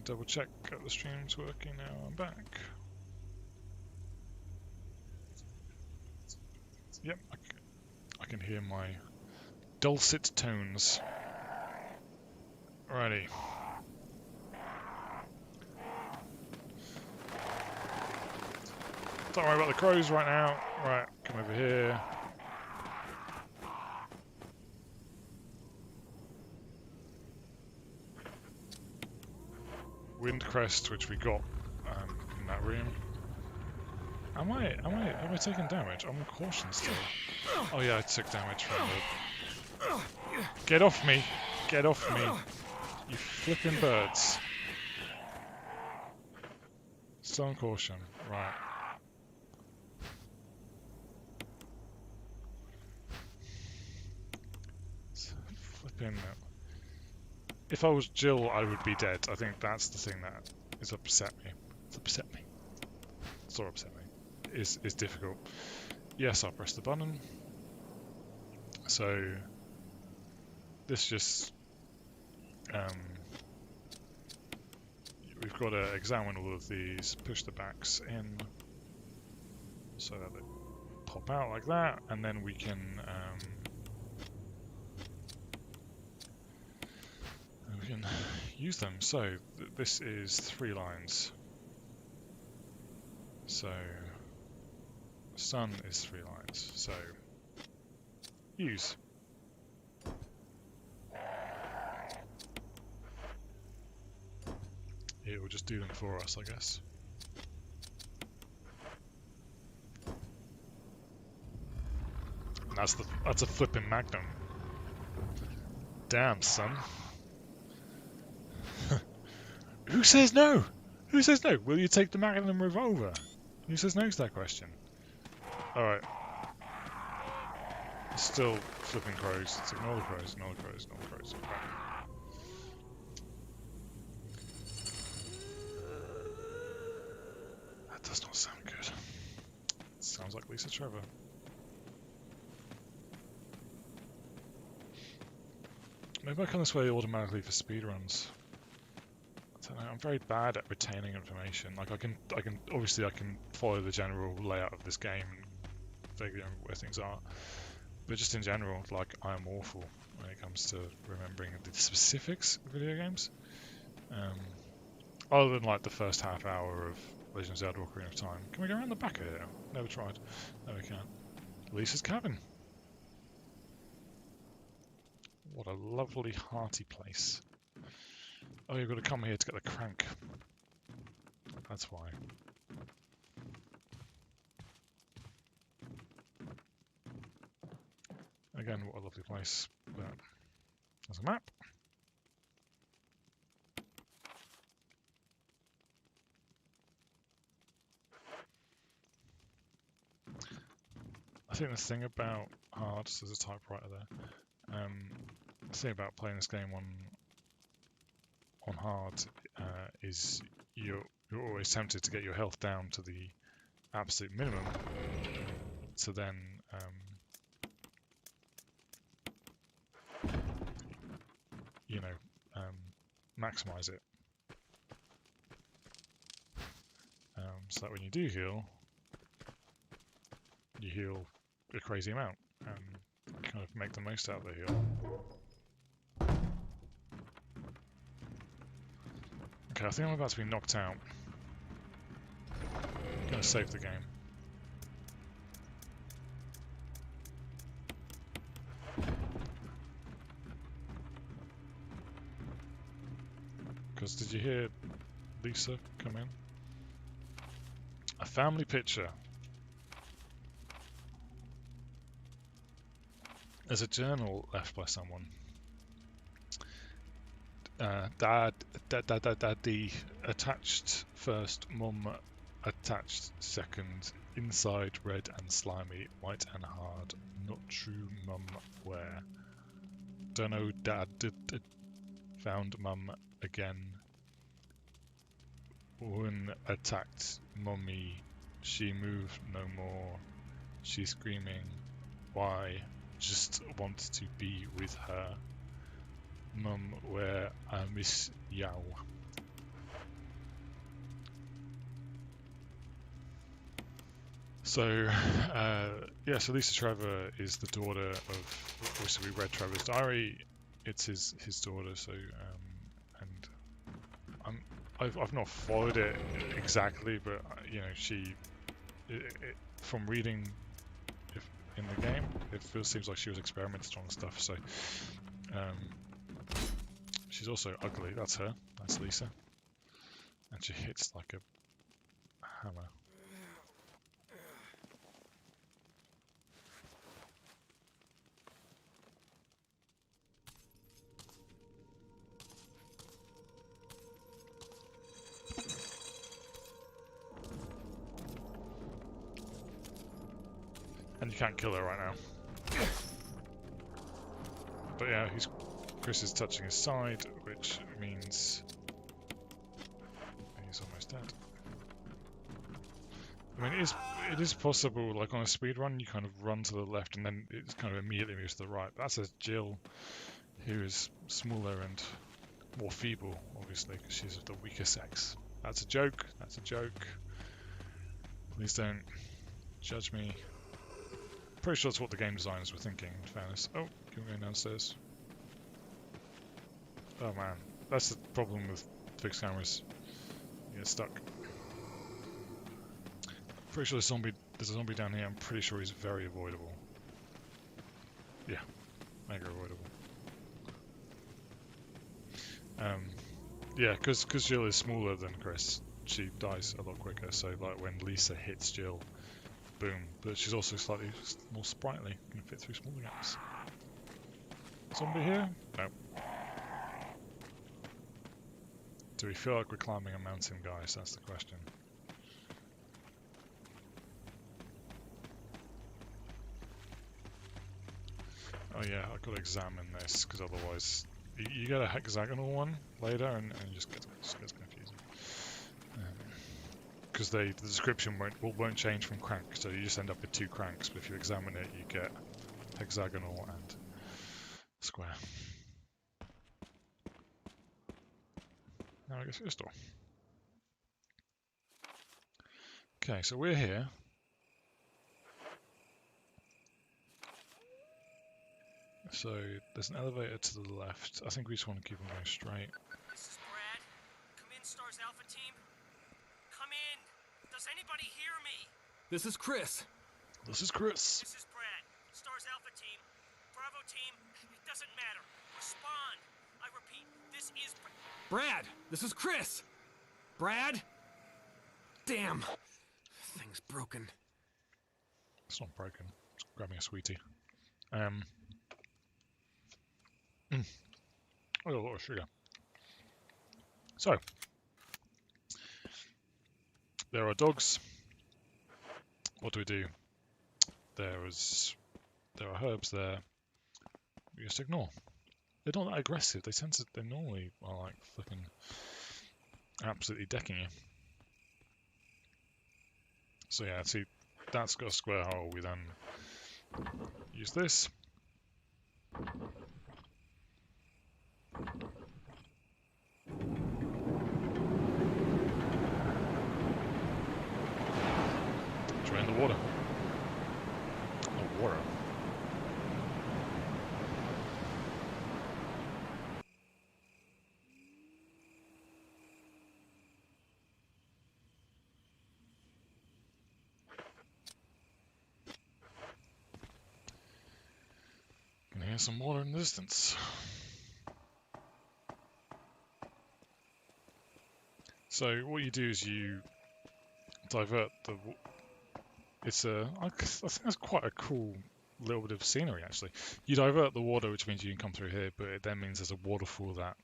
double check that the stream's working now. I'm back. Yep, I can hear my dulcet tones. Alrighty. Don't worry about the crows right now. Right, come over here. Wind crest, which we got in that room. Am I taking damage? I'm on caution still. Oh yeah, I took damage from the... Get off me! Get off me! You flipping birds. Still on caution, right. Flipping... If I was Jill, I would be dead. I think that's the thing that is upset me. It's upset me. It's not upset me. Is difficult. Yes, I'll press the button. So this just we've got to examine all of these, push the backs in so that they pop out like that, and then we can use them. So this is 3 lines. So sun is 3 lines. So use. It will just do them for us, I guess. And that's a flipping magnum. Damn, son. Who says no? Who says no? Will you take the Magnum revolver? Who says no to that question? Alright. Still flipping crows. Let's ignore the crows, ignore the crows, ignore the crows. Okay. That does not sound good. It sounds like Lisa Trevor. Maybe I come this way automatically for speedruns. I'm very bad at retaining information. Like I can obviously I can follow the general layout of this game and vaguely remember where things are. But just in general, like I am awful when it comes to remembering the specifics of video games. Other than like the first half hour of Legend of Zelda: Ocarina of Time. Can we go around the back of here? Never tried. No, we can't. Lisa's cabin. What a lovely, hearty place. Oh, you've got to come here to get the crank. That's why. Again, what a lovely place. But there's a map. I think the thing about hard, so there's a typewriter there. The thing about playing this game on hard is you're always tempted to get your health down to the absolute minimum, to then maximize it. So that when you do heal, you heal a crazy amount and kind of make the most out of the heal. Okay, I think I'm about to be knocked out. I'm going to save the game. Because did you hear Lisa come in? A family picture. There's a journal left by someone. Daddy attached first, mum attached second, inside red and slimy, white and hard, not true mum where. Dunno dad found mum again. When attacked mummy, she moved no more. She's screaming, why? Just want to be with her. Mum, where I miss yow. So, so Lisa Trevor is the daughter of, obviously we read Trevor's diary, it's his daughter, so, and I've not followed it exactly, but, from reading in the game, it seems like she was experimented on stuff, so, she's also ugly. That's her. That's Lisa. And she hits like a hammer. And you can't kill her right now. But yeah, Chris is touching his side, which means he's almost dead. I mean, it is possible, like on a speed run, you kind of run to the left and then it kind of immediately moves to the right. That's a Jill who is smaller and more feeble, obviously, because she's of the weaker sex. That's a joke. That's a joke. Please don't judge me. Pretty sure that's what the game designers were thinking, in fairness. Oh, can we go downstairs? Oh man, that's the problem with fixed cameras. You get stuck. Pretty sure there's a zombie down here. I'm pretty sure he's very avoidable. Yeah, mega avoidable. Yeah, because Jill is smaller than Chris, she dies a lot quicker. So like when Lisa hits Jill, boom. But she's also slightly more sprightly, can fit through smaller gaps. Zombie here? No. Do we feel like we're climbing a mountain, guys? That's the question. Oh yeah, I've got to examine this, because otherwise you get a hexagonal one later and it just gets confusing. Because the description won't change from crank, so you just end up with two cranks, but if you examine it you get hexagonal and square. Now I guess it's a door. Okay, so we're here. So there's an elevator to the left. I think we just want to keep on going straight. This is Brad. Come in, Stars Alpha Team. Come in. Does anybody hear me? This is Chris. This is Chris. This is Brad. Stars Alpha Team. Bravo Team. It doesn't matter. Respond. I repeat, this is Brad, this is Chris. Brad? Damn. Thing's broken. It's not broken. It's grabbing a sweetie. I got a lot of sugar. So, there are dogs. What do we do? There are herbs there. We just ignore. They're not that aggressive. They normally are like flipping absolutely decking you. So yeah, see, that's got a square hole. We then use this. Drain the water. The water. Can hear some water in the distance. So what you do is you divert the. I think that's quite a cool little bit of scenery actually. You divert the water, which means you can come through here, but it then means there's a waterfall that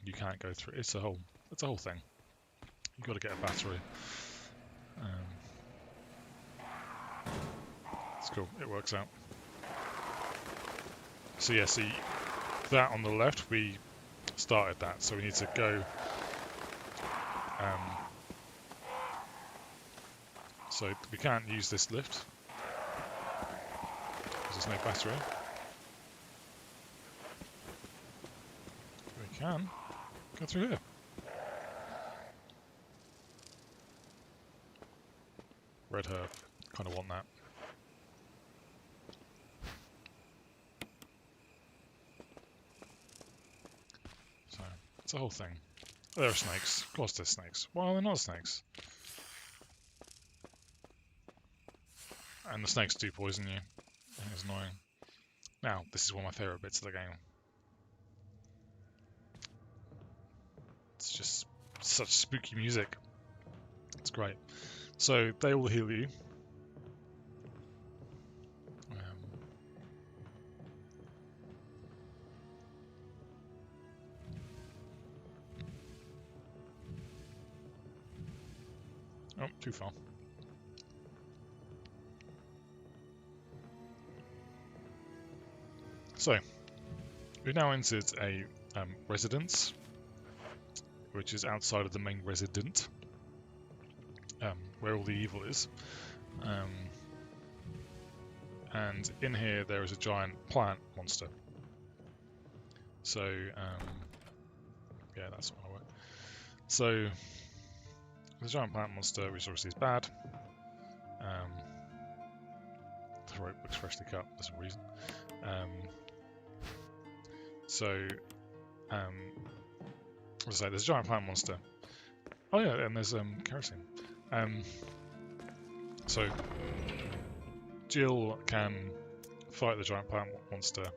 you can't go through. It's a whole thing. You've got to get a battery. It's cool. It works out. So yeah, see that on the left, we started that, so we need to go. So we can't use this lift because there's no battery. We can go through here. Red herb, kind of want that. So it's a whole thing. There are snakes. Of course there's snakes. Well, they're not snakes. And the snakes do poison you. I think it's annoying. Now, this is one of my favourite bits of the game. It's just such spooky music. It's great. So, they all heal you. Oh, too far. So, we've now entered a residence, which is outside of the main resident, where all the evil is. And in here there is a giant plant monster. So, yeah, that's what I want. So, the giant plant monster, which obviously is bad. The rope looks freshly cut, there's a reason. As I say, there's a giant plant monster. Oh yeah, and there's kerosene. So Jill can fight the giant plant monster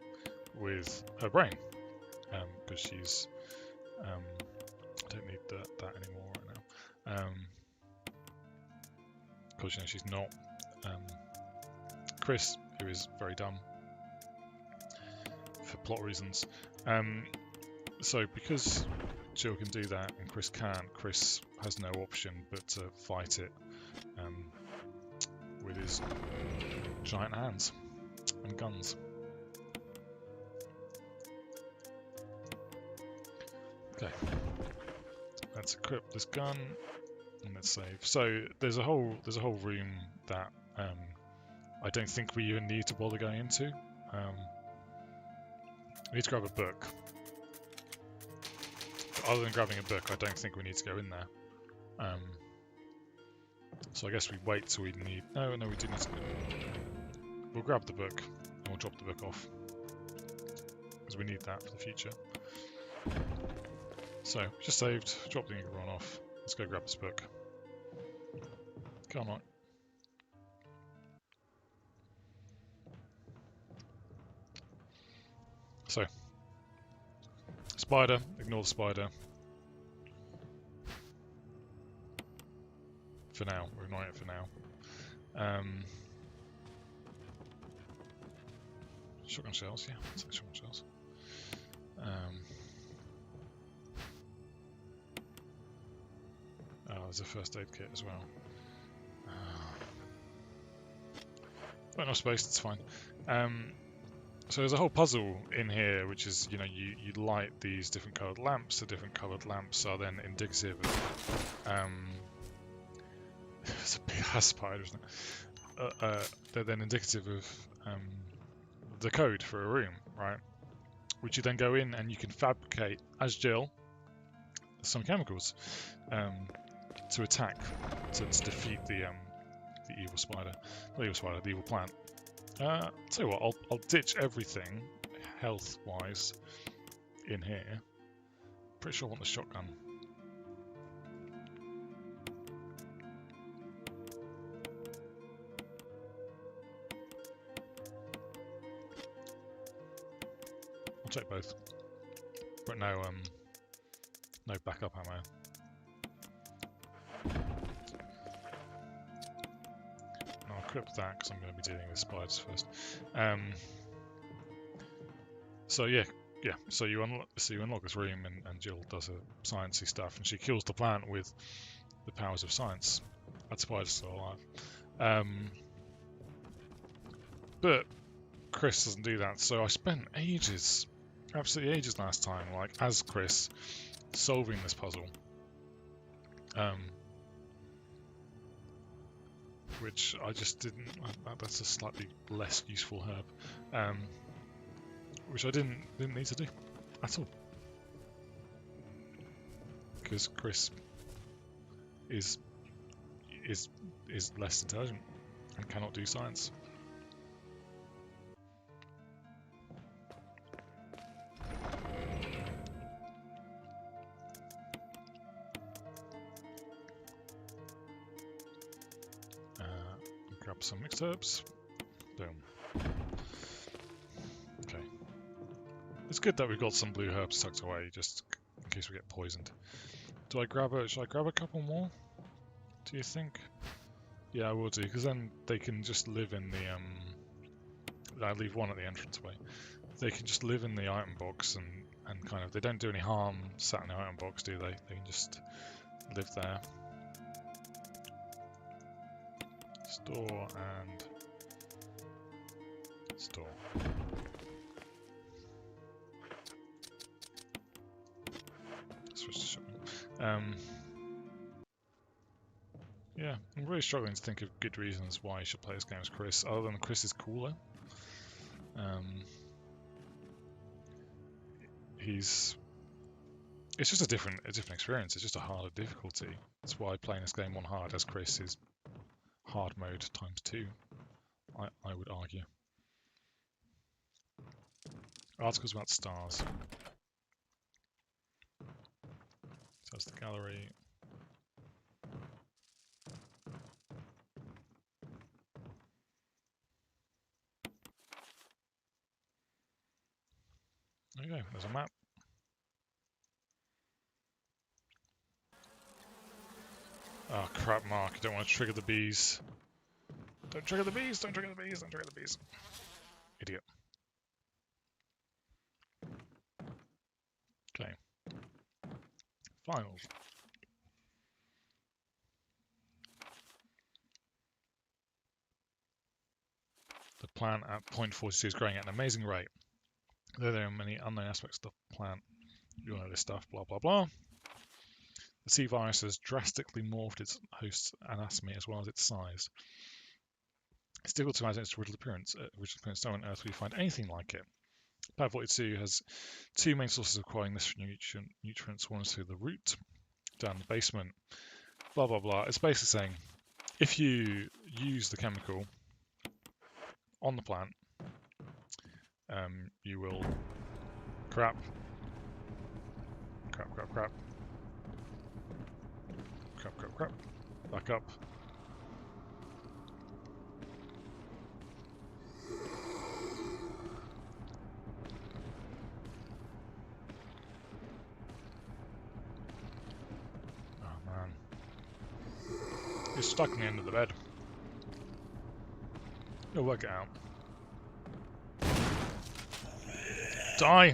with her brain, because she's I don't need that anymore right now. Because you know she's not Chris, who is very dumb for plot reasons. So because Jill can do that and Chris can't, Chris has no option but to fight it with his giant hands and guns. Okay, let's equip this gun and let's save. So there's a whole room that I don't think we even need to bother going into. We need to grab a book. But other than grabbing a book, I don't think we need to go in there. So I guess we wait till we need... No, we do need to... We'll grab the book and we'll drop the book off. because we need that for the future. So, just saved, drop the Eagle Run off. Let's go grab this book. Come on. So, spider, ignore the spider. For now, we're ignoring it for now. Shotgun shells, yeah, let's take shotgun shells. Oh, there's a first aid kit as well. Got enough space, it's fine. So there's a whole puzzle in here, which is, you know, you light these different coloured lamps. The different coloured lamps are then indicative of, it's a big ass spider, isn't it? They're then indicative of the code for a room, right? Which you then go in and you can fabricate, as Jill, some chemicals to attack, to defeat the evil spider, not the evil spider, the evil plant. Tell you what, I'll ditch everything health-wise in here. Pretty sure I want the shotgun. I'll take both, but no backup ammo. I'll equip that because I'm going to be dealing with spiders first. So yeah. So you unlock this room, and Jill does her sciencey stuff, and she kills the plant with the powers of science. That spider's still alive. But Chris doesn't do that. So I spent ages, absolutely ages last time, like as Chris, solving this puzzle. Which I just didn't. That's a slightly less useful herb, which I didn't need to do at all, because Chris is less intelligent and cannot do science. Grab some mixed herbs. Boom. Okay. It's good that we've got some blue herbs tucked away, just in case we get poisoned. Should I grab a couple more? Do you think? Yeah, I will do, because then they can just live in the I leave one at the entranceway. They can just live in the item box and kind of, they don't do any harm sat in the item box, do they? They can just live there. Store and store. Switch to shotgun. Yeah, I'm really struggling to think of good reasons why you should play this game as Chris, other than Chris is cooler. It's just a different experience. It's just a harder difficulty. That's why playing this game on hard as Chris is hard mode times 2, I would argue. Articles about stars. So that's the gallery. There you go, there's a map. Oh crap, Mark, I don't want to trigger the bees. Don't trigger the bees, don't trigger the bees, don't trigger the bees. Idiot. Okay. Finals. The plant at point 42 is growing at an amazing rate. Though there are many unknown aspects of the plant. You all know this stuff, blah blah blah. The C virus has drastically morphed its host's anatomy as well as its size. It's difficult to imagine its original appearance. Nowhere on Earth will you find anything like it. Plant 42 has 2 main sources of acquiring this nutrients. One is through the root, down the basement, blah blah blah. It's basically saying if you use the chemical on the plant, you will Crap. Crap, crap, crap. Crap, crap, crap. Back up. Oh man. He's stuck in the end of the bed. You'll work it out. Die!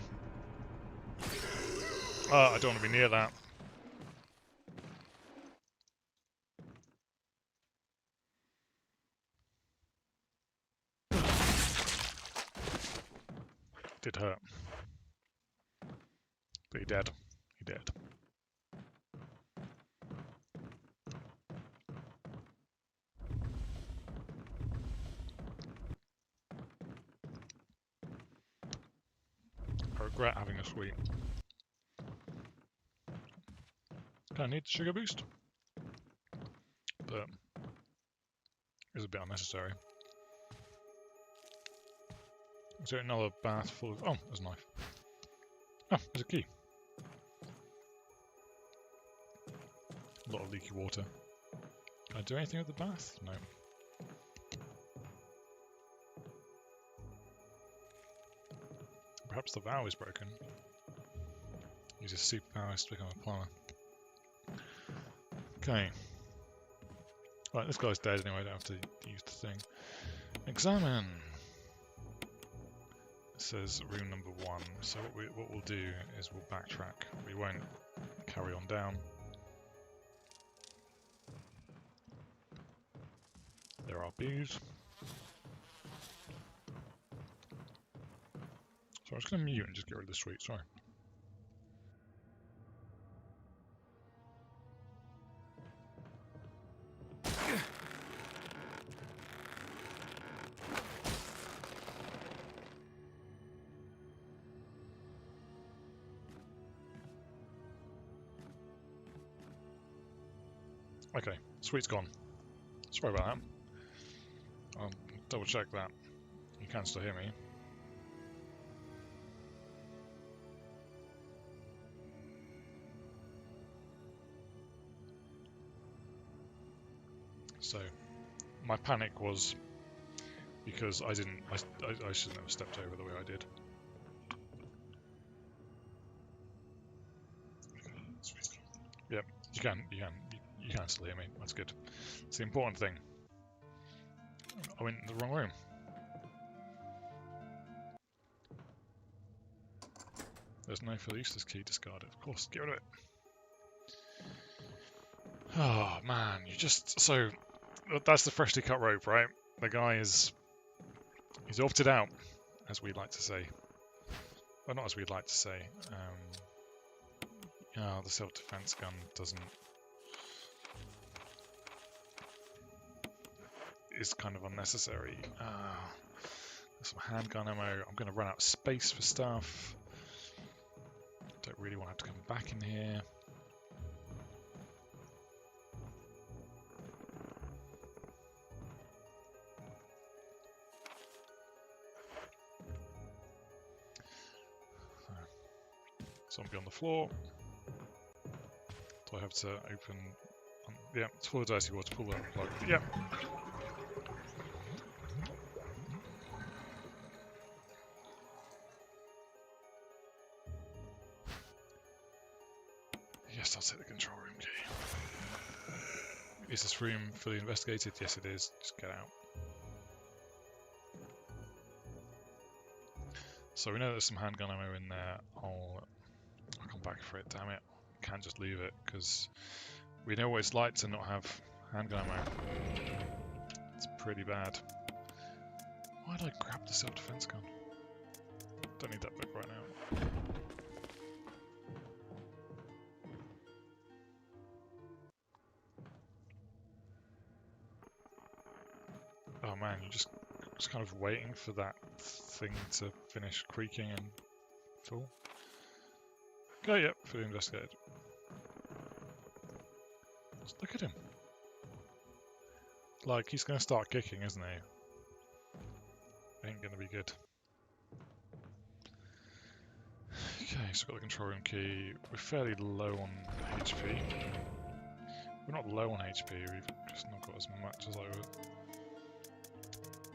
Oh, I don't want to be near that. Did hurt. But he dead. He dead. I regret having a sweet. Kind of need the sugar boost, but it's a bit unnecessary. Is there another bath full of... Oh, there's a knife. Oh, there's a key. A lot of leaky water. Can I do anything with the bath? No. Perhaps the valve is broken. Use his superpowers to become a plumber. Okay. Right, this guy's dead anyway, I don't have to use the thing. Examine! It says room number 1, so what we'll do is we'll backtrack. We won't carry on down. There are bees. So I'm just going to mute and just get rid of the sweet, sorry. Okay, sweet's gone. Sorry about that. I'll double check that. You can still hear me. So, my panic was because I shouldn't have stepped over the way I did. Yep, you can still hear me. That's good. It's the important thing. I went in the wrong room. There's no further use. This key discarded. Of course, get rid of it. Oh man, so that's the freshly cut rope, right? The guy he's opted out, as we'd like to say. Well, not as we'd like to say. The self-defense gun is kind of unnecessary. There's some handgun ammo. I'm going to run out of space for stuff. Don't really want to have to come back in here. Zombie on the floor. Do I have to open... yeah, it's full of dirty water. Pull that plug. Yeah. Yes, I'll take the control room key. Is this room fully investigated? Yes, it is. Just get out. So we know there's some handgun ammo in there. I'll come back for it, damn it. Can't just leave it, because we know what it's like to not have handgun ammo. It's pretty bad. Why did I grab the self-defense gun? Don't need that book right now. Oh man, you're just kind of waiting for that thing to finish creaking and fall. Oh, yep, fully investigated. Just look at him. Like, he's going to start kicking, isn't he? Ain't going to be good. Okay, so we've got the control room key. We're fairly low on HP. We're not low on HP, we've just not got as much as I would.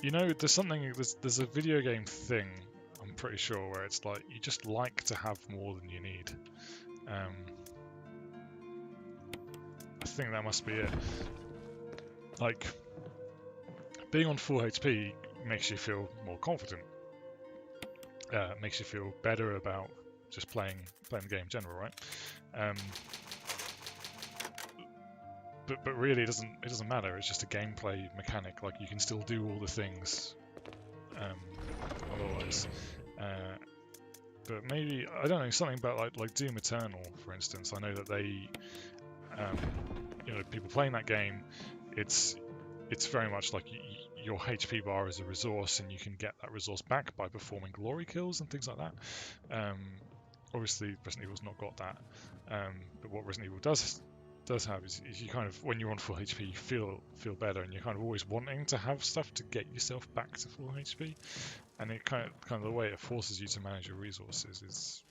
You know, there's a video game thing, I'm pretty sure, where it's like, you just like to have more than you need. I think that must be it. Like, being on full HP makes you feel more confident. Makes you feel better about just playing the game in general, right? But really, it doesn't matter. It's just a gameplay mechanic. Like, you can still do all the things otherwise. But maybe, I don't know, something about like Doom Eternal, for instance. I know that they, you know, people playing that game, it's very much like your HP bar is a resource, and you can get that resource back by performing glory kills and things like that. Obviously, Resident Evil's not got that, but what Resident Evil does have is you kind of, when you're on full HP, you feel better, and you're kind of always wanting to have stuff to get yourself back to full HP, and it kind of the way it forces you to manage your resources is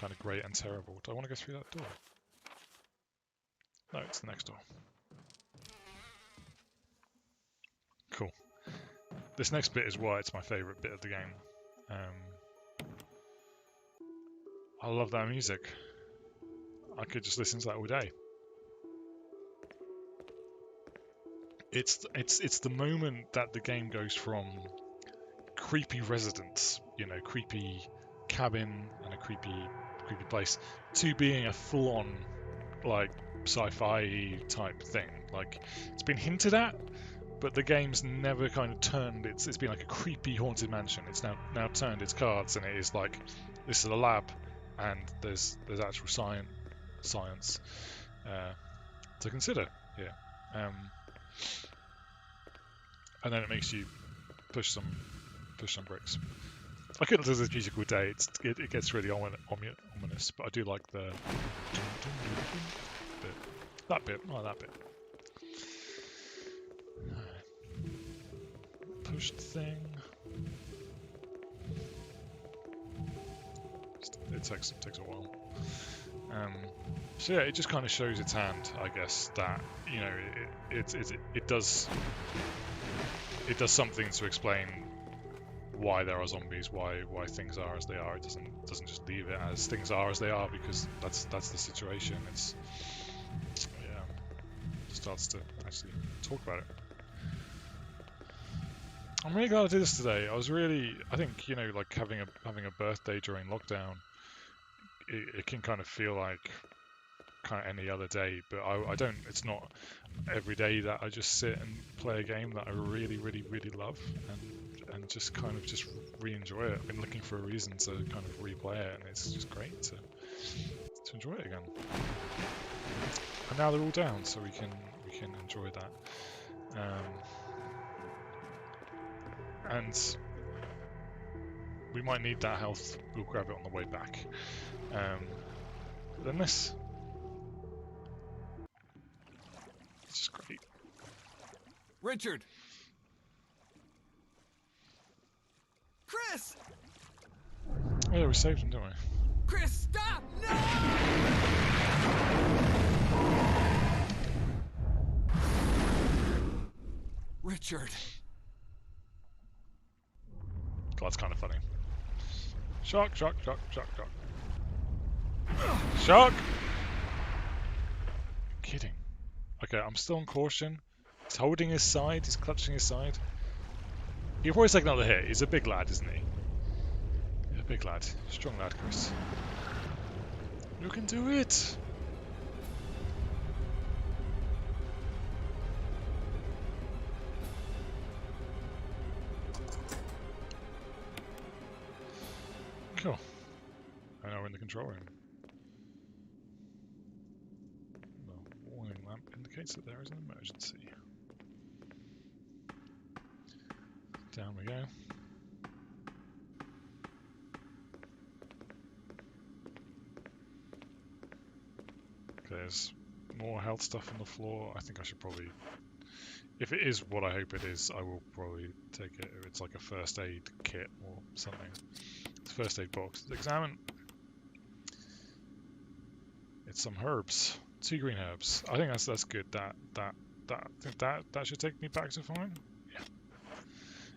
kind of great and terrible. Do I want to go through that door? No, it's the next door. Cool. This next bit is why it's my favourite bit of the game. I love that music. I could just listen to that all day. It's the moment that the game goes from creepy residence, you know, creepy cabin and a creepy place, to being a full-on like sci-fi type thing. Like, it's been hinted at, but the game's never kind of turned. It's been like a creepy haunted mansion. It's now turned its cards, and it is like, this is a lab, and there's actual science to consider here. And then it makes you push some bricks. I couldn't do this music all day. It gets really ominous, but I do like the bit. That bit. I like that bit. Pushed thing. It takes a while. So yeah, it just kind of shows its hand, I guess, that, you know, it does something to explain why there are zombies, why things are as they are. It doesn't just leave it as things are as they are, because that's the situation. It starts to actually talk about it. I'm really glad I did this today. I think, you know, like having a birthday during lockdown, it can kind of feel like kind of any other day, but I don't. It's not every day that I just sit and play a game that I really, really, really love and just kind of just re-enjoy it. I've been looking for a reason to kind of replay it, and it's just great to enjoy it again. And now they're all down, so we can enjoy that. And we might need that health. We'll grab it on the way back. But then this. It's just great. Richard! Chris! Oh yeah, we saved him, didn't we? Chris, stop! No! Richard. Oh, that's kind of funny. Shock, shock, shock, shock, shock. Shock! Kidding. Okay, I'm still on caution. He's holding his side, he's clutching his side. He'll probably take another hit. He's a big lad, isn't he? He's a big lad. Strong lad, Chris. You can do it! Cool. And now we're in the control room. The warning lamp indicates that there is an emergency. Down we go. There's more health stuff on the floor. I think I should probably, if it is what I hope it is, I will probably take it. If it's like a first aid kit or something. It's a first aid box. Examine. It's some herbs. 2 green herbs. I think that's good. That should take me back to fine. Yeah.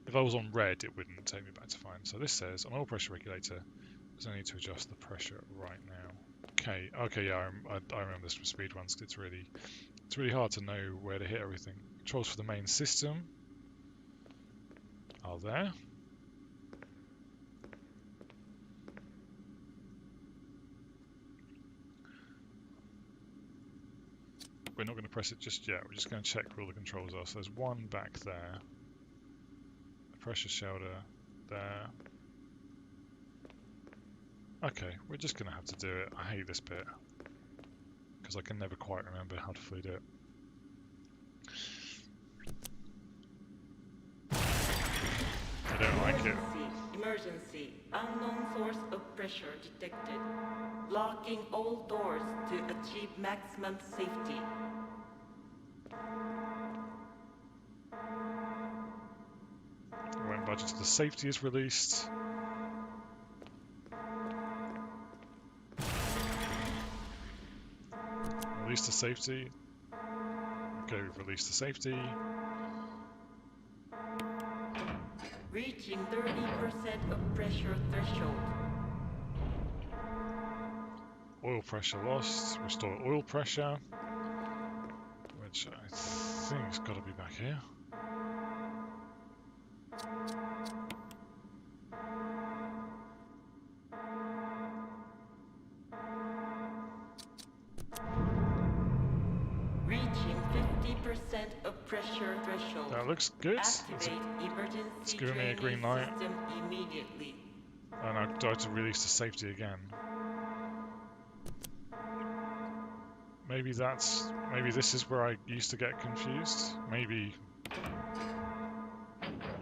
If I was on red, it wouldn't take me back to fine. So this says an oil pressure regulator. There's no need to adjust the pressure right now. Okay, yeah, I remember this from speedruns. It's really hard to know where to hit everything. Controls for the main system are there. We're not going to press it just yet. We're just going to check where all the controls are. So there's one back there. A pressure shelter there. Okay, we're just going to have to do it. I hate this bit because I can never quite remember how to fully do it. I don't like it. Emergency. Unknown source of pressure detected. Locking all doors to achieve maximum safety. When budget to the safety is released. Release the safety. Okay, we've released the safety. Reaching 30% of pressure threshold. Oil pressure lost. Restore oil pressure. Which I think has got to be back here. Reaching 50% of pressure threshold. That looks good. Activate emergency it's giving me a green light. system immediately. And I do have to release the safety again. Maybe this is where I used to get confused. Maybe.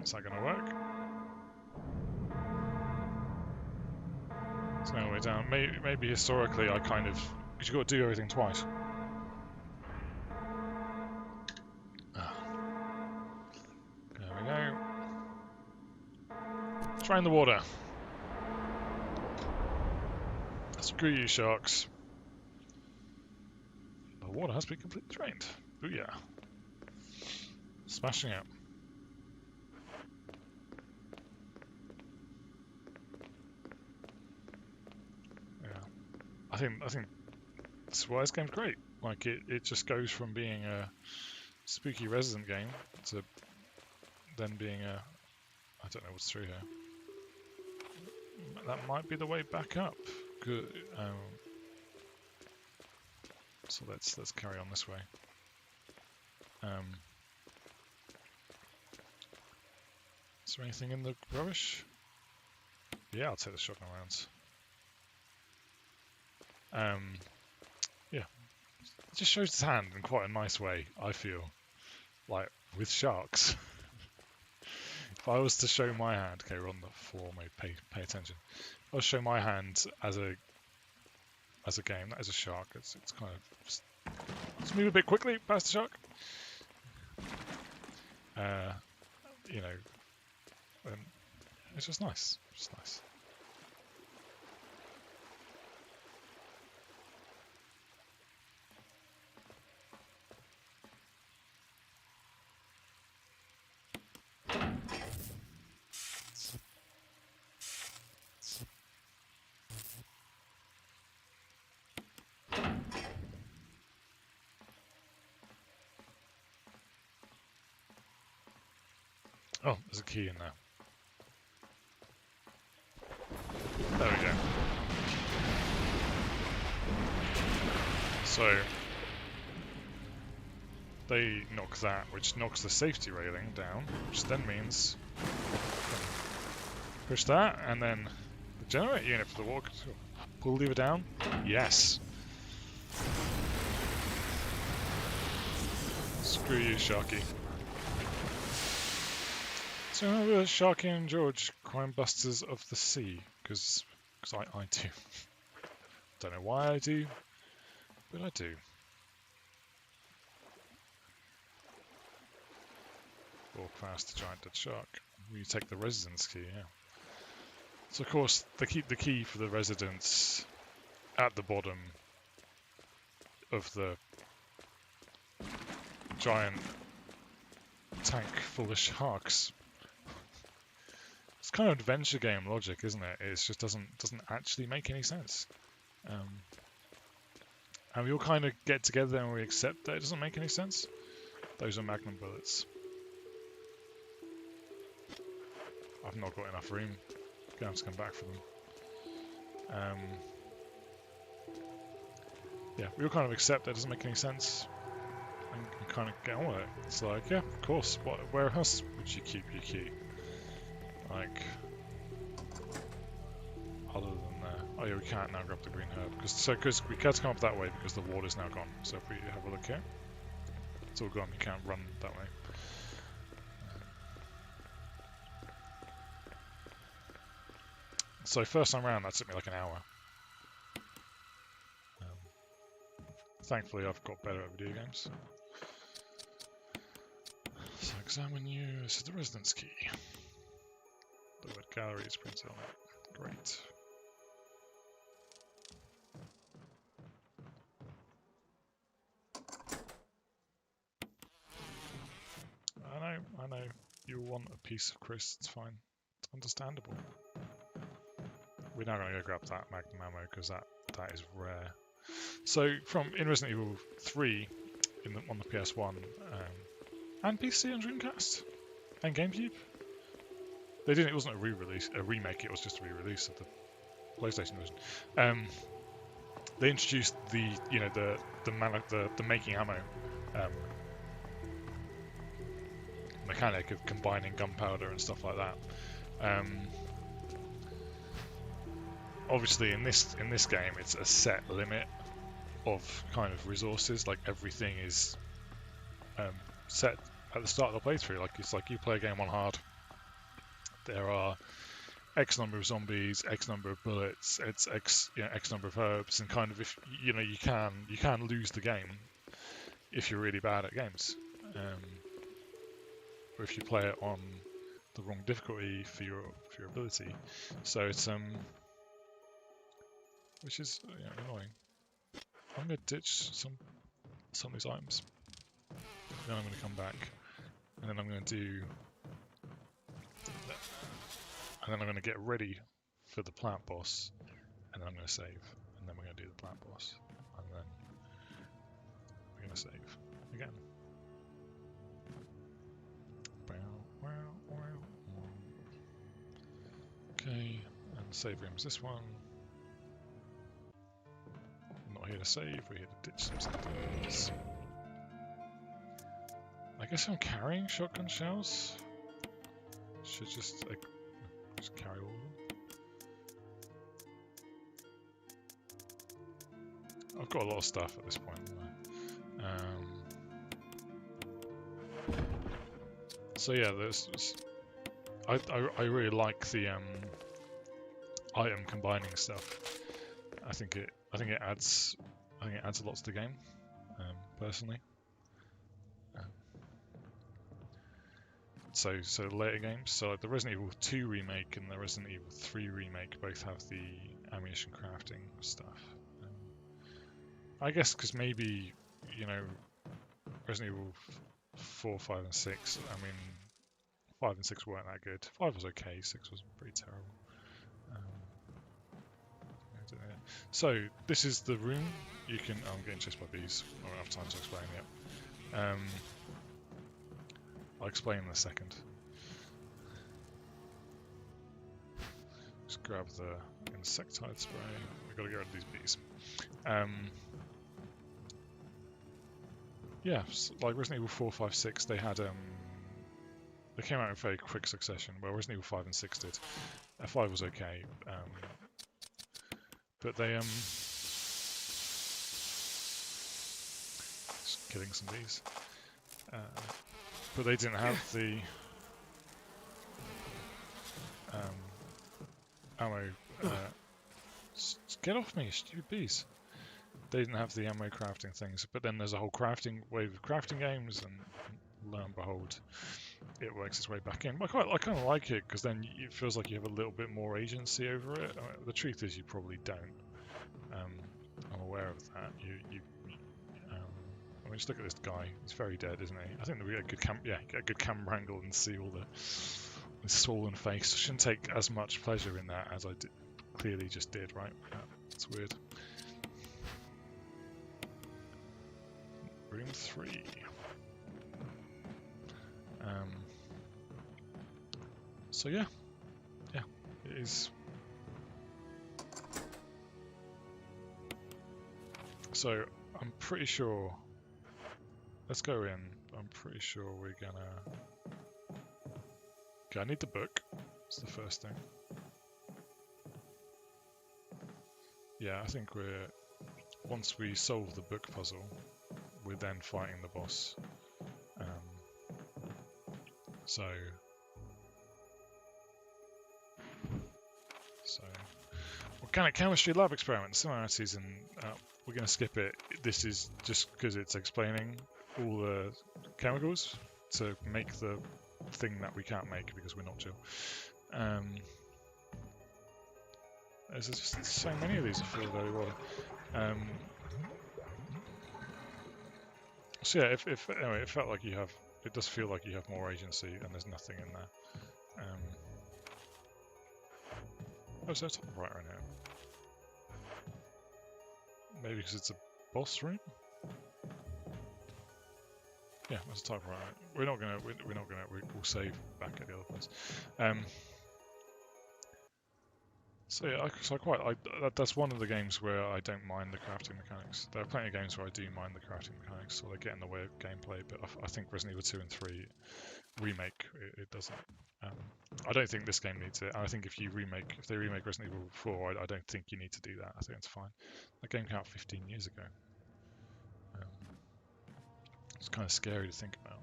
Is that going to work? It's no way down. Maybe historically I kind of. Because you've got to do everything twice. There we go. Try in the water. Screw you, sharks. The water has been completely drained. Booyah. Smashing out. Yeah. I think that's why this game's great. Like it just goes from being a spooky Resident game to then being a I don't know what's through here. That might be the way back up. Good. So let's carry on this way. Is there anything in the rubbish? Yeah, I'll take the shotgun rounds. Yeah, it just shows its hand in quite a nice way. I feel like with sharks. If I was to show my hand, okay, we're on the floor. Maybe pay attention. If I was to show my hand as a game, that is a shark. It's kind of let's move a bit quickly past the shark. You know, and it's just nice. Just nice. Oh, there's a key in there. There we go. So they knock that, which knocks the safety railing down, which then means push that, and then the generator unit for the walk. Pull the lever down. Yes. Screw you, Sharky. So remember Sharky and George, crime busters of the sea, because I do. Don't know why I do, but I do. Walk past the giant dead shark. You take the residence key, yeah. So of course they keep the key for the residence at the bottom of the giant tank full of sharks. It's kind of adventure game logic, isn't it? It just doesn't actually make any sense. And we all kind of get together and we accept that it doesn't make any sense. Those are Magnum bullets. I've not got enough room. Gonna have to come back for them. Yeah, we all kind of accept that it doesn't make any sense. And kind of get on with it. It's like, yeah, of course. Where else would you keep your key? Like, other than there. Oh yeah, we can't now grab the green herb because we can't come up that way because the water's now gone. So if we have a look here, it's all gone. You can't run that way. So first time round, that took me like an hour. Thankfully, I've got better at video games. So examine you. This is the residence key. The word gallery is printed on it. Great. I know. You want a piece of Chris. It's fine. It's understandable. We're now going to go grab that Magnum ammo because that is rare. So in Resident Evil 3 on the PS1 and PC and Dreamcast and GameCube, they didn't. It wasn't a remake. It was just a re-release of the PlayStation version. They introduced the making ammo mechanic of combining gunpowder and stuff like that. Obviously, in this game, it's a set limit of kind of resources. Like everything is set at the start of the playthrough. Like it's like you play a game on hard. There are X number of zombies, X number of bullets, it's X number of herbs, and kind of if you can lose the game if you're really bad at games, or if you play it on the wrong difficulty for your ability. So it's which is annoying. I'm gonna ditch some of these items. Then I'm gonna come back, and then I'm gonna do. And then I'm going to get ready for the plant boss, and then I'm going to save, and then we're going to do the plant boss, and then we're going to save again. Okay, and the save room is this one. I'm not here to save, we're here to ditch some things. I guess I'm carrying shotgun shells. Should just carry all of them. I've got a lot of stuff at this point. So yeah, I really like the item combining stuff. I think it adds a lot to the game, personally. So later games, so like the Resident Evil 2 remake and the Resident Evil 3 remake both have the ammunition crafting stuff. I guess because maybe, Resident Evil 4, 5 and 6, I mean, 5 and 6 weren't that good. 5 was okay, 6 was pretty terrible. So this is the room. I'm getting chased by bees. I don't have time to explain yet. I'll explain in a second. Just grab the insecticide spray. We've got to get rid of these bees. Yeah, like Resident Evil 4, 5, 6, they had they came out in very quick succession, where Resident Evil 5 and 6 did. 5 was okay, but they just killing some bees. But they didn't have the ammo. Get off me, stupid bees! They didn't have the ammo crafting things. But then there's a whole wave of crafting games, and lo and behold, it works its way back in. I kind of like it because then it feels like you have a little bit more agency over it. The truth is, you probably don't. I'm aware of that. mean, just look at this guy. He's very dead, isn't he? I think that we get a good get a good camera angle and see all the swollen face. I shouldn't take as much pleasure in that as I clearly just did, right? It's weird. Room 3. So yeah, it is. So I'm pretty sure. Let's go in. I'm pretty sure we're gonna. Okay, I need the book. That's the first thing. Yeah, I think once we solve the book puzzle, we're then fighting the boss. So organic chemistry lab experiment similarities, and we're going to skip it. This is just because it's explaining all the chemicals to make the thing that we can't make because we're not chill. There's just so many of these I feel very well. So yeah, anyway, it felt like you have. It does feel like you have more agency, and there's nothing in there. Oh, so it's top right now. Maybe because it's a boss room. Yeah, that's a type right. We're not gonna. We'll save back at the other place. So yeah, that's one of the games where I don't mind the crafting mechanics. There are plenty of games where I do mind the crafting mechanics, or they get in the way of gameplay. But I think Resident Evil 2 and 3 remake it doesn't. I don't think this game needs it. And I think if they remake Resident Evil 4, I don't think you need to do that. I think it's fine. That game came out 15 years ago. It's kind of scary to think about.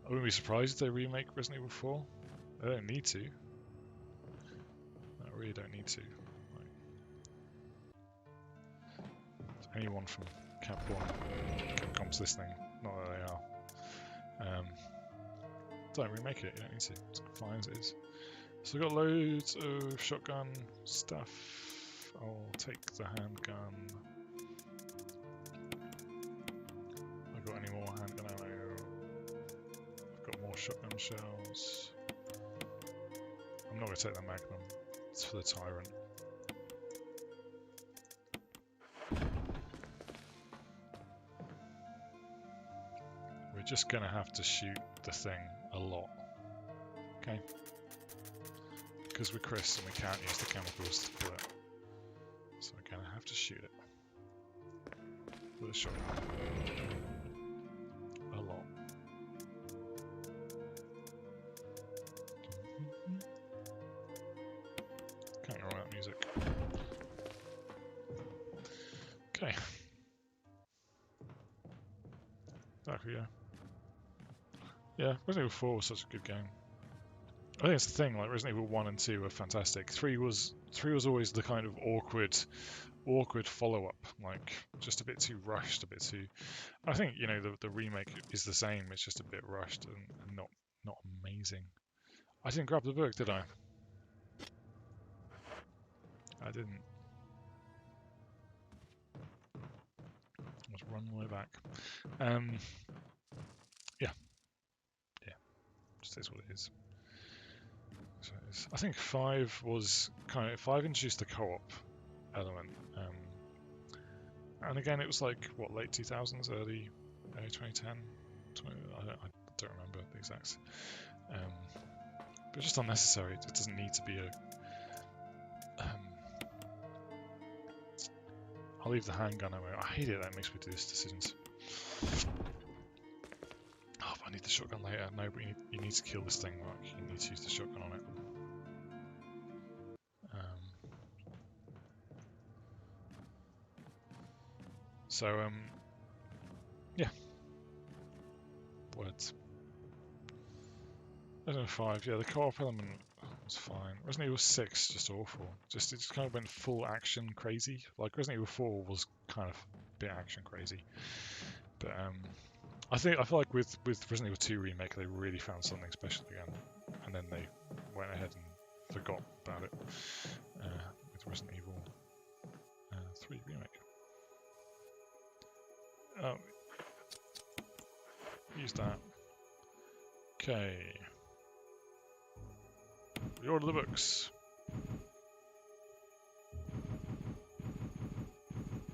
I wouldn't be surprised if they remake Resident Evil 4. They don't need to. I really don't need to. If anyone from Capcom's listening, not that they are. Don't remake it, you don't need to. It's fine as it is. So we've got loads of shotgun stuff. I'll take the handgun. I've got any more handgun ammo. I've got more shotgun shells. I'm not going to take the Magnum. It's for the Tyrant. We're just going to have to shoot the thing a lot. Okay? Because we're Chris and we can't use the chemicals to kill it. So we're going to have to shoot it. With a shotgun. A lot. Can't go wrong with that music. Okay. Back we go. Yeah, Resident Evil 4 was such a good game. I think it's the thing, like Resident Evil 1 and 2 are fantastic. 3 was always the kind of awkward follow-up, like just a bit too rushed, a bit too. I think the remake is the same. It's just a bit rushed and not amazing. I didn't grab the book, did I? I didn't. Let's run my way back. Yeah, just is what it is. So I think 5 introduced the co-op element. And again, it was like, what, late 2000s, early 2010? I don't remember the exact. But just unnecessary. It doesn't need to be a... I'll leave the handgun ammo. I hate it that it makes me do these decisions. Oh, but I need the shotgun later. No, but you need to kill this thing, Mark. You need to use the shotgun on it. So, yeah. Words. Resident Evil 5, yeah, the co-op element was fine. Resident Evil 6, just awful. It just kind of went full action crazy. Like, Resident Evil 4 was kind of a bit action crazy. But, I feel like with Resident Evil 2 Remake, they really found something special again. And then they went ahead and forgot about it with Resident Evil 3 Remake. use that. Okay. We order the books.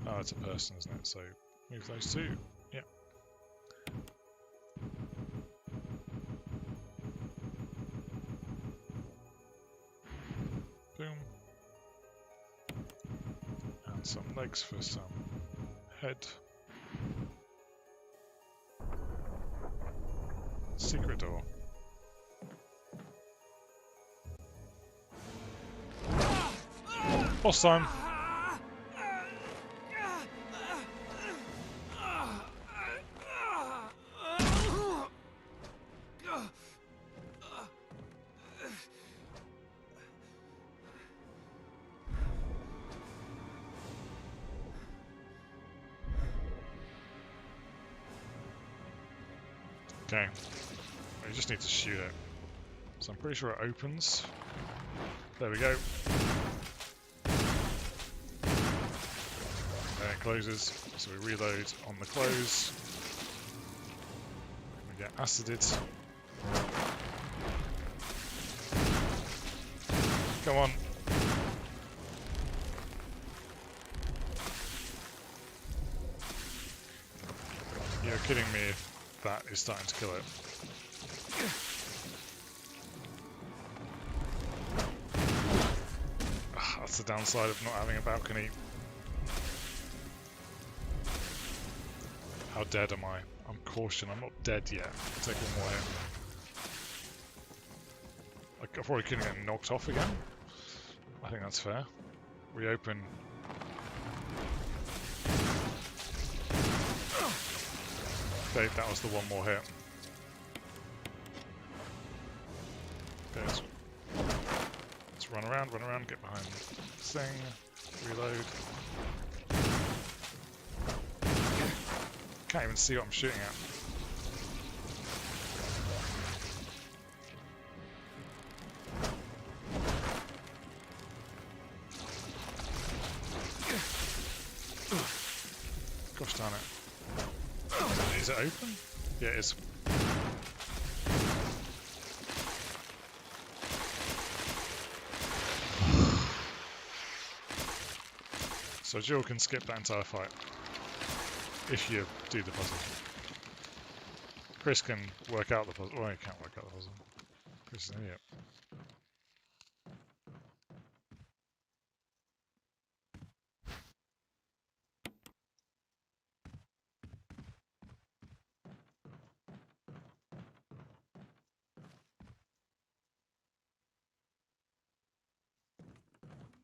Oh, it's a person, isn't it? So move those two. Yeah. Boom. And some legs for some head. Secret door. Boss time. Okay. We just need to shoot it. So I'm pretty sure it opens. There we go. And it closes. So we reload on the close. We get acided. Come on. You're kidding me if that is starting to kill it. That's the downside of not having a balcony. How dead am I? I'm caution, I'm not dead yet. I'll take one more hit. I probably couldn't get knocked off again. I think that's fair. Reopen. Okay, that was the one more hit. Okay, let's run around, get behind this thing, reload. Can't even see what I'm shooting at. Gosh darn it. Is it open? Yeah, it is. So Jill can skip that entire fight if you do the puzzle. Chris can work out the puzzle. Well, he can't work out the puzzle. Chris is an idiot.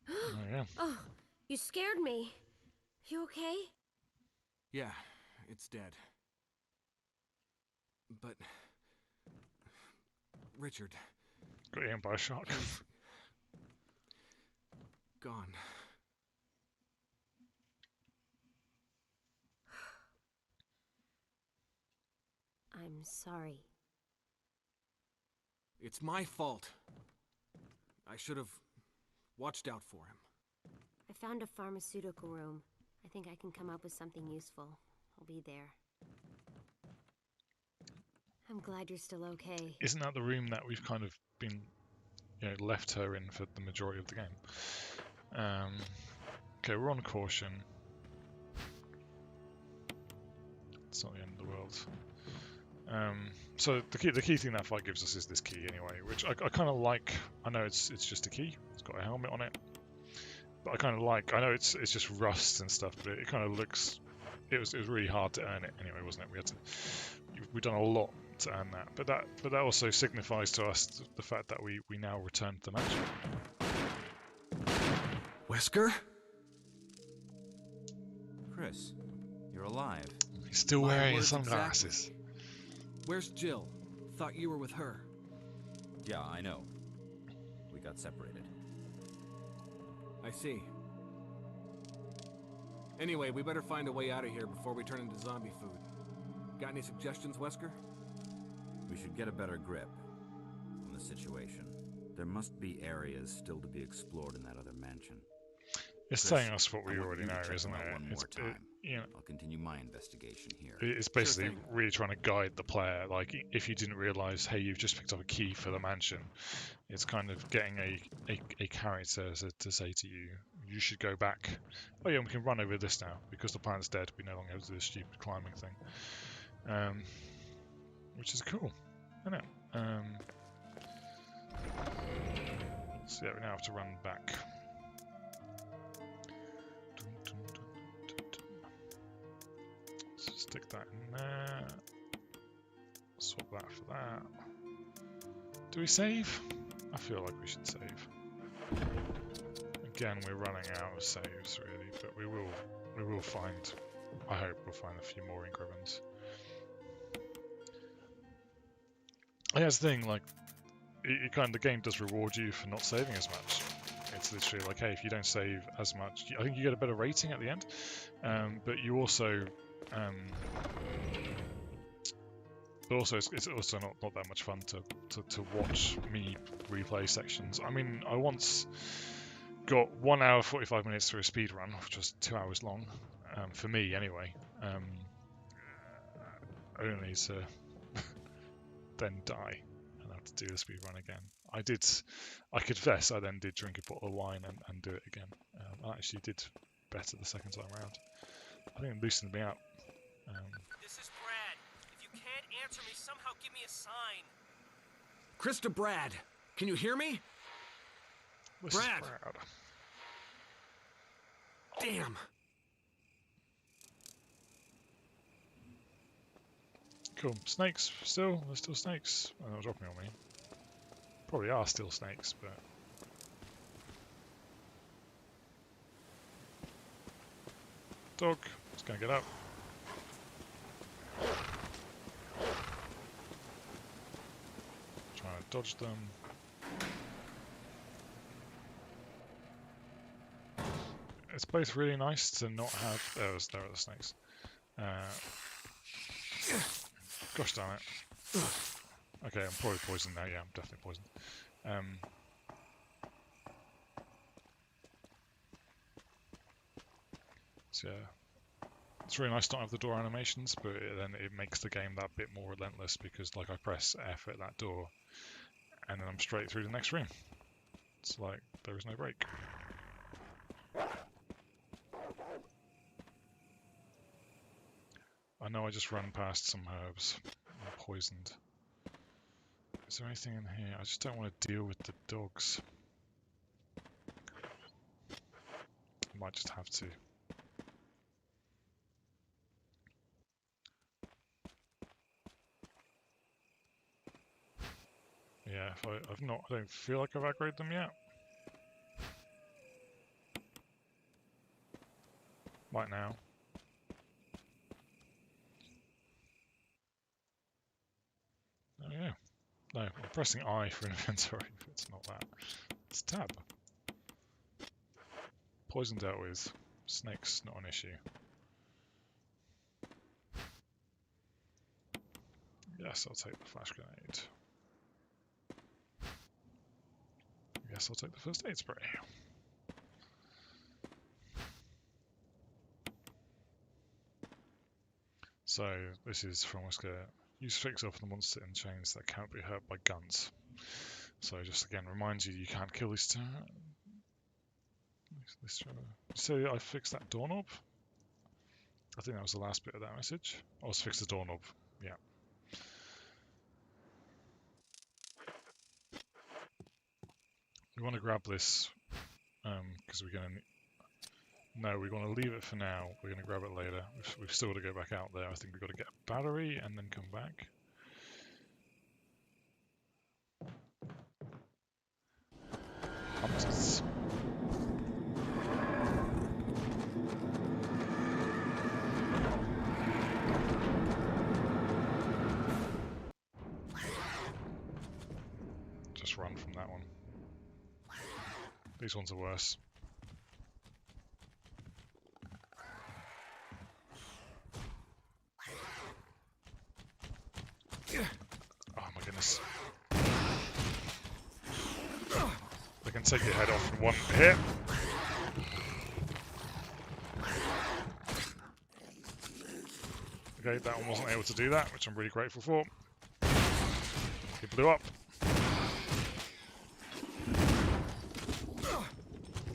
Oh, yeah. Oh, you scared me. You okay? Yeah, it's dead. But... Richard... Got eaten by a shark. Gone. I'm sorry. It's my fault. I should have watched out for him. I found a pharmaceutical room. I think I can come up with something useful. I'll be there. I'm glad you're still okay. Isn't that the room that we've kind of been, left her in for the majority of the game? Okay, we're on caution. It's not the end of the world. So the key thing that fight gives us is this key anyway, which I kind of like. I know it's just a key. It's got a helmet on it, but I kind of like. I know it's just rust and stuff, but it kind of looks. It was really hard to earn it anyway, wasn't it? We've done a lot to earn that, but that also signifies to us the fact that we now return to the mansion. Wesker? Chris, you're alive. He's still My wearing his words sunglasses. exactly. Where's Jill? Thought you were with her. Yeah, I know. We got separated. I see. Anyway, we better find a way out of here before we turn into zombie food. Got any suggestions, Wesker? We should get a better grip on the situation. There must be areas still to be explored in that other mansion. It's Chris, telling us what we I want already you to know, check isn't them out it? one more time. you know, I'll continue my investigation here. it's basically thing. really trying to guide the player. Like, if you didn't realize, hey, you've just picked up a key for the mansion, it's kind of getting a character to say to you, you should go back. Oh yeah, we can run over this now because the planet's dead. We no longer have to do this stupid climbing thing, which is cool, isn't it? So yeah, we now have to run back. So stick that in there. Swap that for that. Do we save? I feel like we should save. Again, we're running out of saves really, but we will find. I hope we'll find a few more ink ribbons. Here's the thing, like, the game does reward you for not saving as much. It's literally like, hey, if you don't save as much, I think you get a better rating at the end. But you also, it's also not that much fun to watch me replay sections. I mean, I once got 1 hour 45 minutes through a speed run, which was 2 hours long, for me anyway. Only to then die and have to do the speed run again. I confess, I then did drink a bottle of wine and do it again. I actually did better the second time around. I think it loosened me up. This is Brad. If you can't answer me, somehow give me a sign. Chris to Brad. Can you hear me? This is Brad! Brad. Damn. Cool. Snakes still? There's still snakes. Oh, they're dropping on me. Probably are still snakes, but... Dog. It's gonna get up. Trying to dodge them. It's both really nice to not have... there are the snakes. Gosh darn it. Okay, I'm probably poisoned now. Yeah, I'm definitely poisoned. So yeah, it's really nice to not have the door animations, but then it makes the game that bit more relentless because, like, I press F at that door, and then I'm straight through the next room. It's like there is no break. I know I just ran past some herbs. I'm poisoned. Is there anything in here? I just don't want to deal with the dogs. I might just have to. Yeah, I don't feel like I've aggroed them yet. Right now. Oh yeah. No, I'm pressing I for inventory, but it's not that. It's tab. Poison dealt with. Snakes, not an issue. Yes, I'll take the flash grenade. Yes, I'll take the first aid spray. So, this is from Whisker. Use fix up on the monster in chains that can't be hurt by guns. So, just again, reminds you can't kill these two. So, I fixed that doorknob. I think that was the last bit of that message. I was fix the doorknob. Yeah. We want to grab this because we're going to. No, we're going to leave it for now. We're going to grab it later. We've still got to go back out there. I think we've got to get a battery and then come back. Hunters. Just run from that one. These ones are worse. Oh my goodness. They can take your head off in one hit. Okay, that one wasn't able to do that, which I'm really grateful for. He blew up.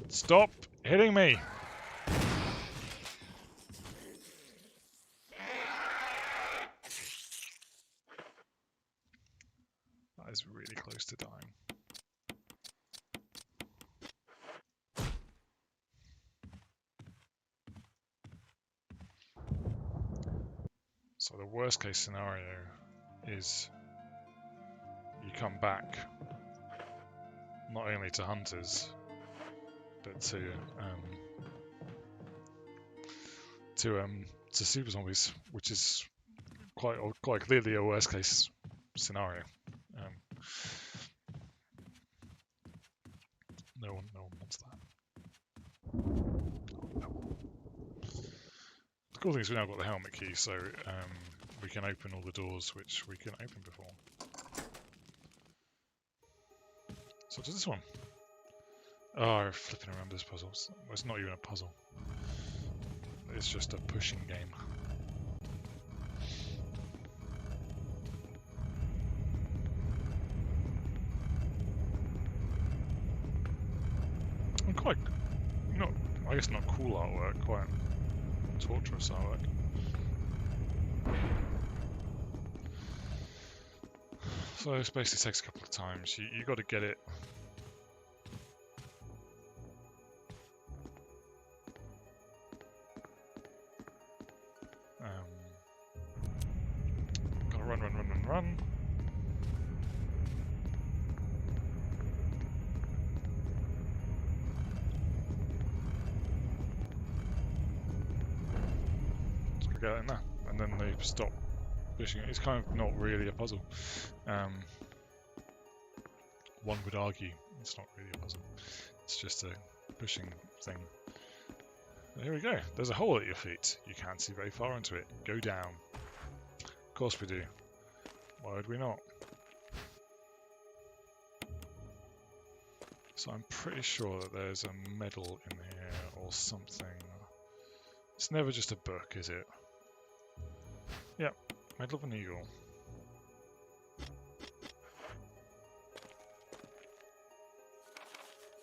Stop hitting me! That is really close to dying. So the worst case scenario is you come back not only to hunters but to super zombies, which is quite clearly a worst case scenario. No one wants that. The cool thing is we now got the helmet key, so we can open all the doors which we couldn't open before. So does this one? Oh, I'm flipping around this puzzle. Well, it's not even a puzzle. It's just a pushing game. I'm quite, I guess not cool artwork, quite torturous artwork. So this basically takes a couple of times. You got to get it. Gotta run. Just gotta get it in there, and then they stop pushing it. It's kind of not really a puzzle. One would argue it's not really a puzzle. It's just a pushing thing. Here we go. There's a hole at your feet. You can't see very far into it. Go down. Of course we do. Why would we not? So I'm pretty sure that there's a medal in here or something. It's never just a book, is it? Yep. Medal of an Eagle.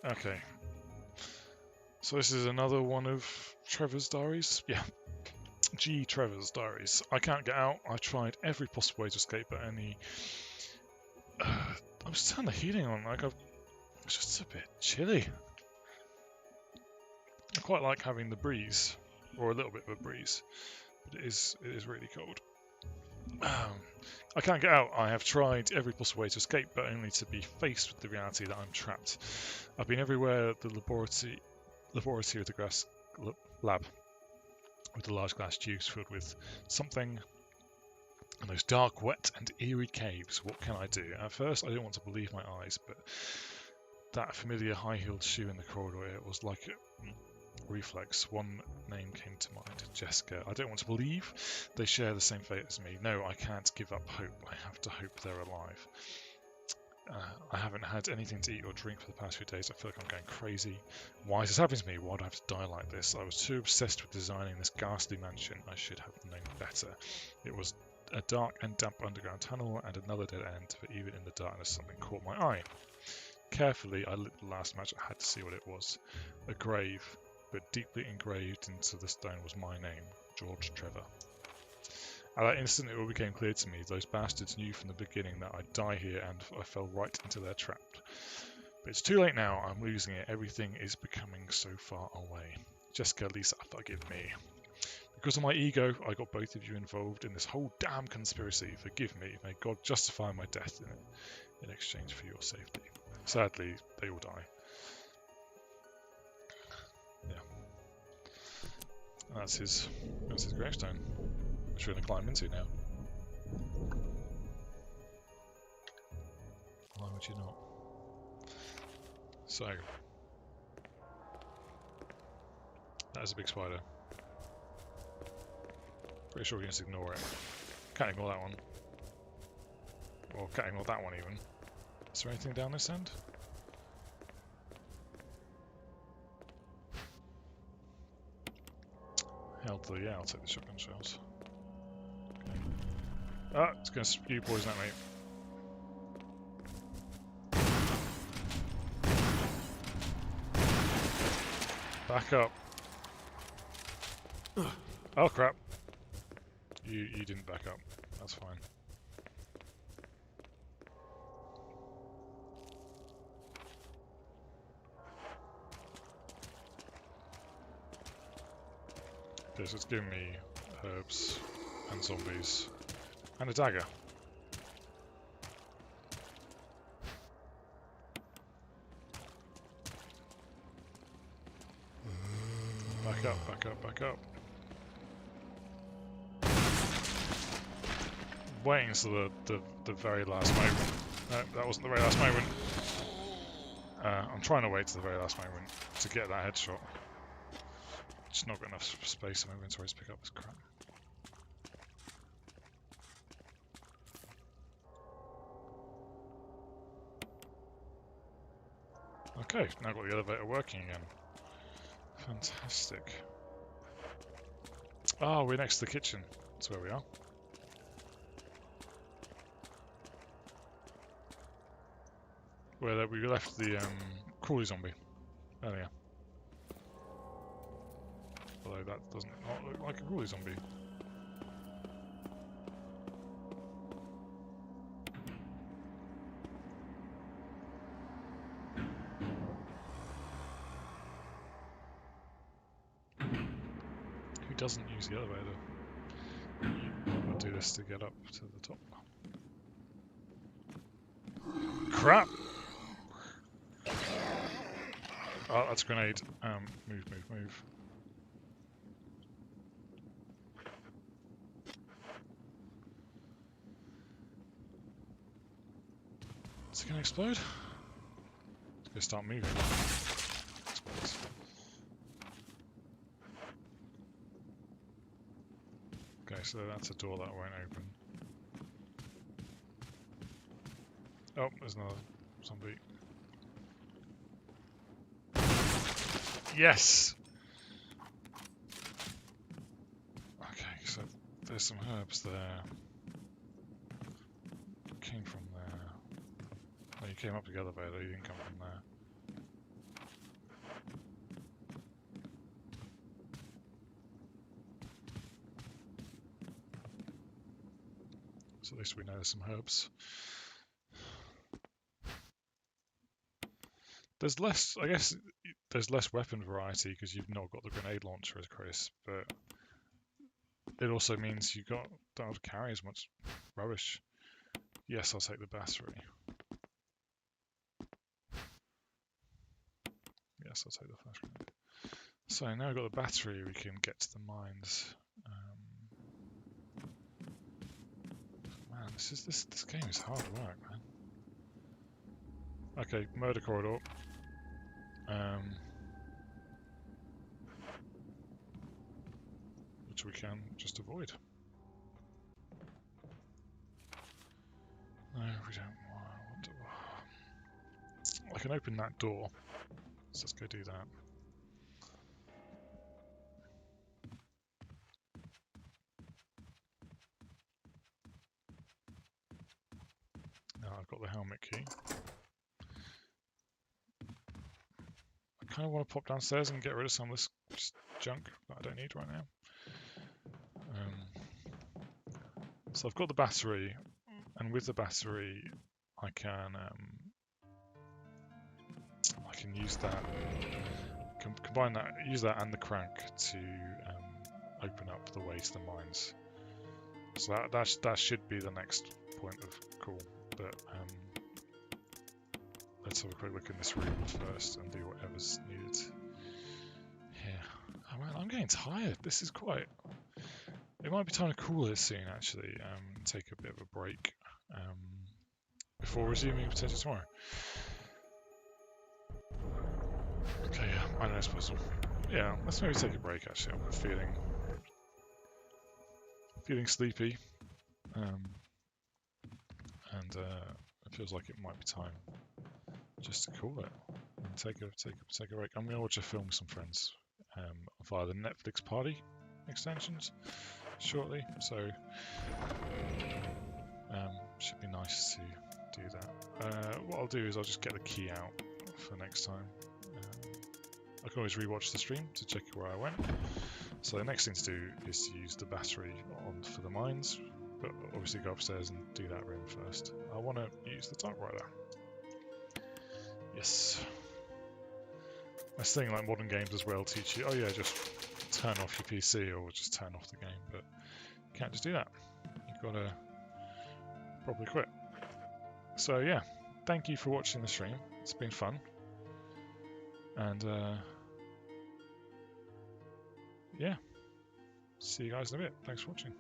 Okay. So this is another one of Trevor's diaries. Yeah. G. Trevor's diaries. I can't get out. I tried every possible way to escape, but only... I was turning the heating on. It's just a bit chilly. I quite like having the breeze, or a little bit of a breeze, but it is really cold. I can't get out. I have tried every possible way to escape, but only to be faced with the reality that I'm trapped. I've been everywhere at the laboratory of the grass lab, with the large glass tubes filled with something in those dark, wet, and eerie caves. What can I do? At first, I didn't want to believe my eyes, but that familiar high-heeled shoe in the corridor, it was like a reflex. One name came to mind, Jessica. I don't want to believe they share the same fate as me. No, I can't give up hope. I have to hope they're alive. I haven't had anything to eat or drink for the past few days. I feel like I'm going crazy. Why is this happening to me? Why do I have to die like this? I was too obsessed with designing this ghastly mansion. I should have known better. It was a dark and damp underground tunnel and another dead end, but even in the darkness something caught my eye. Carefully, I lit the last match. I had to see what it was. A grave, but deeply engraved into the stone was my name, George Trevor. At that instant, it all became clear to me. Those bastards knew from the beginning that I'd die here, and I fell right into their trap. But it's too late now. I'm losing it. Everything is becoming so far away. Jessica, Lisa, forgive me. Because of my ego, I got both of you involved in this whole damn conspiracy. Forgive me. May God justify my death in exchange for your safety. Sadly, they all die. Yeah. And that's his gravestone, which we're going to climb into now. Why would you not? So, that is a big spider. Pretty sure we can just ignore it. Can't ignore that one. Or can't ignore that one even. Is there anything down this end? Hell to the yeah, I'll take the shotgun shells. Ah, it's going to spew poison at me. Back up. Oh crap. You didn't back up. That's fine. Okay, so it's giving me herbs and zombies and a dagger. Back up, back up, back up. Waiting until the very last moment. No, that wasn't the very last moment. I'm trying to wait to the very last moment to get that headshot. Just not got enough space in my inventory to pick up this crap. Okay, now got the elevator working again. Fantastic. Oh, we're next to the kitchen. That's where we are. Where we left the crawly zombie earlier. Although that doesn't not look like a crawly zombie. Who doesn't use the elevator? I'll do this to get up to the top. Crap! Oh, that's a grenade. Move, move, move. Is it going to explode? It's going to start moving. Okay, so that's a door that won't open. Oh, there's another zombie. Yes! Okay, so there's some herbs there. Came from there. Oh, you came up the elevator, you didn't come from there. So at least we know there's some herbs. There's less, I guess, there's less weapon variety because you've not got the grenade launcher as Chris, but it also means you don't have to carry as much rubbish. Yes, I'll take the battery. Yes, I'll take the flash grenade. So now we've got the battery, we can get to the mines. Man, this game is hard work, man. Okay, murder corridor. Which we can just avoid. No, we don't want. I can open that door. So let's go do that. Now I've got the helmet key. I kind of want to pop downstairs and get rid of some of this junk that I don't need right now. So I've got the battery, and with the battery, I can use that, combine that, use that and the crank to open up the way to the mines. So that should be the next point of call. But let's have a quick look in this room first and do whatever's needed here. Oh man, I'm getting tired. This is quite. It might be time to call it soon, actually. Take a bit of a break before resuming potentially tomorrow. Okay, yeah, I know it's puzzle. Yeah, let's maybe take a break. Actually, I'm feeling sleepy, and it feels like it might be time just to call it and take a break. I'm going to watch a film with some friends via the Netflix Party extensions shortly. So Should be nice to do that. What I'll do is I'll just get the key out for next time. I can always rewatch the stream to check where I went. So the next thing to do is to use the battery on for the mines, but obviously go upstairs and do that room first. I want to use the typewriter. Yes. This thing like modern games as well teach you, oh yeah, just turn off your PC or just turn off the game, but you can't just do that. You've got to probably quit. So yeah, thank you for watching the stream. It's been fun. And yeah, see you guys in a bit. Thanks for watching.